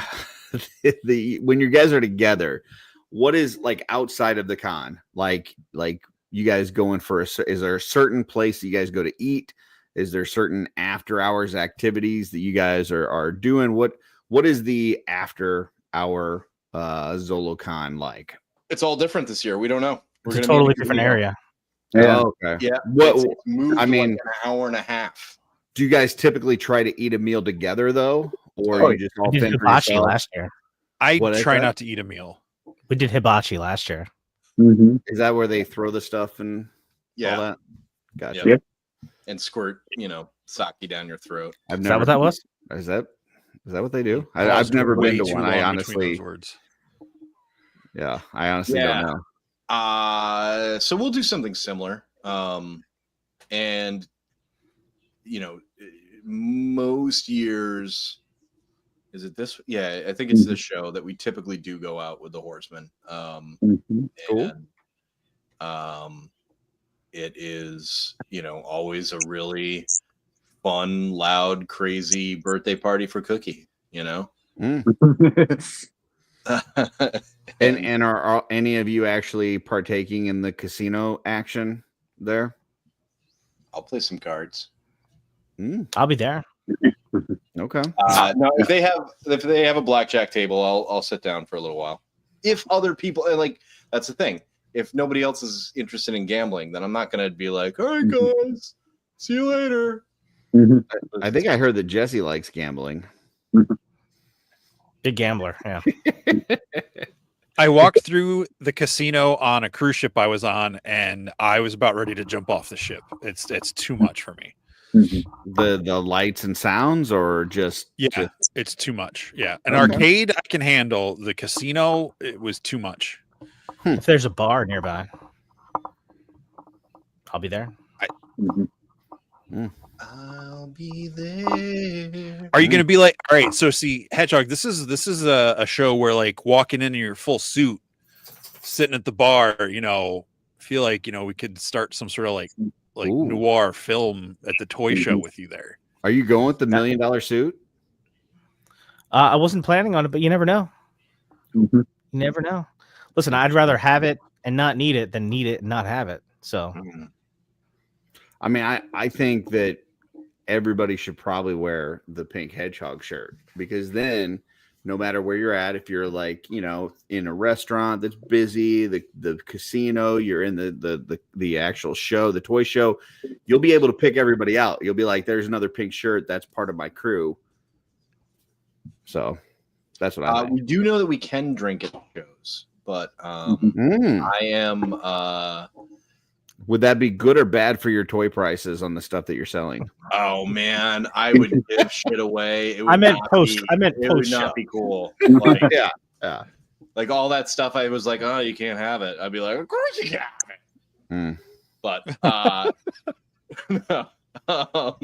when you guys are together, what is like outside of the con? Like you guys going for is there a certain place that you guys go to eat? Is there certain after hours activities that you guys are doing? What is the after hour ZoloCon like? It's all different this year. We don't know. It's a totally different area. Yeah. Oh, okay. Yeah. What it's moved I mean, like an hour and a half. Do you guys typically try to eat a meal together though, or you just all we did fend for hibachi yourself? last year. I try not to eat a meal. We did hibachi last year. Is that where they throw the stuff and all that? Gotcha. Yep. And squirt, sake down your throat. Is that what that was? Is that what they do? I've never been to one. I honestly don't know. So we'll do something similar. And most years, is it this? Yeah, I think it's this show that we typically do go out with the horsemen. Cool. And, it is, always a really fun, loud, crazy birthday party for Cookie, And are any of you actually partaking in the casino action there? I'll play some cards. I'll be there. Okay. No, if they have a blackjack table, I'll sit down for a little while. If other people that's the thing. If nobody else is interested in gambling, then I'm not going to be like, all right, guys, see you later. I think I heard that Jesse likes gambling. Big gambler, yeah. I walked through the casino on a cruise ship I was on, and I was about ready to jump off the ship. It's too much for me. The lights and sounds, or just it's too much. Yeah, an arcade I can handle. The casino, it was too much. If there's a bar nearby, I'll be there. I'll be there. Are you going to be like, all right, so see, Hedgehog, this is a show where like walking in your full suit, sitting at the bar, feel like, we could start some sort of like noir film at the toy show with you there. Are you going with the $1 million suit? I wasn't planning on it, but you never know. You never know. Listen, I'd rather have it and not need it than need it and not have it. So, I mean, I think that everybody should probably wear the pink hedgehog shirt, because then no matter where you're at, if you're like, in a restaurant that's busy, the casino, you're in the actual show, the toy show, you'll be able to pick everybody out. You'll be like, there's another pink shirt. That's part of my crew. So that's what I think. We do know that we can drink at shows. But I am. Would that be good or bad for your toy prices on the stuff that you're selling? Oh man, I would give shit away. It would I meant not post. be- I meant It would post show. not be cool. Like, Yeah. like all that stuff. I was like, oh, you can't have it. I'd be like, of course you can have it. But no.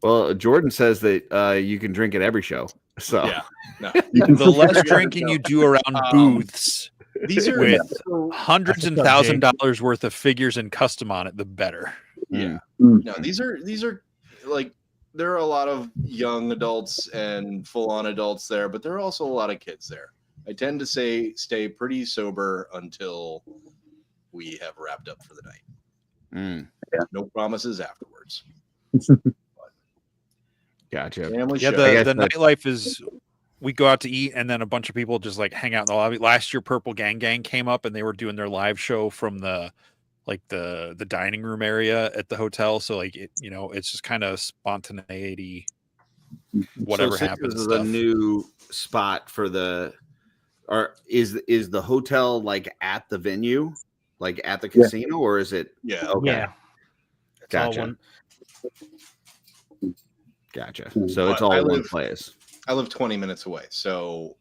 Well, Jordan says that you can drink at every show. So Yeah, no. The less drinking you do around booths These are with so- hundreds and $1,000s worth of figures and custom on it, the better. yeah. Mm. No, these are like there are a lot of young adults and full-on adults there, but there are also a lot of kids there. I tend to stay pretty sober until we have wrapped up for the night. No promises afterwards. Gotcha. Family Yeah, show. the nightlife is we go out to eat and then a bunch of people just like hang out in the lobby. Last year, Purple Gang came up and they were doing their live show from the dining room area at the hotel. So like it's just kind of spontaneity, whatever so happens. This is a new spot for the. Or is the hotel like at the venue, like at the casino, or is it? Yeah. Okay. Yeah. It's all Gotcha. one- Gotcha. So But it's all I one live- place. I live 20 minutes away, so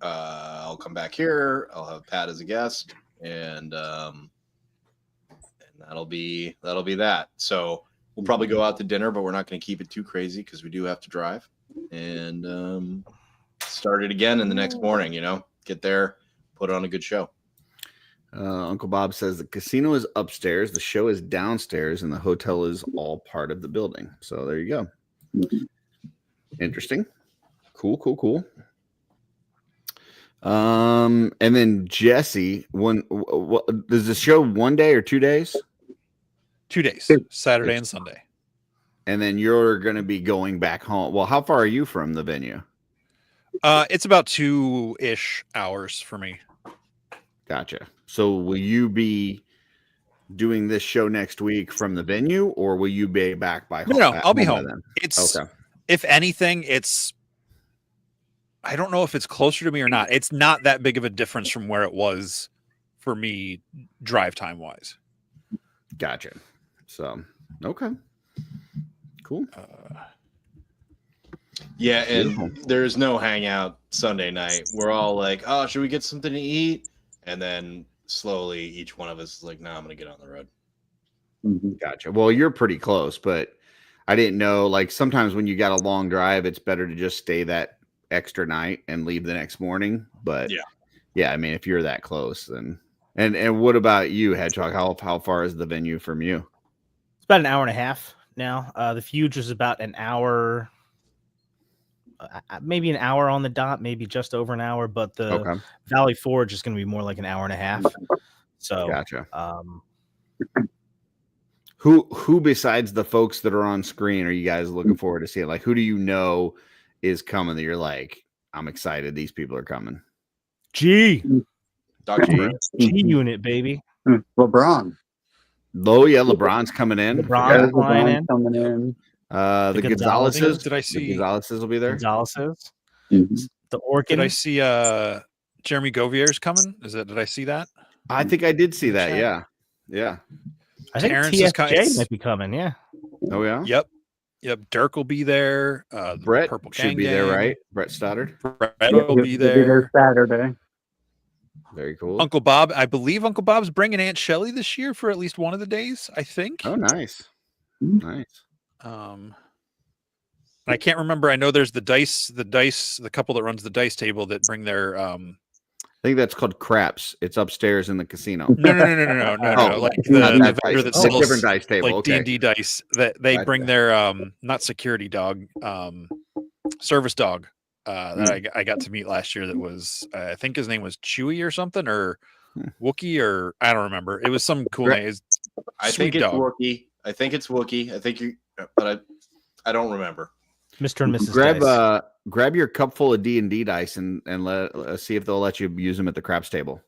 I'll come back here. I'll have Pat as a guest, and that'll be that. So we'll probably go out to dinner, but we're not going to keep it too crazy because we do have to drive and start it again in the next morning. Get there, put on a good show. Uncle Bob says the casino is upstairs, the show is downstairs, and the hotel is all part of the building. So there you go. Interesting. Cool. And then Jesse, does the show 1 day or 2 days? 2 days, Saturday and Sunday. And then you're going to be going back home. Well, how far are you from the venue? It's about 2-ish hours for me. Gotcha. So will you be doing this show next week from the venue, or will you be back by home? No, I'll be by home. then? It's Okay. if anything, I don't know if it's closer to me or not. It's not that big of a difference from where it was for me drive time wise. Gotcha. So, okay. Cool. Yeah, and Beautiful. there's no hangout Sunday night. We're all like, oh, should we get something to eat? And then slowly each one of us is like, no, I'm going to get on the road. Gotcha. Well, you're pretty close, but I didn't know, like sometimes when you got a long drive, it's better to just stay that extra night and leave the next morning. But yeah, I mean, if you're that close, then and what about you, Hedgehog? How far is the venue from you? It's about an hour and a half now. The Fuge is about an hour, maybe an hour on the dot, maybe just over an hour. But the Valley Forge is going to be more like an hour and a half. So, gotcha. Um, Who besides the folks that are on screen are you guys looking forward to seeing? Like, who do you know is coming that you're like, I'm excited these people are coming? Dr. G. Brett. G unit, baby. LeBron. Oh yeah, LeBron's coming in. LeBron flying in. Coming in. The Gonzalez's. Gonzalez's. Did I The see? Gonzalez's will be there. Gonzalez's. Mhm. The Orchid. Did I see? Jeremy Govier's coming. Did I see that? I think I did see that. Chat. Yeah. I think Terrence is TFJ might be coming. Yeah. Oh yeah. Yep. Dirk will be there. The Brett Purple should Gang be there, Gang. right? Brett Stoddard. Brett Yep, will be he'll there. Saturday. Very cool. Uncle Bob, I believe Uncle Bob's bringing Aunt Shelley this year for at least one of the days. I think. Oh, nice. Nice. I can't remember. I know there's the couple that runs the dice table that bring their I think that's called craps. It's upstairs in the casino. no. Oh, Like not the that vendor dice. that Oh, sells different dice table. like Okay. D&D dice that they Gotcha. bring their not security dog, service dog that I got to meet last year. That was I think his name was Chewy or something, or Wookie, or I don't remember. It was some cool Right. name. I think it's Wookie. I think it's Wookie. I think you, but I don't remember. Mr. and Mrs. Dice. Grab your cup full of D&D dice and let's see if they'll let you use them at the craps table.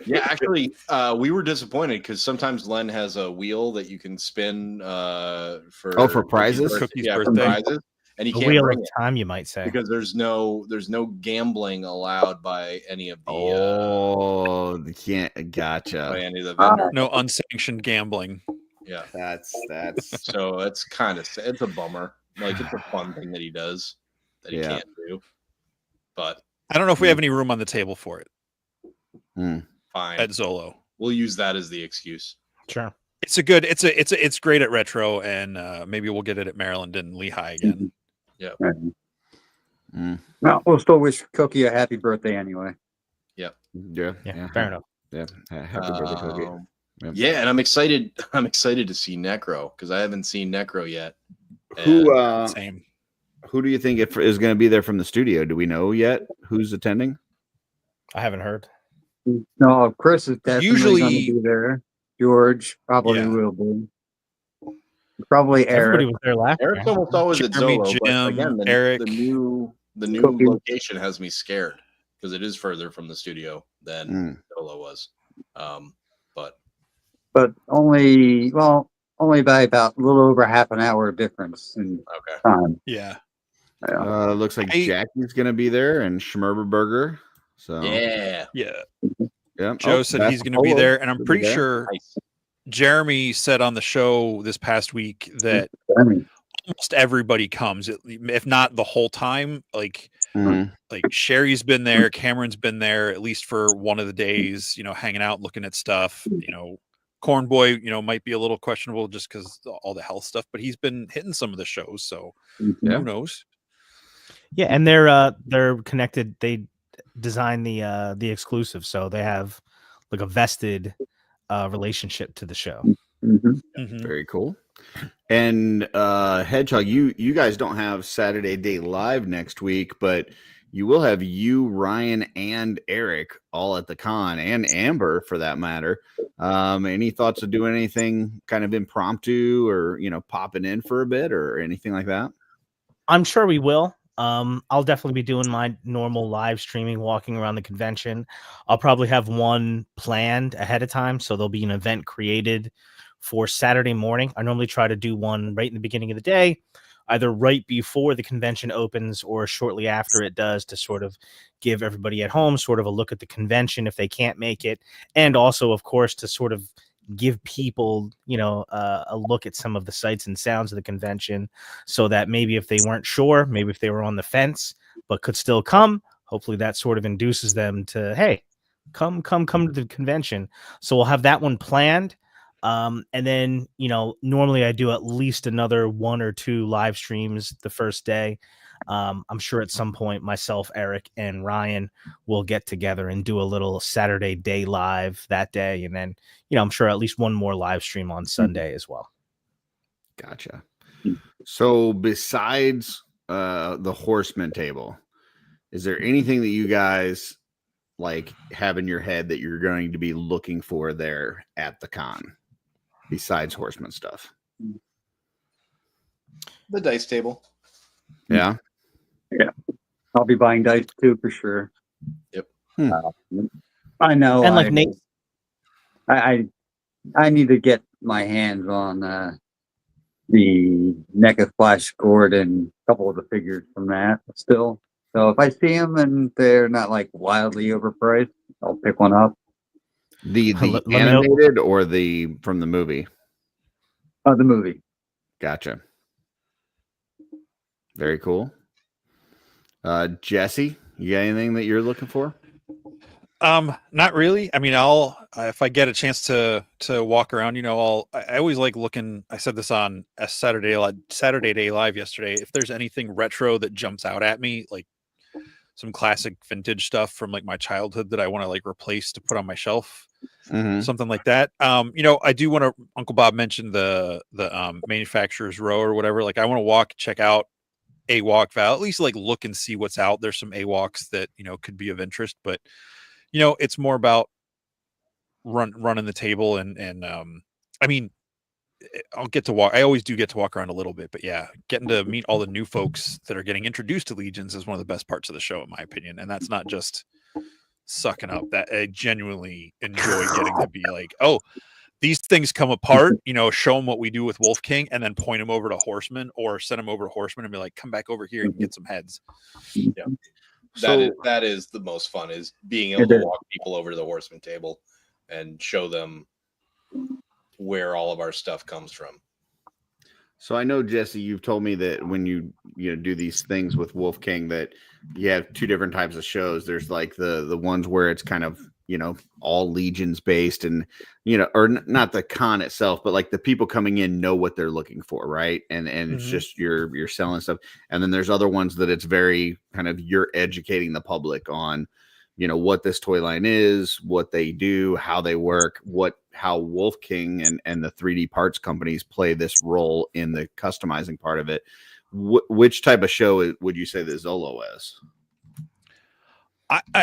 Yeah, actually, we were disappointed because sometimes Len has a wheel that you can spin for prizes? Cookie's yeah, for birthday. prizes, and he The can't wheel bring of it time, you might say. because there's no gambling allowed by any of the Can't gotcha. by any of the vendors. No unsanctioned gambling. Yeah. That's So it's kind of it's a bummer. Like it's a fun thing that he does that he can't do. But I don't know if we have any room on the table for it fine. at Zolo. We'll use that as the excuse. Sure. It's great at Retro, and maybe we'll get it at Maryland and Lehigh again. Yeah. No, we'll still wish Cookie a happy birthday anyway. Yeah. Fair enough. Yeah. Happy birthday, Cookie. Yep. Yeah, and I'm excited. I'm excited to see Necro because I haven't seen Necro yet. Same. Who do you think is going to be there from the studio? Do we know yet who's attending? I haven't heard. No, Chris is definitely Usually- going to be there. George probably will be. Probably Everybody Eric. was there last Eric's year. almost always at Jeremy, Zolo, but Jim, again, Eric. the new Cookie. location has me scared because it is further from the studio than Zolo was. But only by about a little over half an hour difference in time. Yeah. Looks like Jackie's going to be there and Schmerberberger. So yeah. Joe said he's going to be there, and I'm pretty sure Nice. Jeremy said on the show this past week that almost everybody comes, if not the whole time. Like Sherry's been there, Cameron's been there at least for one of the days, hanging out, looking at stuff. Corn Boy, might be a little questionable just because all the health stuff, but he's been hitting some of the shows, so who knows? Yeah, and they're connected. They designed the exclusive, so they have like a vested relationship to the show. Very cool. And Hedgehog, you guys don't have Saturday Day Live next week, but you will have you, Ryan, and Eric all at the con, and Amber for that matter. Any thoughts of doing anything kind of impromptu or popping in for a bit or anything like that? I'm sure we will. I'll definitely be doing my normal live streaming, walking around the convention. I'll probably have one planned ahead of time, so there'll be an event created for Saturday morning. I normally try to do one right in the beginning of the day, either right before the convention opens or shortly after it does, to sort of give everybody at home sort of a look at the convention if they can't make it, and also, of course, to sort of give people, a look at some of the sights and sounds of the convention, so that maybe if they weren't sure, maybe if they were on the fence, but could still come, hopefully that sort of induces them to, hey, come to the convention. So we'll have that one planned. And then, normally I do at least another 1 or 2 live streams the first day. I'm sure at some point myself, Eric, and Ryan will get together and do a little Saturday Day Live that day. And then, I'm sure at least one more live stream on Sunday as well. Gotcha. So besides the Horseman table, is there anything that you guys like have in your head that you're going to be looking for there at the con besides Horseman stuff? The dice table. Yeah. I'll be buying dice too for sure. Yep. I know. And like Nate, I need to get my hands on the NECA Flash Gord and a couple of the figures from that still. So if I see them and they're not like wildly overpriced, I'll pick one up. The Let me know. animated or the from the movie? The movie. Gotcha. Very cool. Jesse, you got anything that you're looking for? Not really. I mean, I'll if I get a chance to walk around, I always like looking. I said this on a Saturday Day Live yesterday. If there's anything retro that jumps out at me, like some classic vintage stuff from like my childhood that I want to like replace to put on my shelf, something like that. I do want to. Uncle Bob mentioned the manufacturer's row or whatever. Like I want to check out AWOC Val, at least like look and see what's out. There's some AWOCs that could be of interest, but it's more about running the table and I mean, I'll get to walk. I always do get to walk around a little bit, but yeah, getting to meet all the new folks that are getting introduced to Legions is one of the best parts of the show, in my opinion. And that's not just sucking up. That I genuinely enjoy getting to be like, oh, these things come apart, show them what we do with Wolf King and then point them over to Horseman or send them over to Horseman and be like, come back over here and get some heads. Yeah. that is the most fun, is being able to walk people over to the Horseman table and show them where all of our stuff comes from. So I know, Jesse, you've told me that when you do these things with Wolf King that you have two different types of shows. There's like the ones where it's kind of, all Legions based and, or not the con itself, but like the people coming in know what they're looking for. Right. And it's just you're selling stuff. And then there's other ones that it's very kind of you're educating the public on, what this toy line is, what they do, how they work, how Wolf King and the 3D parts companies play this role in the customizing part of it. Which type of show would you say that Zolo is?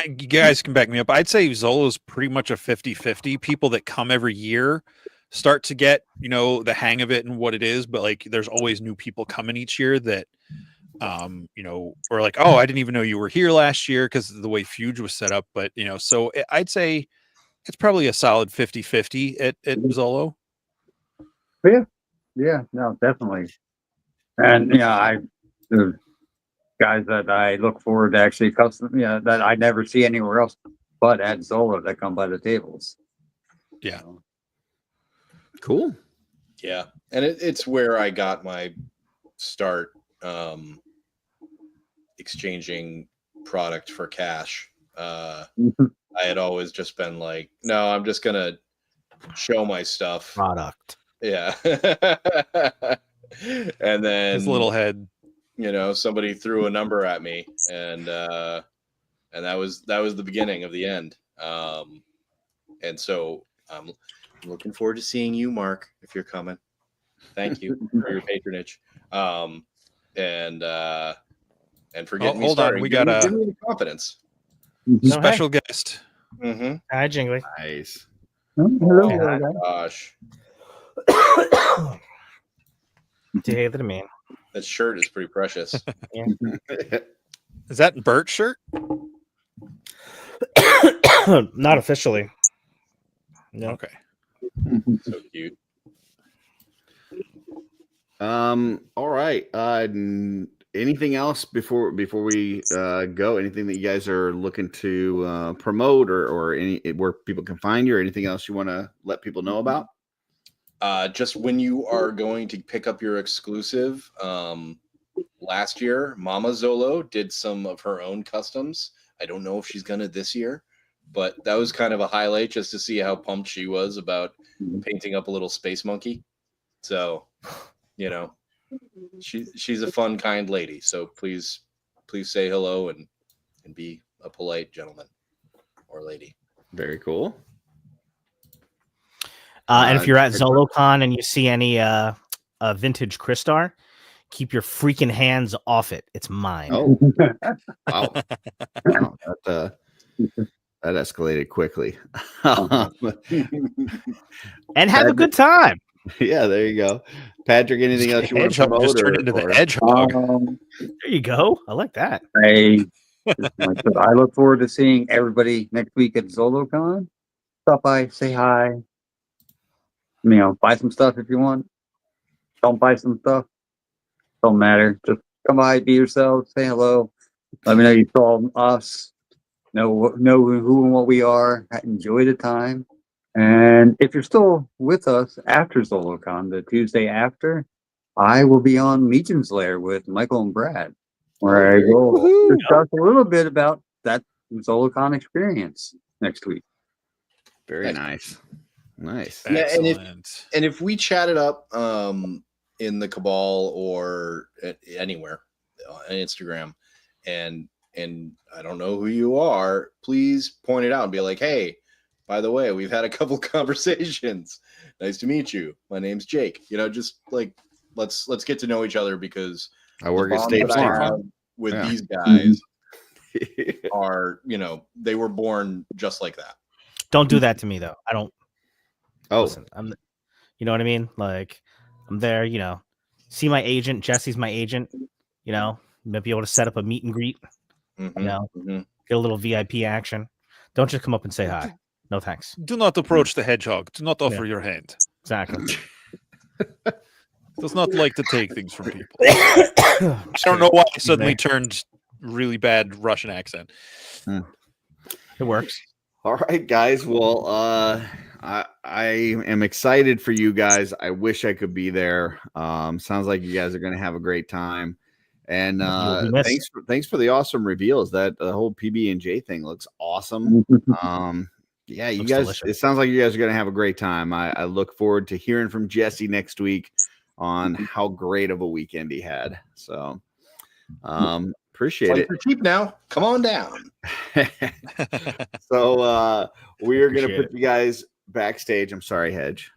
You guys can back me up. I'd say Zolo is pretty much a 50-50. People that come every year start to get, the hang of it and what it is. But like, there's always new people coming each year that, or like, oh, I didn't even know you were here last year because of the way Fuge was set up. But, so I'd say it's probably a solid 50-50 at Zolo. Yeah, no, definitely. And the guys that I look forward to actually custom, that I never see anywhere else but at Zolo that come by the tables. Yeah. Cool. Yeah. And it's where I got my start exchanging product for cash. I had always just been like, no, I'm just going to show my stuff. Product. Yeah. And then his little head, somebody threw a number at me, and that was the beginning of the end. And so I'm looking forward to seeing you, Mark, if you're coming. Thank you for your patronage. And for getting me hold started. on, we got give me the confidence. special guest. Mm-hmm. Hi, Jingly. Nice. Hello, Oh my gosh, Det är min. that shirt is pretty precious. Is that Bert's shirt? Not officially. No. Okay. So cute. All right. Anything else before we go? Anything that you guys are looking to promote or any where people can find you, or anything else you want to let people know about? Just when you are going to pick up your exclusive. Last year, Mama Zolo did some of her own customs. I don't know if she's gonna this year, but that was kind of a highlight just to see how pumped she was about painting up a little space monkey. So, she's a fun, kind lady. So please say hello and be a polite gentleman or lady. Very cool. And if you're at ZoloCon and you see any vintage Crystar, keep your freaking hands off it. It's mine. Oh, wow. That escalated quickly. And have a good time. Yeah, there you go. Patrick, anything else you want to promote? Just turned into the hedgehog. There you go. I like that. I look forward to seeing everybody next week at ZoloCon. Stop by, say hi. Buy some stuff if you want. Don't buy some stuff. Don't matter. Just come by, be yourself, say hello. Let me know you saw us. Know who and what we are. Enjoy the time. And if you're still with us after ZoloCon, the Tuesday after, I will be on Legion's Lair with Michael and Brad, where I will discuss a little bit about that ZoloCon experience next week. Very nice. Yeah, and if we chat it up in the Cabal or anywhere on Instagram, and I don't know who you are, please point it out and be like, hey, by the way, we've had a couple conversations. Nice to meet you. My name's Jake. Just like let's get to know each other, because I work at State Farm with these guys are, they were born just like that. Don't do that to me though. I don't. Oh, listen, you know what I mean? Like, I'm there, see my agent. Jesse's my agent, might be able to set up a meet and greet, get a little VIP action. Don't just come up and say hi. No, thanks. Do not approach the hedgehog. Do not offer your hand. Exactly. Does not like to take things from people. I don't know why I suddenly turned really bad Russian accent. It works. All right, guys. Well, I am excited for you guys. I wish I could be there. Sounds like you guys are going to have a great time. And You'll be missed. thanks for the awesome reveals. That the whole PB&J thing looks awesome. Yeah, you Looks guys. delicious. It sounds like you guys are going to have a great time. I look forward to hearing from Jesse next week on how great of a weekend he had. So, appreciate Flights it. are cheap now. Come on down. So we are going to Appreciate put you guys backstage. I'm sorry, Hedge,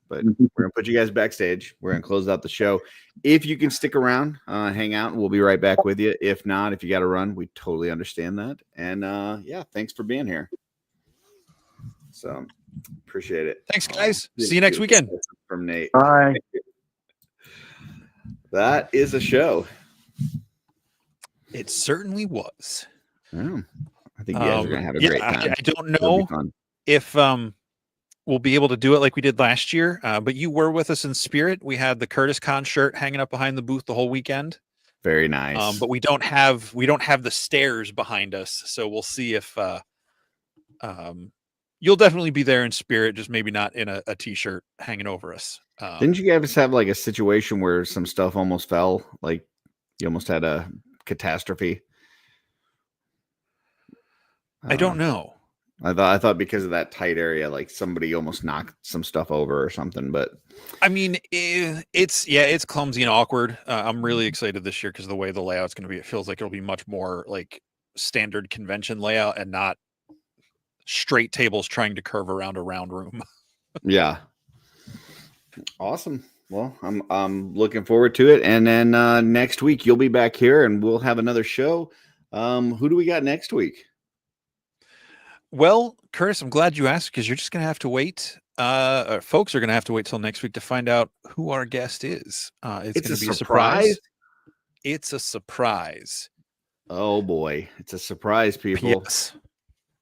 but we're going to put you guys backstage. We're going to close out the show. If you can stick around, hang out, and we'll be right back with you. If not, if you got to run, we totally understand that. And yeah, thanks for being here. So appreciate it. Thanks, guys. See you next weekend. From Nate. Bye. That is a show. It certainly was. Yeah. I think you guys are going to have a great time. I don't It'll be know fun. if we'll be able to do it like we did last year, but you were with us in spirit. We had the Curtis Con shirt hanging up behind the booth the whole weekend. Very nice. But we don't have the stairs behind us, so we'll see if you'll definitely be there in spirit, just maybe not in a t-shirt hanging over us. Didn't you guys have like a situation where some stuff almost fell? Like you almost had a catastrophe? I don't know. I thought because of that tight area, like somebody almost knocked some stuff over or something. But I mean, it's clumsy and awkward. I'm really excited this year because of the way the layout's going to be. It feels like it'll be much more like standard convention layout and not straight tables trying to curve around a round room. yeah, awesome. Well, I'm looking forward to it. And then next week you'll be back here and we'll have another show. Who do we got next week? Well, Curtis, I'm glad you asked because you're just going to have to wait. Folks are going to have to wait till next week to find out who our guest is. It's going to be a surprise. It's a surprise. Oh boy, it's a surprise, people. Yes.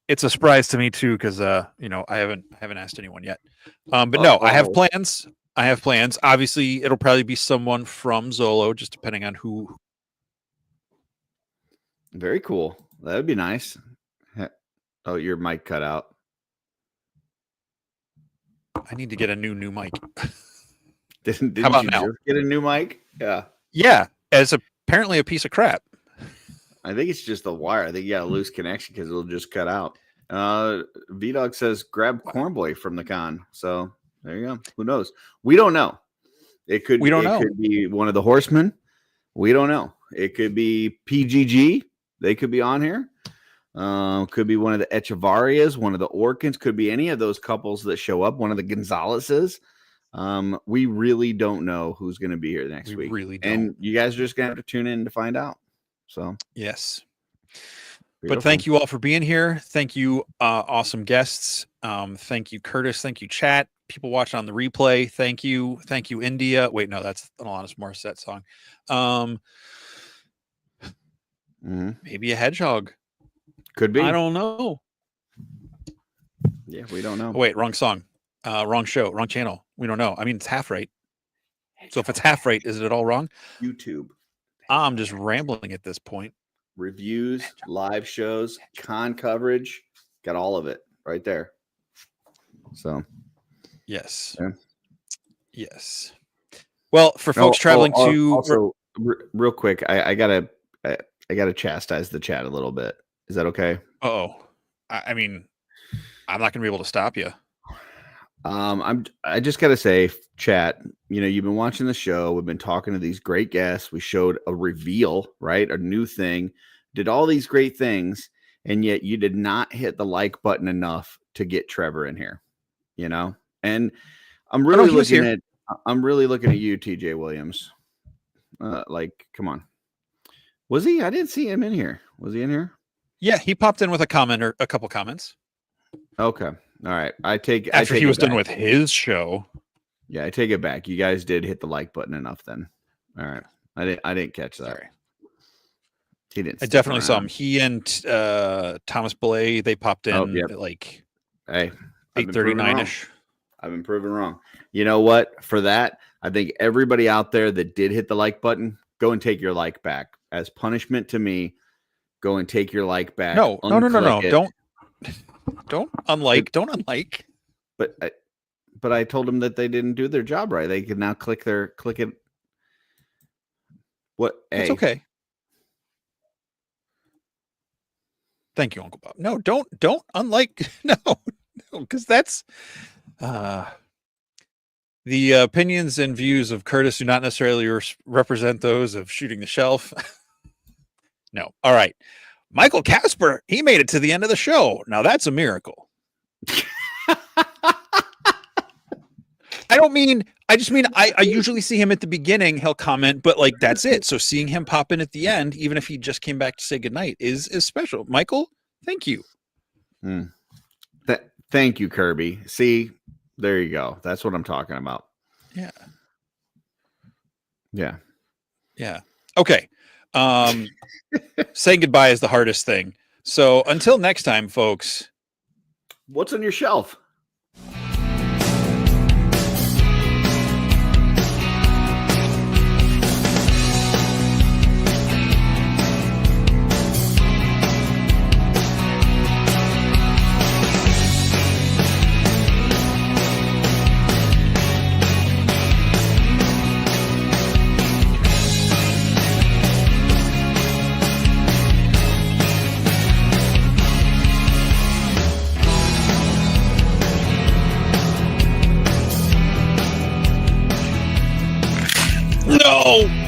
It's a surprise to me too because I haven't asked anyone yet. But no, I have plans. Obviously, it'll probably be someone from Zolo, just depending on who. Very cool. That would be nice. Oh, your mic cut out. I need to get a new mic. Didn't How about you now? just get a new mic? Yeah. Yeah, as apparently a piece of crap. I think it's just the wire. I think you got a loose connection because it'll just cut out. V-Dog says grab Cornboy from the con. So there you go. Who knows? We don't know. We don't know. It could be one of the horsemen. We don't know. It could be PGG. They could be on here. Could be one of the Echevarias, one of the Orkins, could be any of those couples that show up, one of the Gonzaleses. We really don't know who's going to be here next week. Really don't. And you guys are just going to have to tune in to find out. So, yes. beautiful. But thank you all for being here. Thank you, awesome guests. Thank you, Curtis. Thank you, chat. People watching on the replay. Thank you, India. Wait, no, that's an Alanis Morissette song. Maybe a hedgehog. Could be. I don't know. Yeah, we don't know. Oh, wait, wrong song. Wrong show, wrong channel. We don't know. I mean, it's half right. So if it's half right, is it all wrong? YouTube. I'm just rambling at this point. Reviews, live shows, con coverage. Got all of it right there. So, yes. Yeah. Yes. Well, for folks traveling to also, real quick, I gotta chastise the chat a little bit. Is that okay? Oh, I mean, I'm not gonna be able to stop you. I just gotta say, chat, you've been watching the show. We've been talking to these great guests. We showed a reveal, right? A new thing, did all these great things, and yet you did not hit the like button enough to get Trevor in here, and I'm really looking at you, TJ Williams. Come on. Was he? I didn't see him in here. Was he in here? Yeah, he popped in with a comment or a couple comments. Okay. All right. After he was done with his show. Yeah, I take it back. You guys did hit the like button enough then. All right. I didn't catch that. Sorry. He didn't. I definitely saw him. He and Thomas Boyle, they popped in at like 8:39ish. I've been proven wrong. You know what? For that, I think everybody out there that did hit the like button, go and take your like back as punishment to me. go and take your like back. No. unclick it. Don't unlike. But I told them that they didn't do their job right. They can now click it. What? It's okay. Thank you, Uncle Bob. No, don't unlike. No, because that's the opinions and views of Curtis do not necessarily represent those of Shooting the Shelf. No. All right. Michael Casper, he made it to the end of the show. Now that's a miracle. I just mean I usually see him at the beginning, he'll comment, but like that's it. So seeing him pop in at the end, even if he just came back to say goodnight, is special. Michael, thank you. Thank you, Kirby. See, there you go. That's what I'm talking about. Yeah. Yeah. Yeah. Okay. Saying goodbye is the hardest thing. So until next time, folks. What's on your shelf? No!